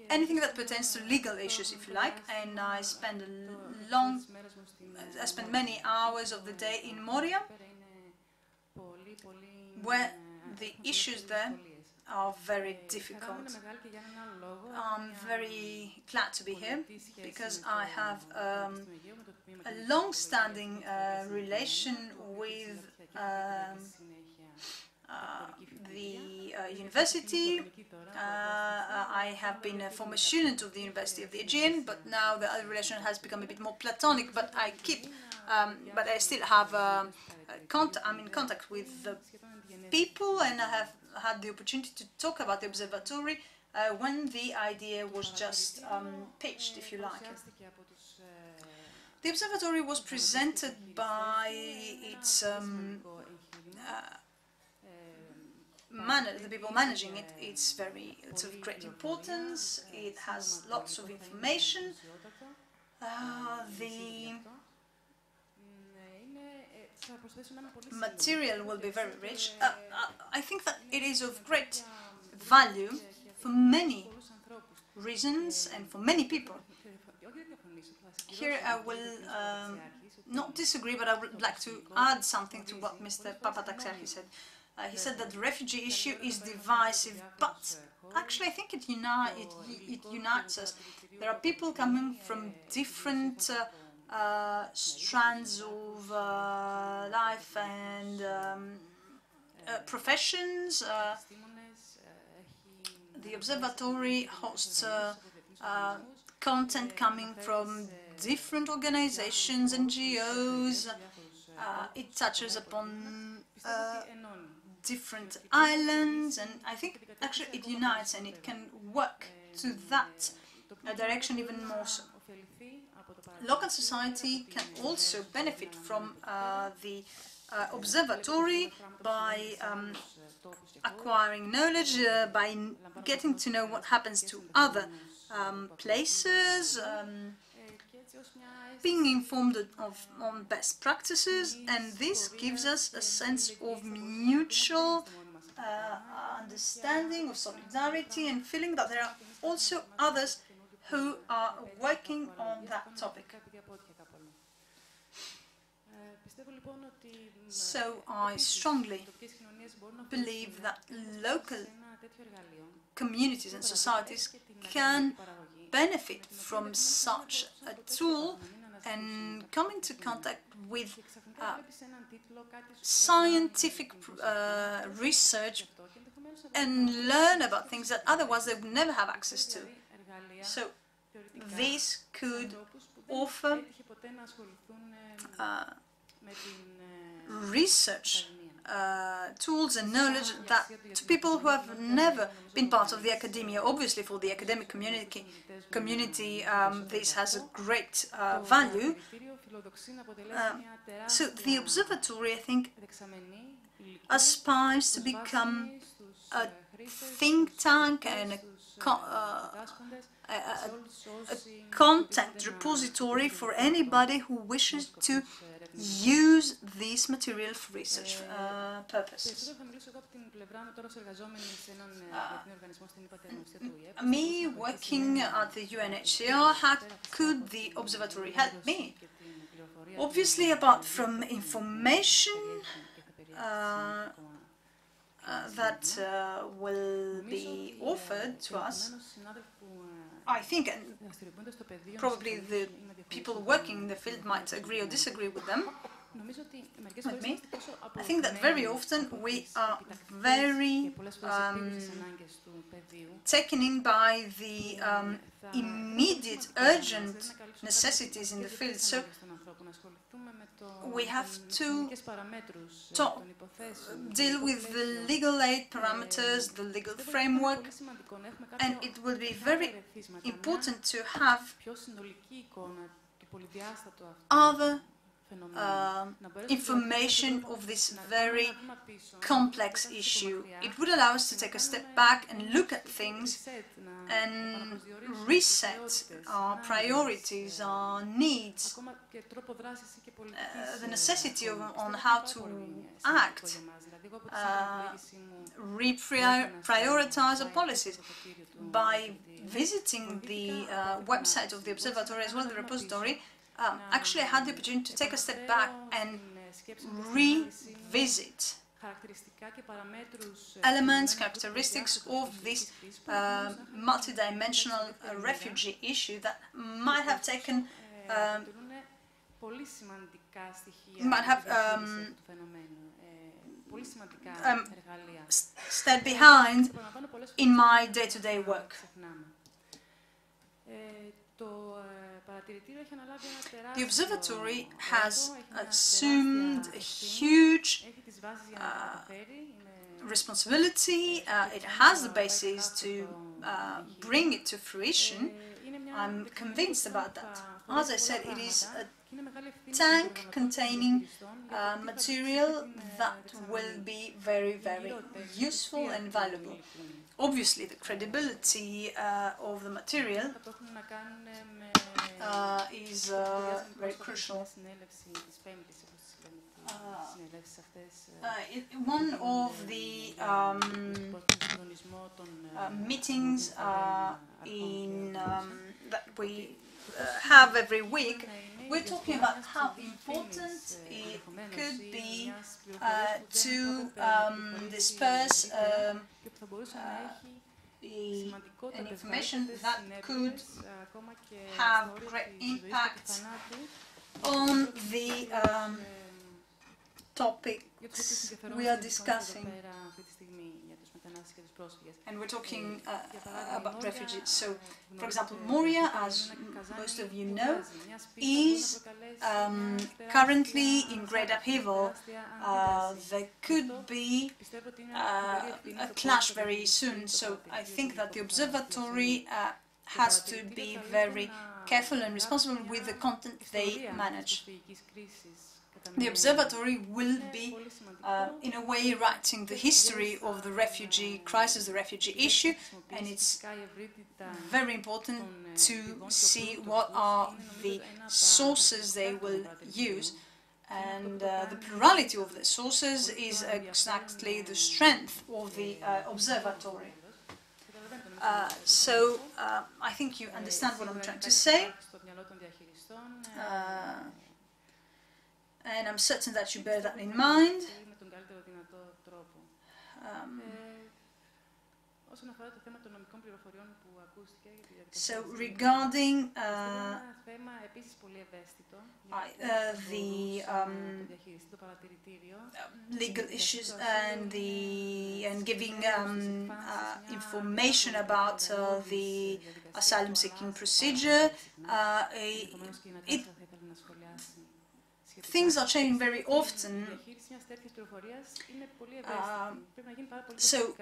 anything that pertains to legal issues, if you like. And I spend many hours of the day in Moria, where the issues there are very difficult. I'm very glad to be here because I have a long-standing relation with the university. I have been a former student of the University of the Aegean, but now the relation has become a bit more platonic. But I still have I'm in contact with the people, and I have had the opportunity to talk about the observatory when the idea was just pitched, if you like. The observatory was presented by its the people managing it. It's of great importance. It has lots of information. The material will be very rich. I think that it is of great value for many reasons and for many people. Here I will not disagree, but I would like to add something to what Mr. Papataxiarchi said. He said that the refugee issue is divisive, but actually I think it unites us. There are people coming from different strands of life and professions. The Observatory hosts content coming from different organizations, NGOs. It touches upon different islands, and I think actually it unites and it can work to that direction even more so. Local society can also benefit from the observatory by acquiring knowledge, by getting to know what happens to other places, being informed on best practices, and this gives us a sense of mutual understanding, of solidarity, and feeling that there are also others who are working on that topic. So I strongly believe that local communities and societies can benefit from such a tool and come into contact with scientific research and learn about things that otherwise they would never have access to. So this could offer research tools and knowledge that to people who have never been part of the academia. Obviously, for the academic community, this has a great value. So the observatory, I think, aspires to become a think tank and a content repository for anybody who wishes to use this material for research purposes. Me working at the UNHCR, how could the observatory help me? Obviously, apart from information that will be offered to us, I think, and probably the people working in the field might agree or disagree with me. I think that very often we are very taken in by the immediate, urgent necessities in the field. So we have to deal with the legal aid parameters, the legal framework, and it will be very important to have other information of this very complex issue. It would allow us to take a step back and look at things and reset our priorities, our needs, the necessity on how to act, reprioritize our policies. By visiting the website of the Observatory as well, the repository, actually I had the opportunity to take a step back and revisit elements, characteristics of this multidimensional refugee issue that might have taken, stayed behind in my day-to-day work. The observatory has assumed a huge responsibility. It has the basis to bring it to fruition. I'm convinced about that. As I said, it is a tank containing material that will be very, very useful and valuable. Obviously, the credibility of the material is very crucial. One of the meetings that we have every week, we're talking about how important it could be to disperse an information that could have great impact on the topics we are discussing. And we're talking about refugees. So, for example, Moria, as most of you know, is currently in great upheaval. There could be a clash very soon. So I think that the Observatory has to be very careful and responsible with the content they manage. The Observatory will be, in a way, writing the history of the refugee crisis, the refugee issue, and it's very important to see what are the sources they will use. And the plurality of the sources is exactly the strength of the Observatory. I think you understand what I'm trying to say. And I'm certain that you bear that in mind. So regarding the legal issues and giving information about the asylum-seeking procedure, things are changing very often. So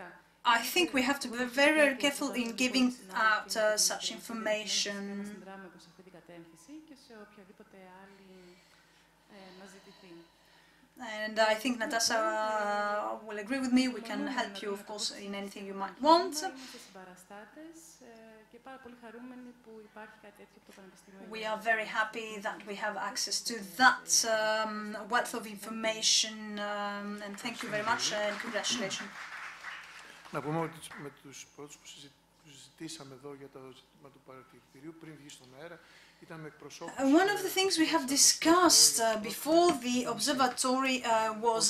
I think we have to be very, very careful in giving out such information. And I think Natasha will agree with me. We can help you, of course, in anything you might want. We are very happy that we have access to that wealth of information, and thank you very much and congratulations. Να πούμε ότι με τους πρώτους που συζητήσαμε εδώ για το ζήτημα του παρατηρητηρίου πριν βγει στον αέρα ήταν με εκπροσώπους. One of the things we have discussed before the observatory was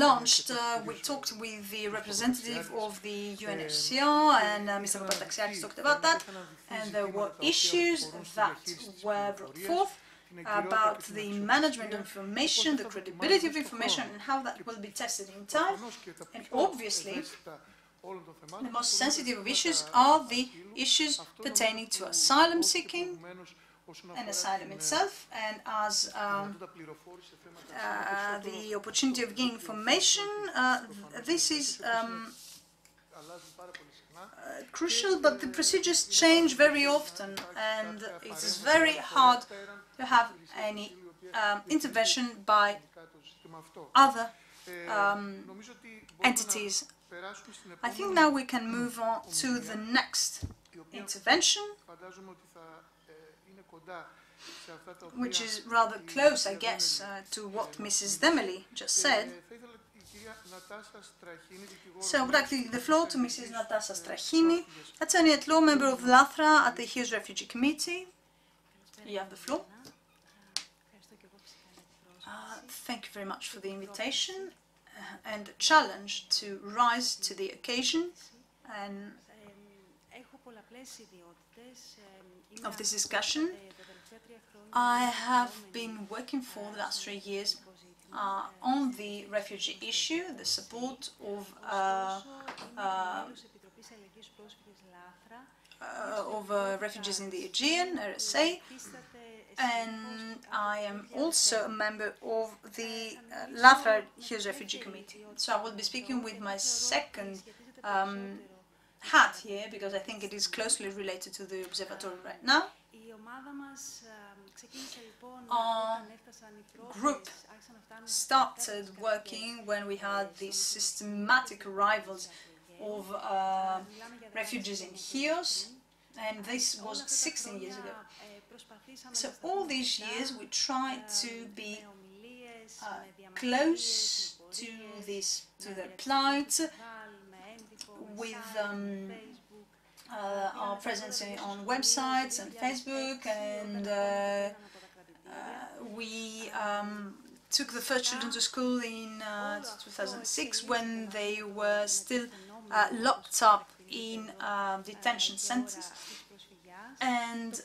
launched, we talked with the representative of the UNHCR, and Mr. Papatakis talked about that, and there were issues that were brought forth about the management of information, the credibility of information, and how that will be tested in time. And obviously, the most sensitive of issues are the issues pertaining to asylum seeking and asylum itself, and as the opportunity of gaining information, this is crucial, but the procedures change very often, and it is very hard to have any intervention by other entities. I think now we can move on to the next intervention, which is rather close, I guess, to what Mrs. Demeli just said. So I would like to give the floor to Mrs. Natasha Strachini, attorney at law, member of LATHRA at the Aegean Refugee Committee. You have the floor. Thank you very much for the invitation and the challenge to rise to the occasion and of this discussion. I have been working for the last 3 years on the refugee issue, the support of refugees in the Aegean, RSA, and I am also a member of the LATHRA Aegean Refugee Committee. So I will be speaking with my second hat here, because I think it is closely related to the observatory right now. Our group started working when we had these systematic arrivals of refugees in Chios, and this was 16 years ago. So all these years we tried to be close to their plight with our presence on websites and Facebook, and we took the first children to school in 2006 when they were still locked up in detention centers. And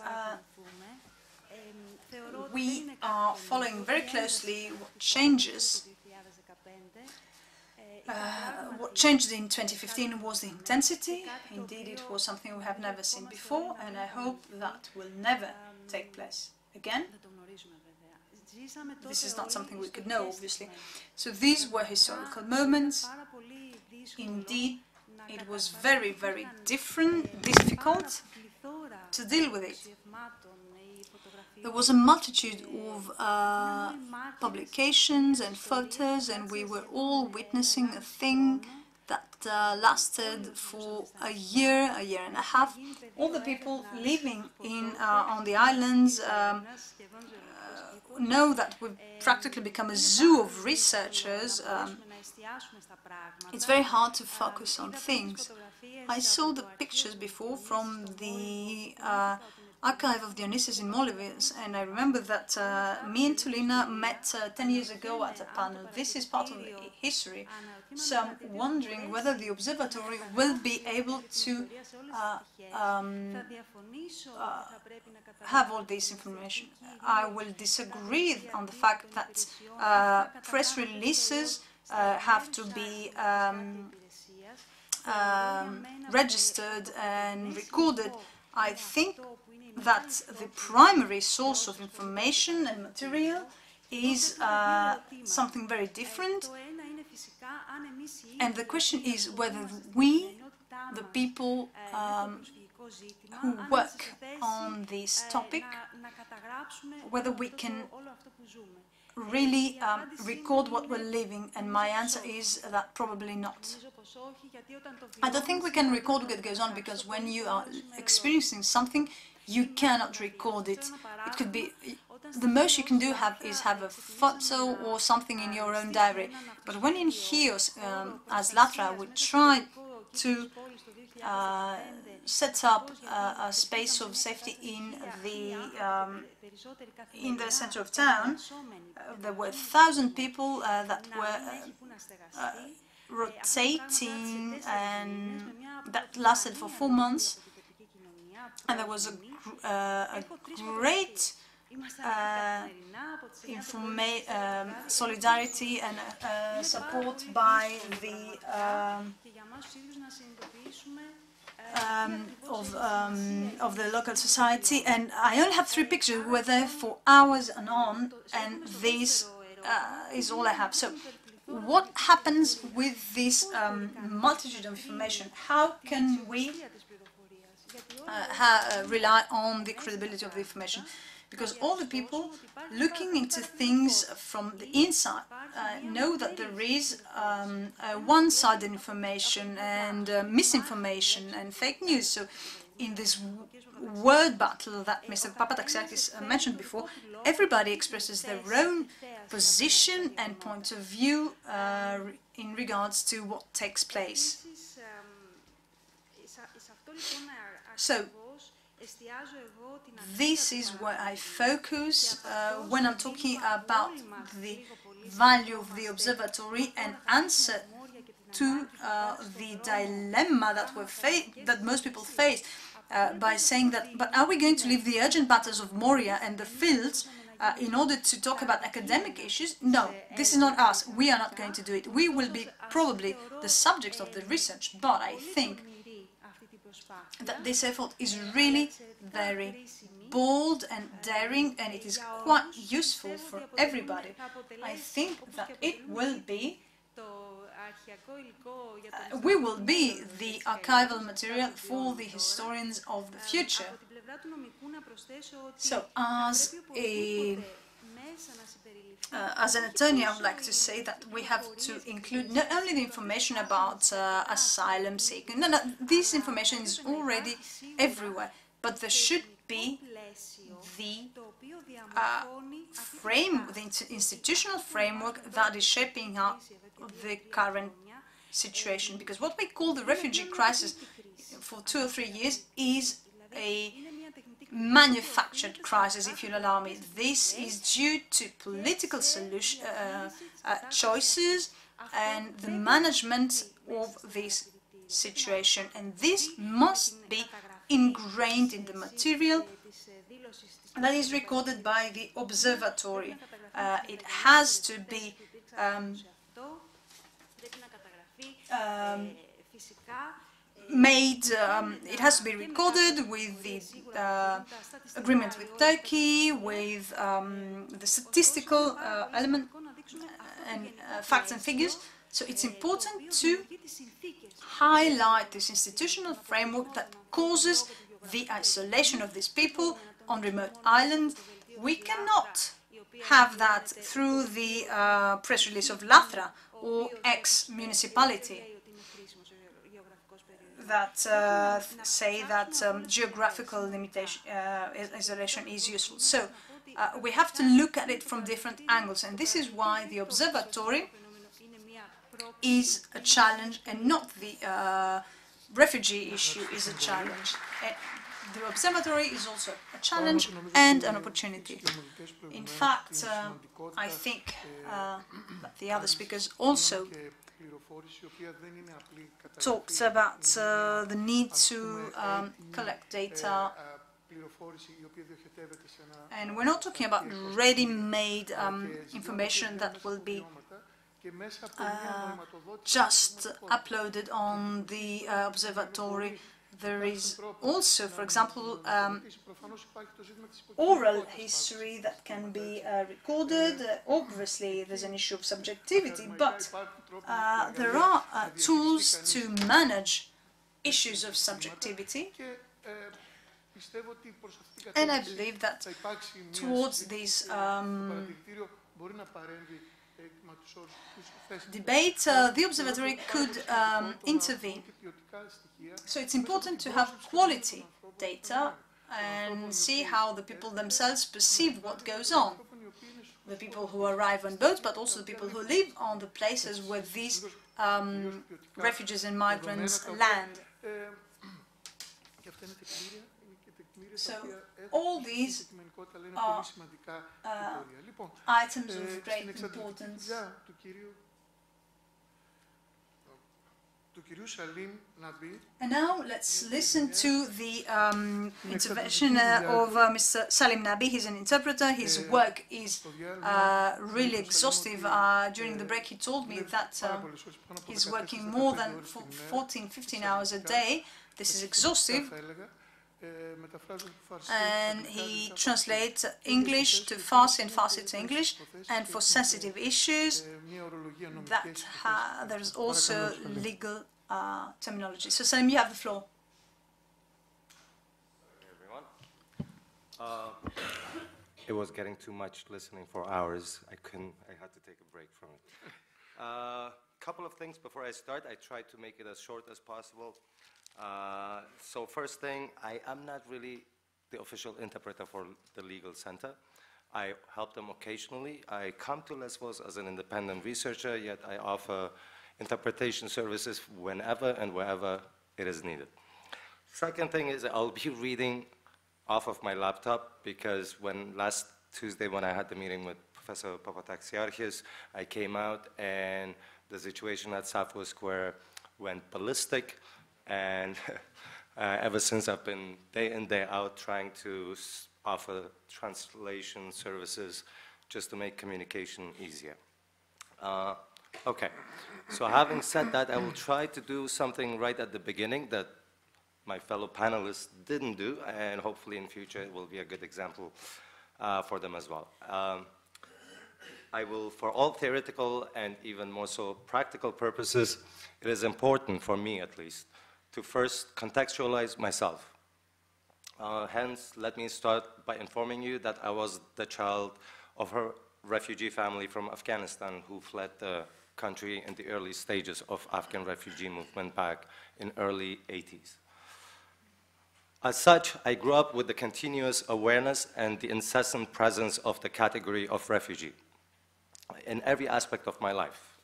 we are following very closely what changes. What changed in 2015 was the intensity. Indeed, it was something we have never seen before, and I hope that will never take place again. This is not something we could know, obviously. So these were historical moments. Indeed, it was very, very difficult to deal with it. There was a multitude of publications and photos, and we were all witnessing a thing that lasted for a year and a half. All the people living on the islands know that we've practically become a zoo of researchers. It's very hard to focus on things. I saw the pictures before from the archive of Dionysus in Molivus, and I remember that me and Tulina met 10 years ago at a panel. This is part of the history, so I'm wondering whether the Observatory will be able to have all this information. I will disagree on the fact that press releases have to be registered and recorded. I think that the primary source of information and material is something very different, and the question is whether we, the people who work on this topic, whether we can really record what we're living, and my answer is that probably not. I don't think we can record what goes on, because when you are experiencing something, you cannot record it. It could be, the most you can do is have a photo or something in your own diary. But when in Chios, as Latra, we tried to set up a space of safety in the center of town. There were 1,000 people that were rotating, and that lasted for 4 months. And there was a great solidarity and support by the of the local society, and I only have 3 pictures. We were there for hours and on, and this is all I have. So what happens with this multitude of information? How can we rely on the credibility of the information? Because all the people looking into things from the inside know that there is one-sided information and misinformation and fake news. So in this word battle that Mr. Papataxiakis mentioned before, everybody expresses their own position and point of view in regards to what takes place. So this is where I focus when I'm talking about the value of the observatory and answer to the dilemma that most people face by saying that, but are we going to leave the urgent matters of Moria and the fields in order to talk about academic issues? No, this is not us. We are not going to do it. We will be probably the subjects of the research, but I think that this effort is really very bold and daring, and it is quite useful for everybody. I think that it will be, we will be the archival material for the historians of the future. So, as an attorney, I would like to say that we have to include not only the information about asylum seeking. No, this information is already everywhere, but there should be the institutional framework that is shaping up the current situation. Because what we call the refugee crisis for 2 or 3 years is a manufactured crisis, if you'll allow me. This is due to political choices and the management of this situation, and this must be ingrained in the material that is recorded by the Observatory. It has to be made, it has to be recorded with the agreement with Turkey, with the statistical element and facts and figures. So it's important to highlight this institutional framework that causes the isolation of these people on remote islands. We cannot have that through the press release of Latra or ex-municipality that say that geographical limitation, isolation is useful. So we have to look at it from different angles, and this is why the Observatory is a challenge and not the refugee issue is a challenge. The Observatory is also a challenge and an opportunity. In fact, I think that the other speakers also talked about the need to collect data, and we're not talking about ready-made information that will be just uploaded on the Observatory. There is also, for example, oral history that can be recorded. Obviously, there's an issue of subjectivity, but there are tools to manage issues of subjectivity. And I believe that towards this debate, the Observatory could intervene. So it's important to have quality data and see how the people themselves perceive what goes on. The people who arrive on boats, but also the people who live on the places where these refugees and migrants land. So all these are items of great importance. And now let's listen to the intervention of Mr. Salim Nabi. He's an interpreter. His work is really exhaustive. During the break he told me that he's working more than 14-15 hours a day. This is exhaustive. And he translates English to Farsi and Farsi to English, and for sensitive issues that there's also legal terminology. So Salim, you have the floor. Hey everyone. It was getting too much listening for hours. I had to take a break from it. Couple of things before I start. I tried to make it as short as possible. So first thing, I am not really the official interpreter for the legal center. I help them occasionally. I come to Lesbos as an independent researcher, yet I offer interpretation services whenever and wherever it is needed. Second thing is I'll be reading off of my laptop, because last Tuesday when I had the meeting with Professor Papatakisiarchis, I came out and the situation at Safo Square went ballistic. And ever since I've been day in, day out trying to offer translation services just to make communication easier. Okay, so having said that, I will try to do something right at the beginning that my fellow panelists didn't do, and hopefully in future it will be a good example for them as well. I will, for all theoretical and even more so practical purposes, it is important, for me at least, to first contextualize myself. Hence, let me start by informing you that I was the child of a refugee family from Afghanistan who fled the country in the early stages of Afghan refugee movement back in early 80s. As such, I grew up with the continuous awareness and the incessant presence of the category of refugee in every aspect of my life.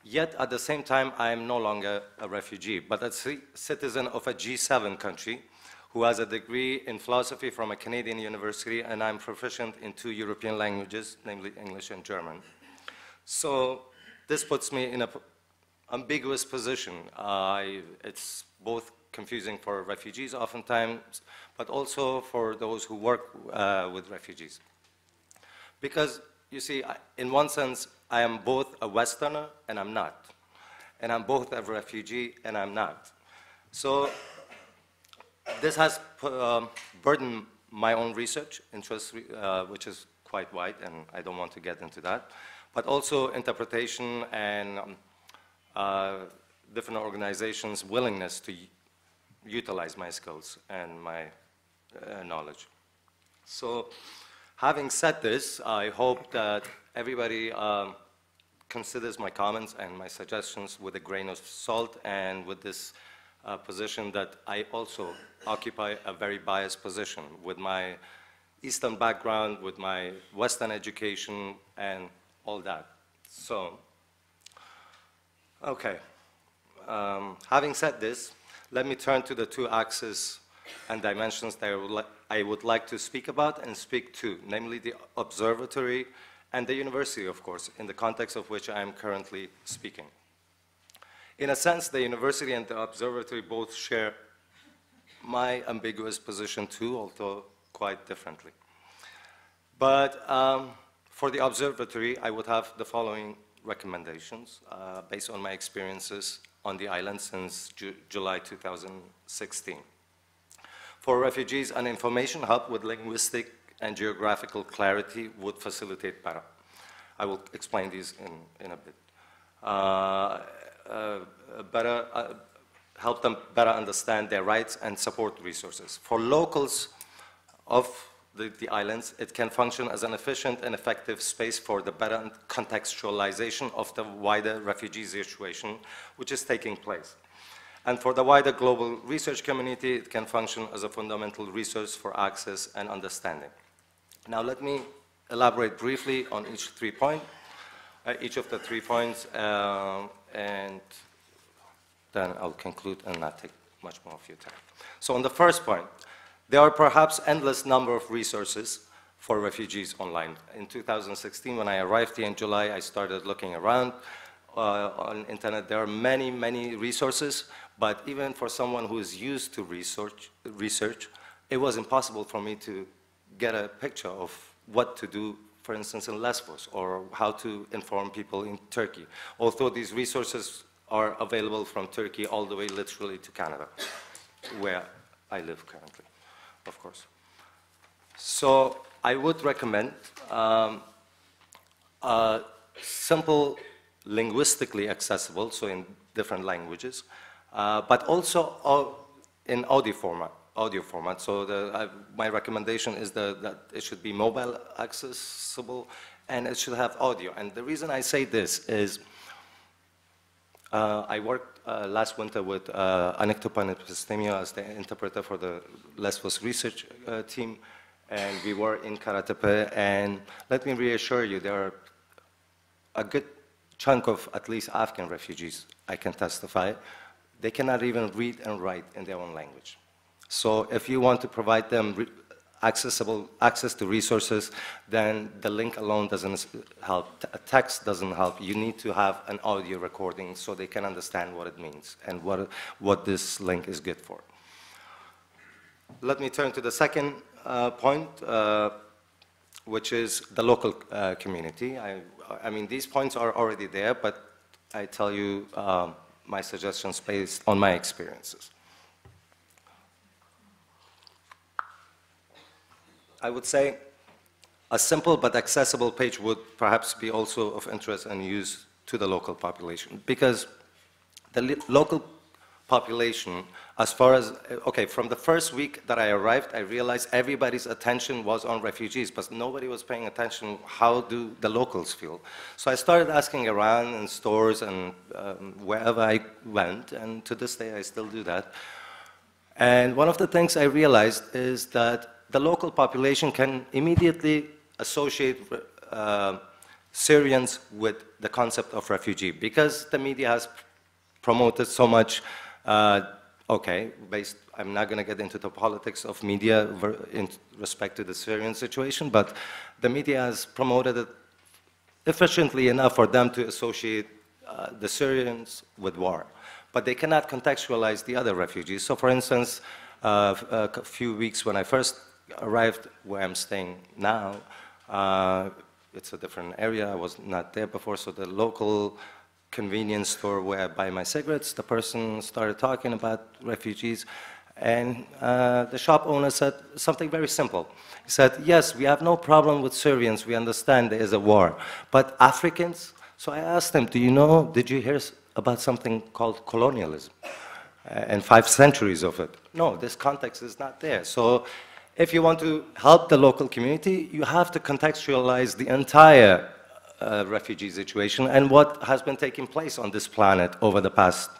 Yet, at the same time, I am no longer a refugee, but a citizen of a G7 country who has a degree in philosophy from a Canadian university, and I'm proficient in 2 European languages, namely English and German. So this puts me in an ambiguous position. It's both confusing for refugees oftentimes, but also for those who work with refugees. Because, you see, in one sense, I am both a Westerner and I'm not. And I'm both a refugee and I'm not. So this has burdened my own research interest, which is quite wide, and I don't want to get into that, but also interpretation and different organizations' willingness to utilize my skills and my knowledge. So having said this, I hope that everybody considers my comments and my suggestions with a grain of salt, and with this position that I also occupy a very biased position with my Eastern background, with my Western education, and all that. So, okay. Having said this, let me turn to the 2 axes and dimensions that I would like to speak about and speak to, namely the Observatory and the university, of course, in the context of which I am currently speaking. In a sense, the university and the Observatory both share my ambiguous position too, although quite differently. But for the Observatory, I would have the following recommendations based on my experiences on the island since July 2016. For refugees, an information hub with linguistic and geographical clarity would facilitate better. I will explain these in a bit. Help them better understand their rights and support resources. For locals of the islands, it can function as an efficient and effective space for the better contextualization of the wider refugee situation which is taking place. And for the wider global research community, it can function as a fundamental resource for access and understanding. Now let me elaborate briefly on each of the 3 points, and then I'll conclude and not take much more of your time. So on the first point, there are perhaps endless number of resources for refugees online. In 2016, when I arrived here in July, I started looking around on internet. There are many, many resources, but even for someone who is used to research, it was impossible for me to get a picture of what to do, for instance, in Lesbos, or how to inform people in Turkey, although these resources are available from Turkey all the way literally to Canada, where I live currently, of course. So I would recommend simple, linguistically accessible, so in different languages, but also in audio format. So my recommendation is that it should be mobile accessible, and it should have audio. And the reason I say this is I worked last winter with Anektopan Epistemio as the interpreter for the Lesbos research team, and we were in Karatepe, and let me reassure you, there are a good chunk of at least Afghan refugees, I can testify, they cannot even read and write in their own language. So if you want to provide them access to resources, then the link alone doesn't help. A text doesn't help. You need to have an audio recording so they can understand what it means and what this link is good for. Let me turn to the second point, which is the local community. I mean, these points are already there, but I tell you my suggestions based on my experiences. I would say a simple but accessible page would perhaps be also of interest and use to the local population, because the local population, as far as, okay, from the first week that I arrived, I realized everybody's attention was on refugees, but nobody was paying attention how do the locals feel. So I started asking around in stores and wherever I went, and to this day I still do that. And one of the things I realized is that the local population can immediately associate Syrians with the concept of refugee, because the media has promoted so much, I'm not going to get into the politics of media in respect to the Syrian situation, but the media has promoted it efficiently enough for them to associate the Syrians with war. But they cannot contextualize the other refugees. So for instance, a few weeks when I first arrived where I'm staying now, it's a different area, I was not there before, so the local convenience store where I buy my cigarettes, the person started talking about refugees, and the shop owner said something very simple. He said, yes, we have no problem with Syrians, we understand there is a war, but Africans? So I asked him, did you hear about something called colonialism and 5 centuries of it? No, this context is not there. So if you want to help the local community, you have to contextualize the entire refugee situation and what has been taking place on this planet over the past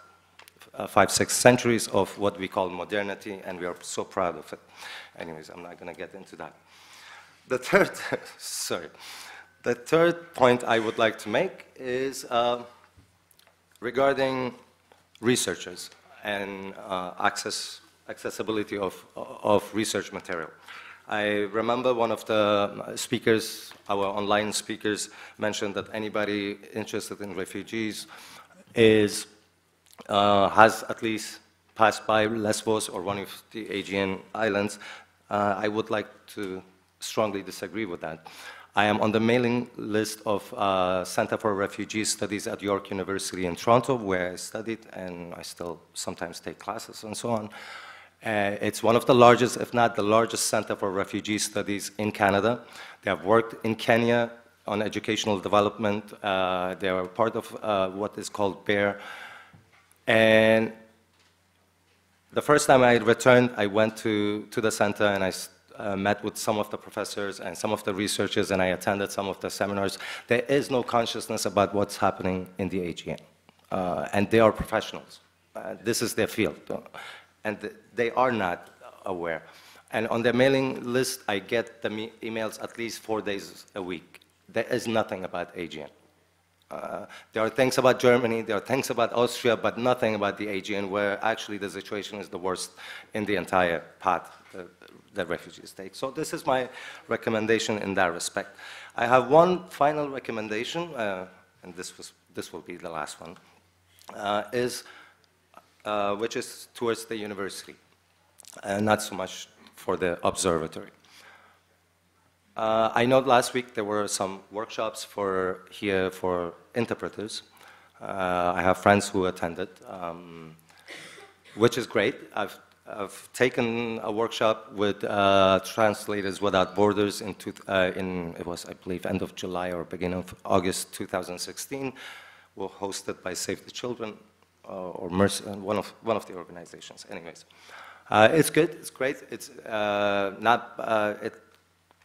5-6 centuries of what we call modernity, and we are so proud of it. Anyways, I'm not going to get into that. The third point I would like to make is regarding researchers and accessibility of research material. I remember one of the speakers, our online speakers, mentioned that anybody interested in refugees has at least passed by Lesbos or one of the Aegean islands. I would like to strongly disagree with that. I am on the mailing list of Center for Refugee Studies at York University in Toronto, where I studied, and I still sometimes take classes and so on. It's one of the largest, if not the largest, center for refugee studies in Canada. They have worked in Kenya on educational development. They are part of what is called BEAR. And the first time I returned, I went to the center and I met with some of the professors and some of the researchers, and I attended some of the seminars. There is no consciousness about what's happening in the Aegean. And they are professionals. This is their field. And they are not aware. And on their mailing list, I get the emails at least 4 days a week. There is nothing about Aegean. There are things about Germany, there are things about Austria, but nothing about the Aegean, where actually the situation is the worst in the entire path that refugees take. So this is my recommendation in that respect. I have one final recommendation, and this will be the last one, which is towards the university, not so much for the observatory. I know last week there were some workshops here for interpreters. I have friends who attended, which is great. I've taken a workshop with Translators Without Borders it was, I believe, end of July or beginning of August 2016. We're hosted by Save the Children or Mercy, one of the organizations. Anyways, it's good. It's great. It's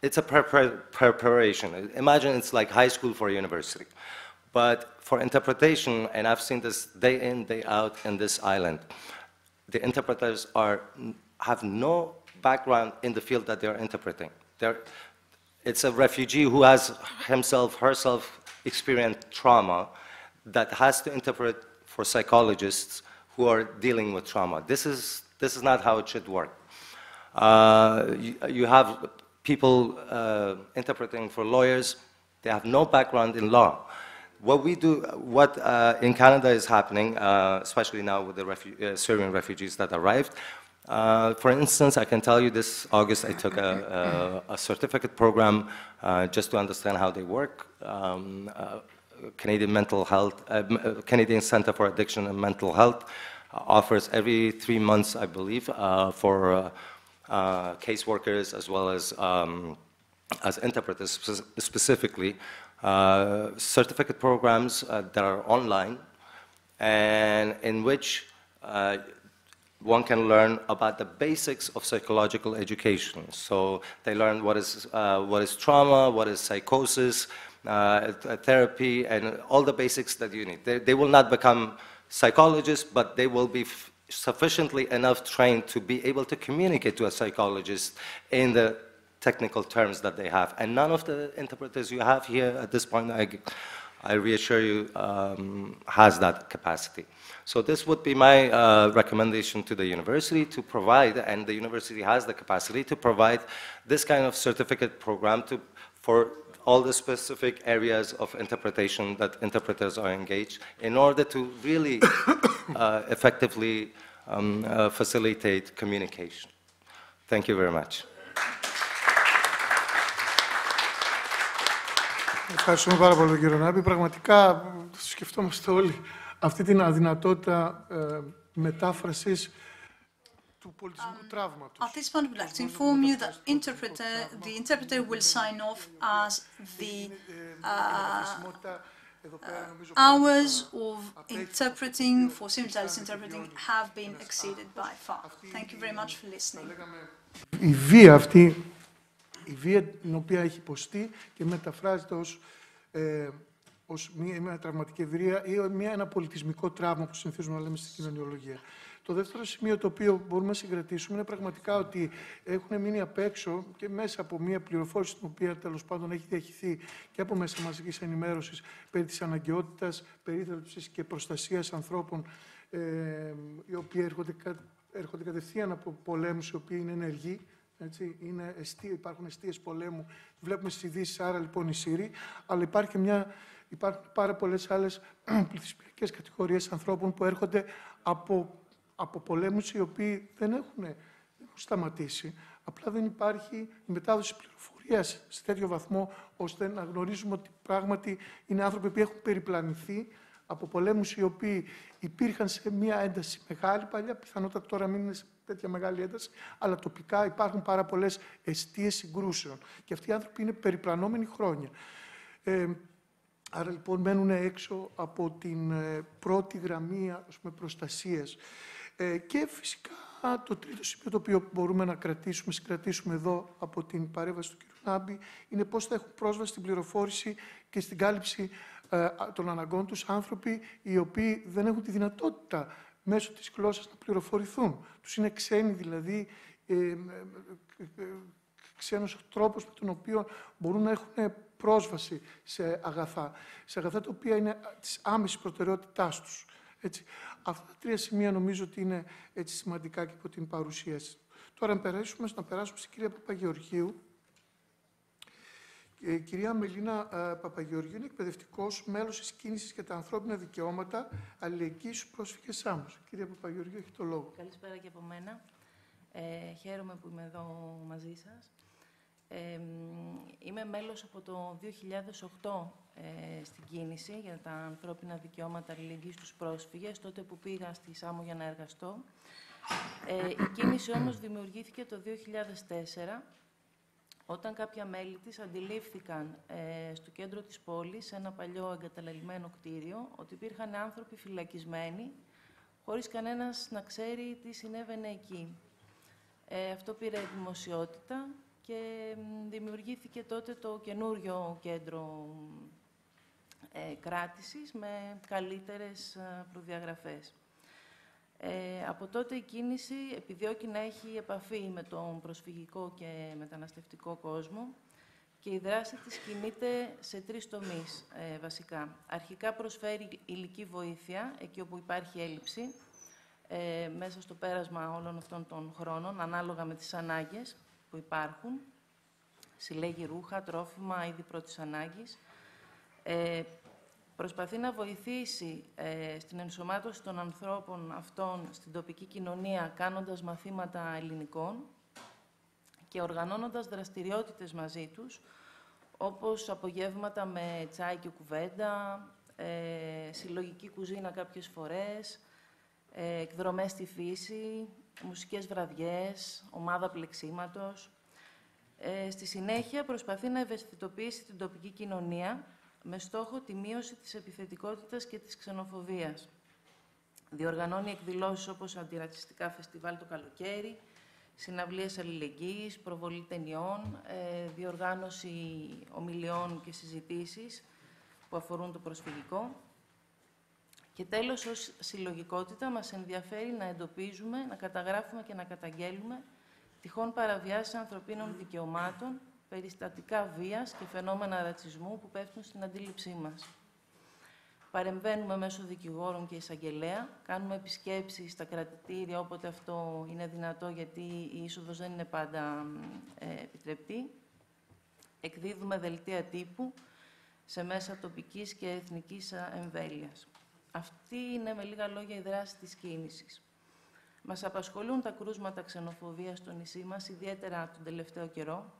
it's a preparation. Imagine it's like high school for a university. But for interpretation, and I've seen this day in, day out in this island, the interpreters have no background in the field that they're interpreting. It's a refugee who has herself experienced trauma that has to interpret for psychologists who are dealing with trauma. This is not how it should work. You have people interpreting for lawyers. They have no background in law. What in Canada is happening, especially now with the Syrian refugees that arrived. For instance, I can tell you this August I took a certificate program just to understand how they work. Canadian Mental Health, Canadian Center for Addiction and Mental Health offers every 3 months, I believe, for caseworkers as well as interpreters specifically, certificate programs that are online and in which one can learn about the basics of psychological education. So they learn what is trauma, what is psychosis, therapy, and all the basics that you need. They will not become psychologists, but they will be sufficiently enough trained to be able to communicate to a psychologist in the technical terms that they have. And none of the interpreters you have here at this point, I reassure you, has that capacity. So this would be my recommendation to the university to provide, and the university has the capacity to provide this kind of certificate program for all the specific areas of interpretation that interpreters are engaged in order to really effectively facilitate communication. Thank you very much. Ευχαριστούμε πάρα πολύ τον κύριο Νάμπη. Πραγματικά σκεφτόμαστε όλοι αυτή την αδυνατότητα μετάφρασης του πολιτισμικού τραύματος. At this point, I would like to inform you that the interpreter will sign off as the hours of interpreting for simultaneous interpreting have been exceeded by far. Thank you very much for listening. Η βία αυτή, η βία την οποία έχει υποστεί και μεταφράζεται ως μια τραυματική εμπειρία ή ένα πολιτισμικό τραύμα που συνηθίζουμε να λέμε στην κοινωνιολογία. Το δεύτερο σημείο το οποίο μπορούμε να συγκρατήσουμε είναι πραγματικά ότι έχουν μείνει απ' έξω και μέσα από μια πληροφόρηση την οποία τέλος πάντων έχει διαχυθεί και από μέσα μαζικής ενημέρωσης περί της αναγκαιότητας περίθαλψης και προστασίας ανθρώπων οι οποίοι έρχονται κατευθείαν από πολέμους οι οποίοι είναι ενεργοί. Έτσι, υπάρχουν εστίες πολέμου, βλέπουμε στις ειδήσεις, άρα λοιπόν οι Σύριοι, αλλά υπάρχουν πάρα πολλές άλλες πληθυσμιακές κατηγορίες ανθρώπων που έρχονται από πολέμους οι οποίοι δεν έχουν σταματήσει. Απλά δεν υπάρχει η μετάδοση πληροφορίας σε τέτοιο βαθμό, ώστε να γνωρίζουμε ότι πράγματι είναι άνθρωποι που έχουν περιπλανηθεί από πολέμους οι οποίοι υπήρχαν σε μία ένταση μεγάλη παλιά, πιθανότατα τώρα μην είναι σε τέτοια μεγάλη ένταση, αλλά τοπικά υπάρχουν πάρα πολλές εστίες συγκρούσεων. Και αυτοί οι άνθρωποι είναι περιπλανόμενοι χρόνια. Άρα λοιπόν μένουν έξω από την πρώτη γραμμή προστασίας. Και φυσικά το τρίτο σημείο το οποίο μπορούμε να συγκρατήσουμε εδώ από την παρέμβαση του κ. Νάμπη είναι πώς θα έχουν πρόσβαση στην πληροφόρηση και στην κάλυψη των αναγκών τους άνθρωποι οι οποίοι δεν έχουν τη δυνατότητα μέσω της γλώσσας να πληροφορηθούν. Τους είναι ξένοι δηλαδή, ξένος τρόπος με τον οποίο μπορούν να έχουν πρόσβαση σε αγαθά τα οποία είναι της άμεσης προτεραιότητάς τους. Έτσι. Αυτά τα τρία σημεία νομίζω ότι είναι έτσι σημαντικά και από την παρουσίαση. Τώρα να περάσουμε στην κυρία Παπαγεωργίου. Η κυρία Μελίνα Παπαγεωργίου είναι εκπαιδευτικός μέλος της κίνησης για τα ανθρώπινα δικαιώματα, αλληλεγγύη στους πρόσφυγες Σάμος. Κυρία Παπαγεωργίου, έχει το λόγο. Καλησπέρα και από μένα. Χαίρομαι που είμαι εδώ μαζί σας. Είμαι μέλος από το 2008 στην κίνηση για τα ανθρώπινα δικαιώματα αλληλεγγύη στους πρόσφυγες, τότε που πήγα στη Σάμο για να εργαστώ. Η κίνηση όμως δημιουργήθηκε το 2004, όταν κάποια μέλη της αντιλήφθηκαν στο κέντρο της πόλης, σε ένα παλιό εγκαταλελειμμένο κτίριο, ότι υπήρχαν άνθρωποι φυλακισμένοι, χωρίς κανένας να ξέρει τι συνέβαινε εκεί. Αυτό πήρε δημοσιότητα και δημιουργήθηκε τότε το καινούριο κέντρο κράτησης με καλύτερες προδιαγραφές. Από τότε η κίνηση επιδιώκει να έχει επαφή με τον προσφυγικό και μεταναστευτικό κόσμο και η δράση της κινείται σε τρεις τομείς βασικά. Αρχικά προσφέρει υλική βοήθεια εκεί όπου υπάρχει έλλειψη μέσα στο πέρασμα όλων αυτών των χρόνων, ανάλογα με τις ανάγκες που υπάρχουν. Συλλέγει ρούχα, τρόφιμα, είδη πρώτης ανάγκης. Προσπαθεί να βοηθήσει στην ενσωμάτωση των ανθρώπων αυτών στην τοπική κοινωνία, κάνοντας μαθήματα ελληνικών και οργανώνοντας δραστηριότητες μαζί τους, όπως απογεύματα με τσάι και κουβέντα, συλλογική κουζίνα κάποιες φορές, εκδρομές στη φύση, μουσικές βραδιές, ομάδα πλεξίματος. Στη συνέχεια προσπαθεί να ευαισθητοποιήσει την τοπική κοινωνία με στόχο τη μείωση της επιθετικότητας και της ξενοφοβίας. Διοργανώνει εκδηλώσεις όπως αντιρατσιστικά φεστιβάλ το καλοκαίρι, συναυλίες αλληλεγγύης, προβολή ταινιών, διοργάνωση ομιλιών και συζητήσεις που αφορούν το προσφυγικό. Και τέλος, ως συλλογικότητα, μας ενδιαφέρει να εντοπίζουμε, να καταγράφουμε και να καταγγέλουμε τυχόν παραβιάσεις ανθρωπίνων δικαιωμάτων, περιστατικά βίας και φαινόμενα ρατσισμού που πέφτουν στην αντίληψή μας. Παρεμβαίνουμε μέσω δικηγόρων και εισαγγελέα, κάνουμε επισκέψεις στα κρατητήρια όποτε αυτό είναι δυνατό, γιατί η είσοδος δεν είναι πάντα επιτρεπτή. Εκδίδουμε δελτία τύπου σε μέσα τοπικής και εθνικής εμβέλειας. Αυτή είναι με λίγα λόγια η δράση της κίνησης. Μας απασχολούν τα κρούσματα ξενοφοβίας στο νησί μας, ιδιαίτερα τον τελευταίο καιρό,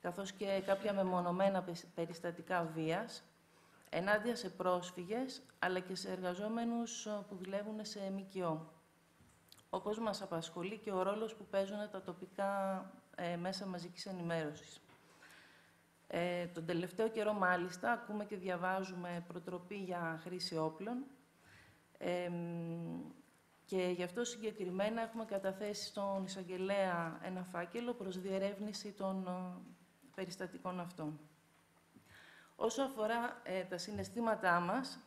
καθώς και κάποια μεμονωμένα περιστατικά βίας, ενάντια σε πρόσφυγες, αλλά και σε εργαζόμενους που δουλεύουν σε ΜΚΟ. Όπως μας απασχολεί και ο ρόλος που παίζουν τα τοπικά μέσα μαζικής ενημέρωσης. Τον τελευταίο καιρό, μάλιστα, ακούμε και διαβάζουμε προτροπή για χρήση όπλων και γι' αυτό συγκεκριμένα έχουμε καταθέσει στον εισαγγελέα ένα φάκελο προς διερεύνηση των περιστατικών αυτών. Όσο αφορά τα συναισθήματά μας,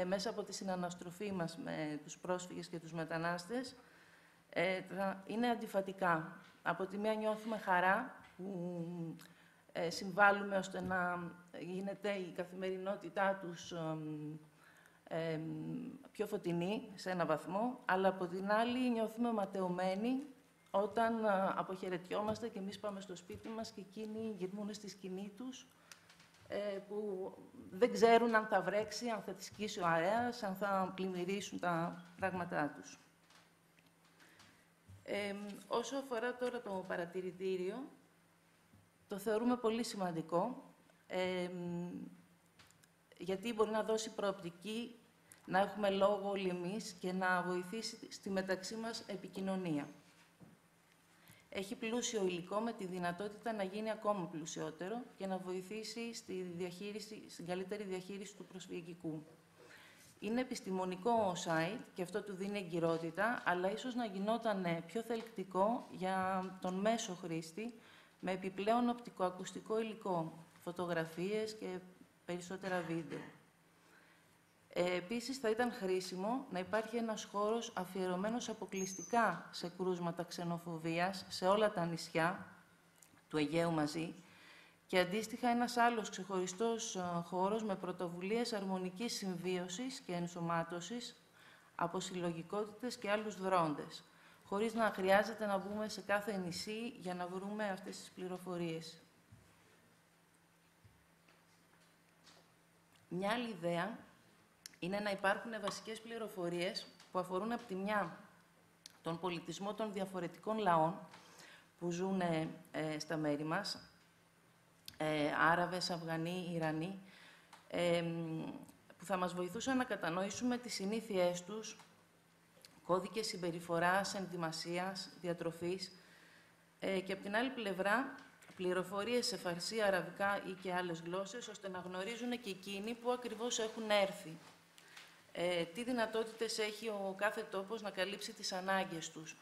μέσα από τη συναναστροφή μας με τους πρόσφυγες και τους μετανάστες, είναι αντιφατικά. Από τη μία νιώθουμε χαρά που συμβάλλουμε ώστε να γίνεται η καθημερινότητά τους πιο φωτεινή σε ένα βαθμό, αλλά από την άλλη νιώθουμε ματαιωμένοι όταν αποχαιρετιόμαστε και εμείς πάμε στο σπίτι μας και εκείνοι γυρνούν στη σκηνή τους, που δεν ξέρουν αν θα βρέξει, αν θα τη σκίσει ο αέρας, αν θα πλημμυρίσουν τα πράγματά τους. Όσο αφορά τώρα το παρατηρητήριο, το θεωρούμε πολύ σημαντικό, γιατί μπορεί να δώσει προοπτική, να έχουμε λόγο όλοι εμείς και να βοηθήσει στη μεταξύ μας επικοινωνία. Έχει πλούσιο υλικό με τη δυνατότητα να γίνει ακόμα πλουσιότερο και να βοηθήσει στην καλύτερη διαχείριση του προσφυγικού. Είναι επιστημονικό site και αυτό του δίνει εγκυρότητα, αλλά ίσως να γινόταν πιο θελκτικό για τον μέσο χρήστη, με επιπλέον οπτικοακουστικό υλικό, φωτογραφίες και περισσότερα βίντεο. Επίσης, θα ήταν χρήσιμο να υπάρχει ένας χώρος αφιερωμένος αποκλειστικά σε κρούσματα ξενοφοβίας σε όλα τα νησιά του Αιγαίου μαζί και αντίστοιχα ένας άλλος ξεχωριστός χώρος με πρωτοβουλίες αρμονικής συμβίωσης και ενσωμάτωσης από συλλογικότητες και άλλους δρόντες, χωρίς να χρειάζεται να μπούμε σε κάθε νησί για να βρούμε αυτές τις πληροφορίες. Μια άλλη ιδέα είναι να υπάρχουν βασικές πληροφορίες που αφορούν από τη μια τον πολιτισμό των διαφορετικών λαών που ζουν στα μέρη μας, Άραβες, Αφγανοί, Ιρανοί, που θα μας βοηθούσαν να κατανοήσουμε τις συνήθειές τους, κώδικες συμπεριφοράς, ενδυμασίας, διατροφής και από την άλλη πλευρά πληροφορίες σε φαρσί, αραβικά ή και άλλες γλώσσες, ώστε να γνωρίζουν και εκείνοι που ακριβώς έχουν έρθει. Τι δυνατότητες έχει ο κάθε τόπος να καλύψει τις ανάγκες τους.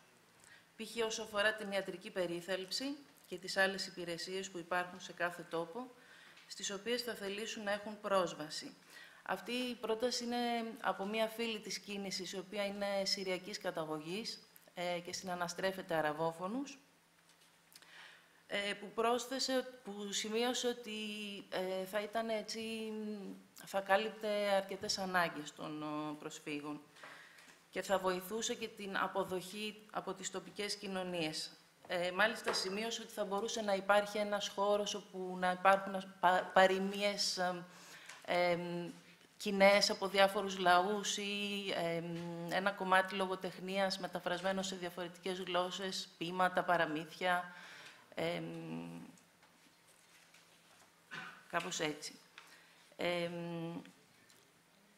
Π.χ. όσο αφορά την ιατρική περίθαλψη και τις άλλες υπηρεσίες που υπάρχουν σε κάθε τόπο, στις οποίες θα θελήσουν να έχουν πρόσβαση. Αυτή η πρόταση είναι από μία φίλη της κίνησης, η οποία είναι συριακής καταγωγής και συναναστρέφεται αραβόφωνους, που σημείωσε ότι θα ήταν έτσι, θα κάλυπτε αρκετές ανάγκες των προσφύγων και θα βοηθούσε και την αποδοχή από τις τοπικές κοινωνίες. Μάλιστα, σημείωσε ότι θα μπορούσε να υπάρχει ένας χώρος όπου να υπάρχουν παροιμίες κοινές από διάφορους λαούς ή ένα κομμάτι λογοτεχνίας μεταφρασμένο σε διαφορετικές γλώσσες, ποίηματα, παραμύθια, κάπως έτσι.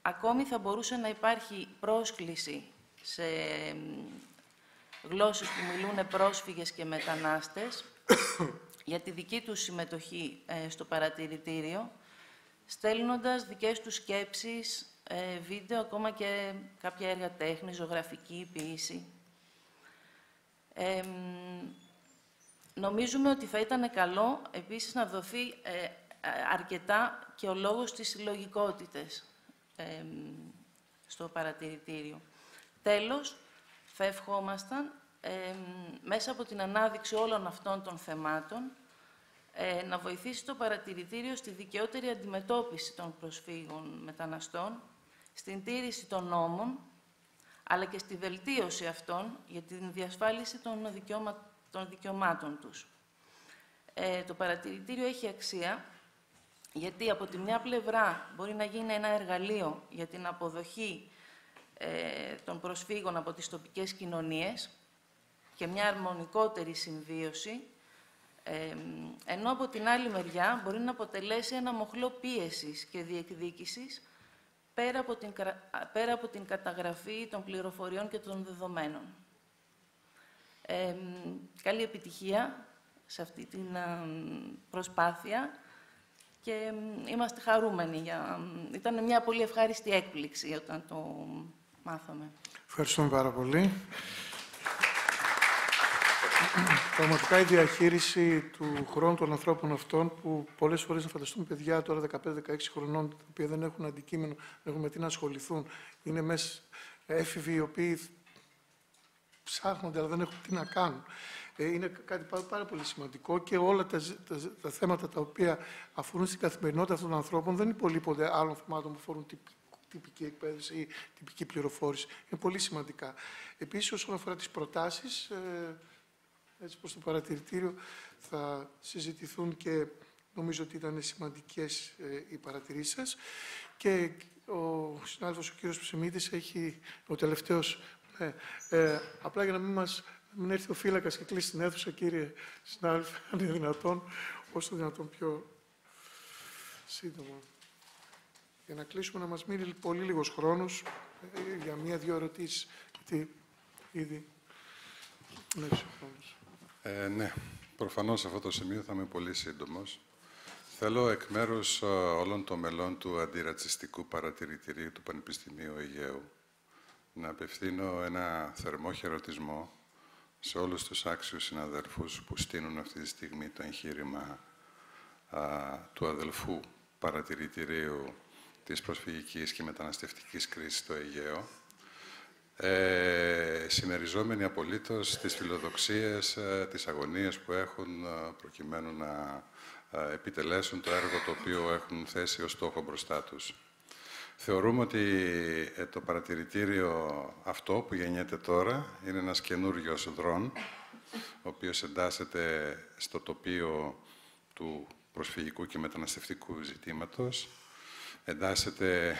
Ακόμη θα μπορούσε να υπάρχει πρόσκληση σε γλώσσες που μιλούν πρόσφυγες και μετανάστες για τη δική τους συμμετοχή στο παρατηρητήριο, στέλνοντας δικές τους σκέψεις, βίντεο, ακόμα και κάποια έργα τέχνης, ζωγραφική, ποίηση. Νομίζουμε ότι θα ήταν καλό, επίσης, να δοθεί αρκετά και ο λόγος στις συλλογικότητες στο παρατηρητήριο. Τέλος, θα ευχόμασταν μέσα από την ανάδειξη όλων αυτών των θεμάτων, να βοηθήσει το παρατηρητήριο στη δικαιότερη αντιμετώπιση των προσφύγων μεταναστών, στην τήρηση των νόμων, αλλά και στη βελτίωση αυτών για την διασφάλιση των δικαιωμάτων τους. Το παρατηρητήριο έχει αξία, γιατί από τη μια πλευρά μπορεί να γίνει ένα εργαλείο για την αποδοχή των προσφύγων από τις τοπικές κοινωνίες και μια αρμονικότερη συμβίωση, ενώ από την άλλη μεριά μπορεί να αποτελέσει ένα μοχλό πίεσης και διεκδίκησης πέρα από την καταγραφή των πληροφοριών και των δεδομένων. Καλή επιτυχία σε αυτή την προσπάθεια και είμαστε χαρούμενοι. Ήταν μια πολύ ευχάριστη έκπληξη όταν το μάθαμε. Ευχαριστούμε πάρα πολύ. Πραγματικά η διαχείριση του χρόνου των ανθρώπων αυτών, που πολλές φορές να φανταστούμε παιδιά τώρα 15-16 χρονών, τα οποία δεν έχουν αντικείμενο, δεν έχουν με τι να ασχοληθούν, είναι μέσα έφηβοι οι οποίοι ψάχνονται αλλά δεν έχουν τι να κάνουν. Είναι κάτι πάρα πολύ σημαντικό και όλα τα θέματα τα οποία αφορούν στην καθημερινότητα αυτών των ανθρώπων δεν υπολείπονται άλλων θεμάτων που αφορούν τυπική εκπαίδευση ή τυπική πληροφόρηση. Είναι πολύ σημαντικά. Επίσης, όσον αφορά τις προτάσεις, έτσι προς το παρατηρητήριο θα συζητηθούν και νομίζω ότι ήταν σημαντικές οι παρατηρήσεις σας. Και ο συνάδελφος, ο κύριος Ψημίτης, έχει ο τελευταίος. Απλά για να μην έρθει ο φύλακας και κλείσει την αίθουσα, κύριε συνάδελφε, αν είναι δυνατόν, όσο δυνατόν πιο σύντομα. Για να κλείσουμε, να μας μείνει πολύ λίγος χρόνος για μία-δύο ερωτήσεις, γιατί ήδη πνεύσει ο χρόνος. Ναι, προφανώς σε αυτό το σημείο θα είμαι πολύ σύντομος. Θέλω εκ μέρους όλων των μελών του Αντιρατσιστικού Παρατηρητηρίου του Πανεπιστημίου Αιγαίου να απευθύνω ένα θερμό χαιρετισμό σε όλους τους άξιους συναδέλφους που στείνουν αυτή τη στιγμή το εγχείρημα του αδελφού παρατηρητηρίου της προσφυγικής και μεταναστευτικής κρίσης στο Αιγαίο, συμμεριζόμενοι απολύτως τις φιλοδοξίες, τις αγωνίες που έχουν προκειμένου να επιτελέσουν το έργο το οποίο έχουν θέσει ως στόχο μπροστά τους. Θεωρούμε ότι το παρατηρητήριο αυτό που γεννιέται τώρα είναι ένας καινούριος δρόν, ο οποίος εντάσσεται στο τοπίο του προσφυγικού και μεταναστευτικού ζητήματος, εντάσσεται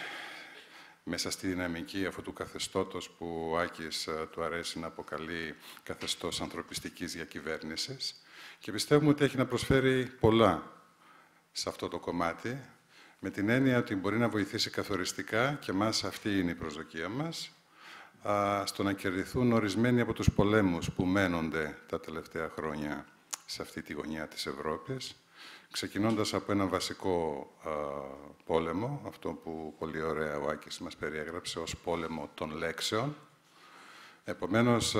μέσα στη δυναμική αυτού του καθεστώτος που ο Άκης του αρέσει να αποκαλεί καθεστώς ανθρωπιστικής διακυβέρνησης και πιστεύουμε ότι έχει να προσφέρει πολλά σε αυτό το κομμάτι, με την έννοια ότι μπορεί να βοηθήσει καθοριστικά, και μας αυτή είναι η προσδοκία μας, στο να κερδιθούν ορισμένοι από τους πολέμους που μένονται τα τελευταία χρόνια σε αυτή τη γωνιά της Ευρώπης, ξεκινώντας από ένα βασικό πόλεμο, αυτό που πολύ ωραία ο Άκης μας περιέγραψε ως πόλεμο των λέξεων. Επομένως,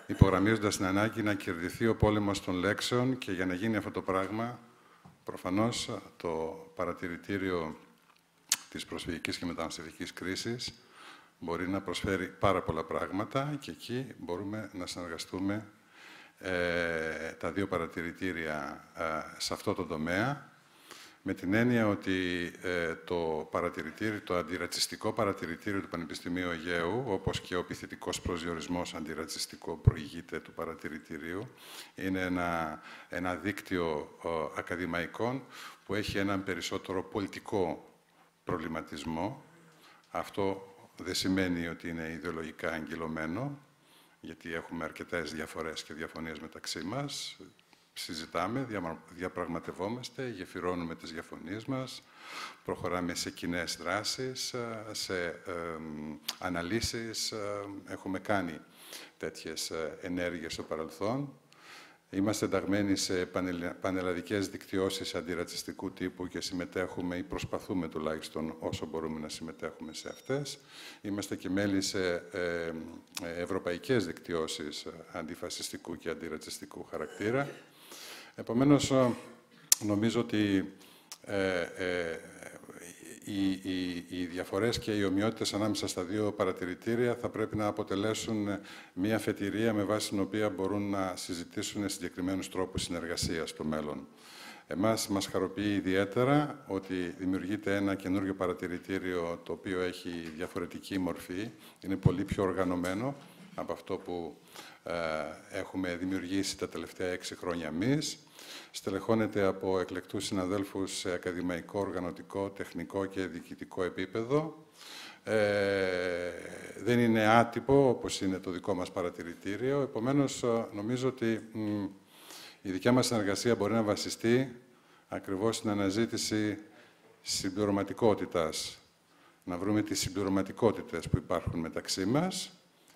υπογραμμίζοντας την ανάγκη να κερδιθεί ο πόλεμος των λέξεων, και για να γίνει αυτό το πράγμα, προφανώς το παρατηρητήριο της προσφυγικής και μεταναστευτικής κρίσης μπορεί να προσφέρει πάρα πολλά πράγματα και εκεί μπορούμε να συνεργαστούμε τα δύο παρατηρητήρια σε αυτό το τομέα, με την έννοια ότι το αντιρατσιστικό παρατηρητήριο του Πανεπιστημίου Αιγαίου, όπως και ο επιθετικός προσδιορισμός αντιρατσιστικό προηγείται του παρατηρητηρίου, είναι ένα δίκτυο ακαδημαϊκών που έχει έναν περισσότερο πολιτικό προβληματισμό. Αυτό δεν σημαίνει ότι είναι ιδεολογικά εγκυλωμένο, γιατί έχουμε αρκετές διαφορές και διαφωνίες μεταξύ μας. Συζητάμε, διαπραγματευόμαστε, γεφυρώνουμε τις διαφωνίες μας, προχωράμε σε κοινές δράσεις, σε αναλύσεις. Έχουμε κάνει τέτοιες ενέργειες στο παρελθόν. Είμαστε ενταγμένοι σε πανελλαδικές δικτυώσεις αντιρατσιστικού τύπου και συμμετέχουμε ή προσπαθούμε τουλάχιστον όσο μπορούμε να συμμετέχουμε σε αυτές. Είμαστε και μέλη σε ευρωπαϊκές δικτυώσεις αντιφασιστικού και αντιρατσιστικού χαρακτήρα. Επομένως, νομίζω ότι οι διαφορές και οι ομοιότητες ανάμεσα στα δύο παρατηρητήρια θα πρέπει να αποτελέσουν μια αφετηρία με βάση την οποία μπορούν να συζητήσουν συγκεκριμένους τρόπους συνεργασίας στο μέλλον. Εμάς μας χαροποιεί ιδιαίτερα ότι δημιουργείται ένα καινούριο παρατηρητήριο το οποίο έχει διαφορετική μορφή, είναι πολύ πιο οργανωμένο από αυτό που έχουμε δημιουργήσει τα τελευταία 6 χρόνια εμείς. Στελεχώνεται από εκλεκτούς συναδέλφους σε ακαδημαϊκό, οργανωτικό, τεχνικό και διοικητικό επίπεδο. Δεν είναι άτυπο, όπως είναι το δικό μας παρατηρητήριο. Επομένως, νομίζω ότι η δικιά μας συνεργασία μπορεί να βασιστεί ακριβώς στην αναζήτηση συμπληρωματικότητας. Να βρούμε τις συμπληρωματικότητες που υπάρχουν μεταξύ μας.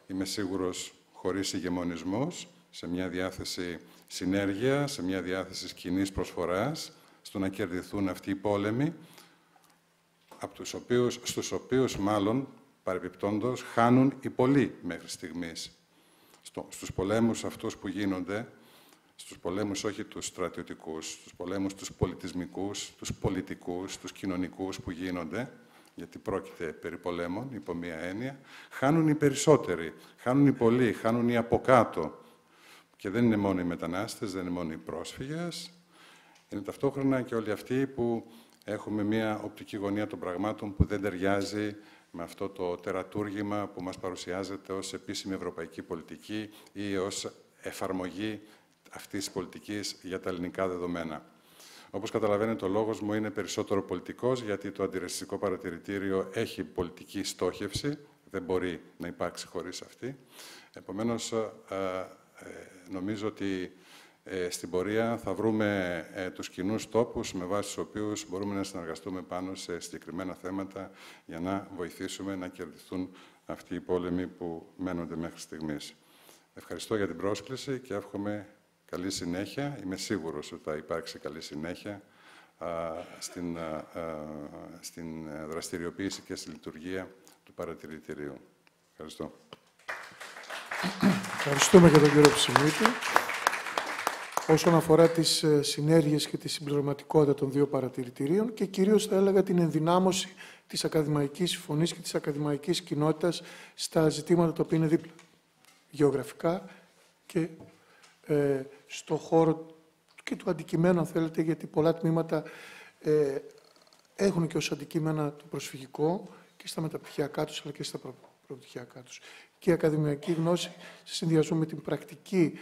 Είμαι σίγουρος, χωρίς ηγεμονισμούς, σε μια διάθεση συνέργεια, σε μια διάθεση κοινής προσφοράς, στο να κερδιθούν αυτοί οι πόλεμοι, στους οποίους μάλλον, παρεπιπτόντως, χάνουν οι πολλοί μέχρι στιγμής. Στους πολέμους αυτούς που γίνονται, στους πολέμους όχι τους στρατιωτικούς, στους πολέμους τους πολιτισμικούς, τους πολιτικούς, τους κοινωνικούς που γίνονται, γιατί πρόκειται περί πολέμων, υπό μία έννοια, χάνουν οι περισσότεροι, χάνουν οι πολλοί, χάνουν οι από κάτω. Και δεν είναι μόνο οι μετανάστες, δεν είναι μόνο οι πρόσφυγες, είναι ταυτόχρονα και όλοι αυτοί που έχουμε μία οπτική γωνία των πραγμάτων που δεν ταιριάζει με αυτό το τερατούργημα που μας παρουσιάζεται ως επίσημη ευρωπαϊκή πολιτική ή ως εφαρμογή αυτής της πολιτικής για τα ελληνικά δεδομένα. Όπως καταλαβαίνετε, ο λόγος μου είναι περισσότερο πολιτικός, γιατί το αντιρρησιστικό παρατηρητήριο έχει πολιτική στόχευση, δεν μπορεί να υπάρξει χωρίς αυτή. Επομένως, νομίζω ότι στην πορεία θα βρούμε τους κοινούς τόπους με βάση τους οποίους μπορούμε να συνεργαστούμε πάνω σε συγκεκριμένα θέματα για να βοηθήσουμε να κερδιθούν αυτοί οι πόλεμοι που μένονται μέχρι στιγμής. Ευχαριστώ για την πρόσκληση και εύχομαι καλή συνέχεια. Είμαι σίγουρος ότι θα υπάρξει καλή συνέχεια στην δραστηριοποίηση και στη λειτουργία του παρατηρητηρίου. Ευχαριστώ. Ευχαριστούμε και τον κύριο Ψημίτη. Όσον αφορά τις συνέργειες και τη συμπληρωματικότητα των δύο παρατηρητηρίων και κυρίως θα έλεγα την ενδυνάμωση της ακαδημαϊκής φωνής και της ακαδημαϊκής κοινότητας στα ζητήματα τα οποία είναι δίπλα. Γεωγραφικά και στο χώρο και του αντικειμένου, αν θέλετε, γιατί πολλά τμήματα έχουν και ως αντικείμενα το προσφυγικό και στα μεταπτυχιακά τους, αλλά και στα προπτυχιακά τους. Και η ακαδημαϊκή γνώση σε συνδυασμό με την πρακτική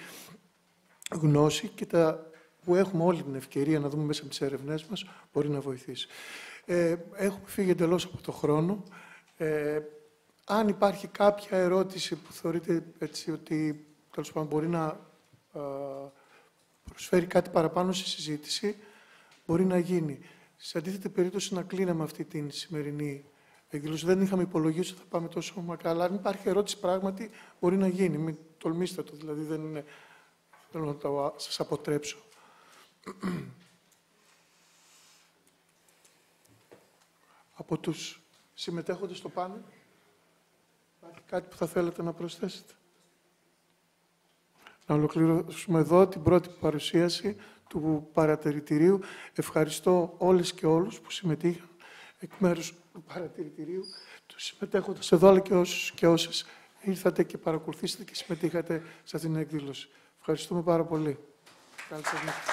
γνώση και τα που έχουμε όλη την ευκαιρία να δούμε μέσα από τις έρευνές μας, μπορεί να βοηθήσει. Έχουμε φύγει εντελώς από το χρόνο. Αν υπάρχει κάποια ερώτηση που θεωρείτε έτσι, ότι τέλος πάντων μπορεί να προσφέρει κάτι παραπάνω στη συζήτηση, μπορεί να γίνει. Σε αντίθετη περίπτωση να κλείναμε αυτή την σημερινή εκδήλωση. Δεν είχαμε υπολογίσει ότι θα πάμε τόσο μακριά, αλλά αν υπάρχει ερώτηση πράγματι μπορεί να γίνει. Μην τολμήστε το, δηλαδή δεν είναι... Θέλω να σας αποτρέψω. Από τους συμμετέχοντες στο πάνελ, υπάρχει κάτι που θα θέλετε να προσθέσετε? Να ολοκληρώσουμε εδώ την πρώτη παρουσίαση του παρατηρητηρίου. Ευχαριστώ όλες και όλους που συμμετείχαν εκ μέρους του παρατηρητηρίου, τους συμμετέχοντες εδώ, αλλά και όσους και όσες ήρθατε και παρακολουθήσατε και συμμετείχατε σε αυτήν την εκδήλωση. Ευχαριστούμε πάρα πολύ. Καλή σας νύχτα.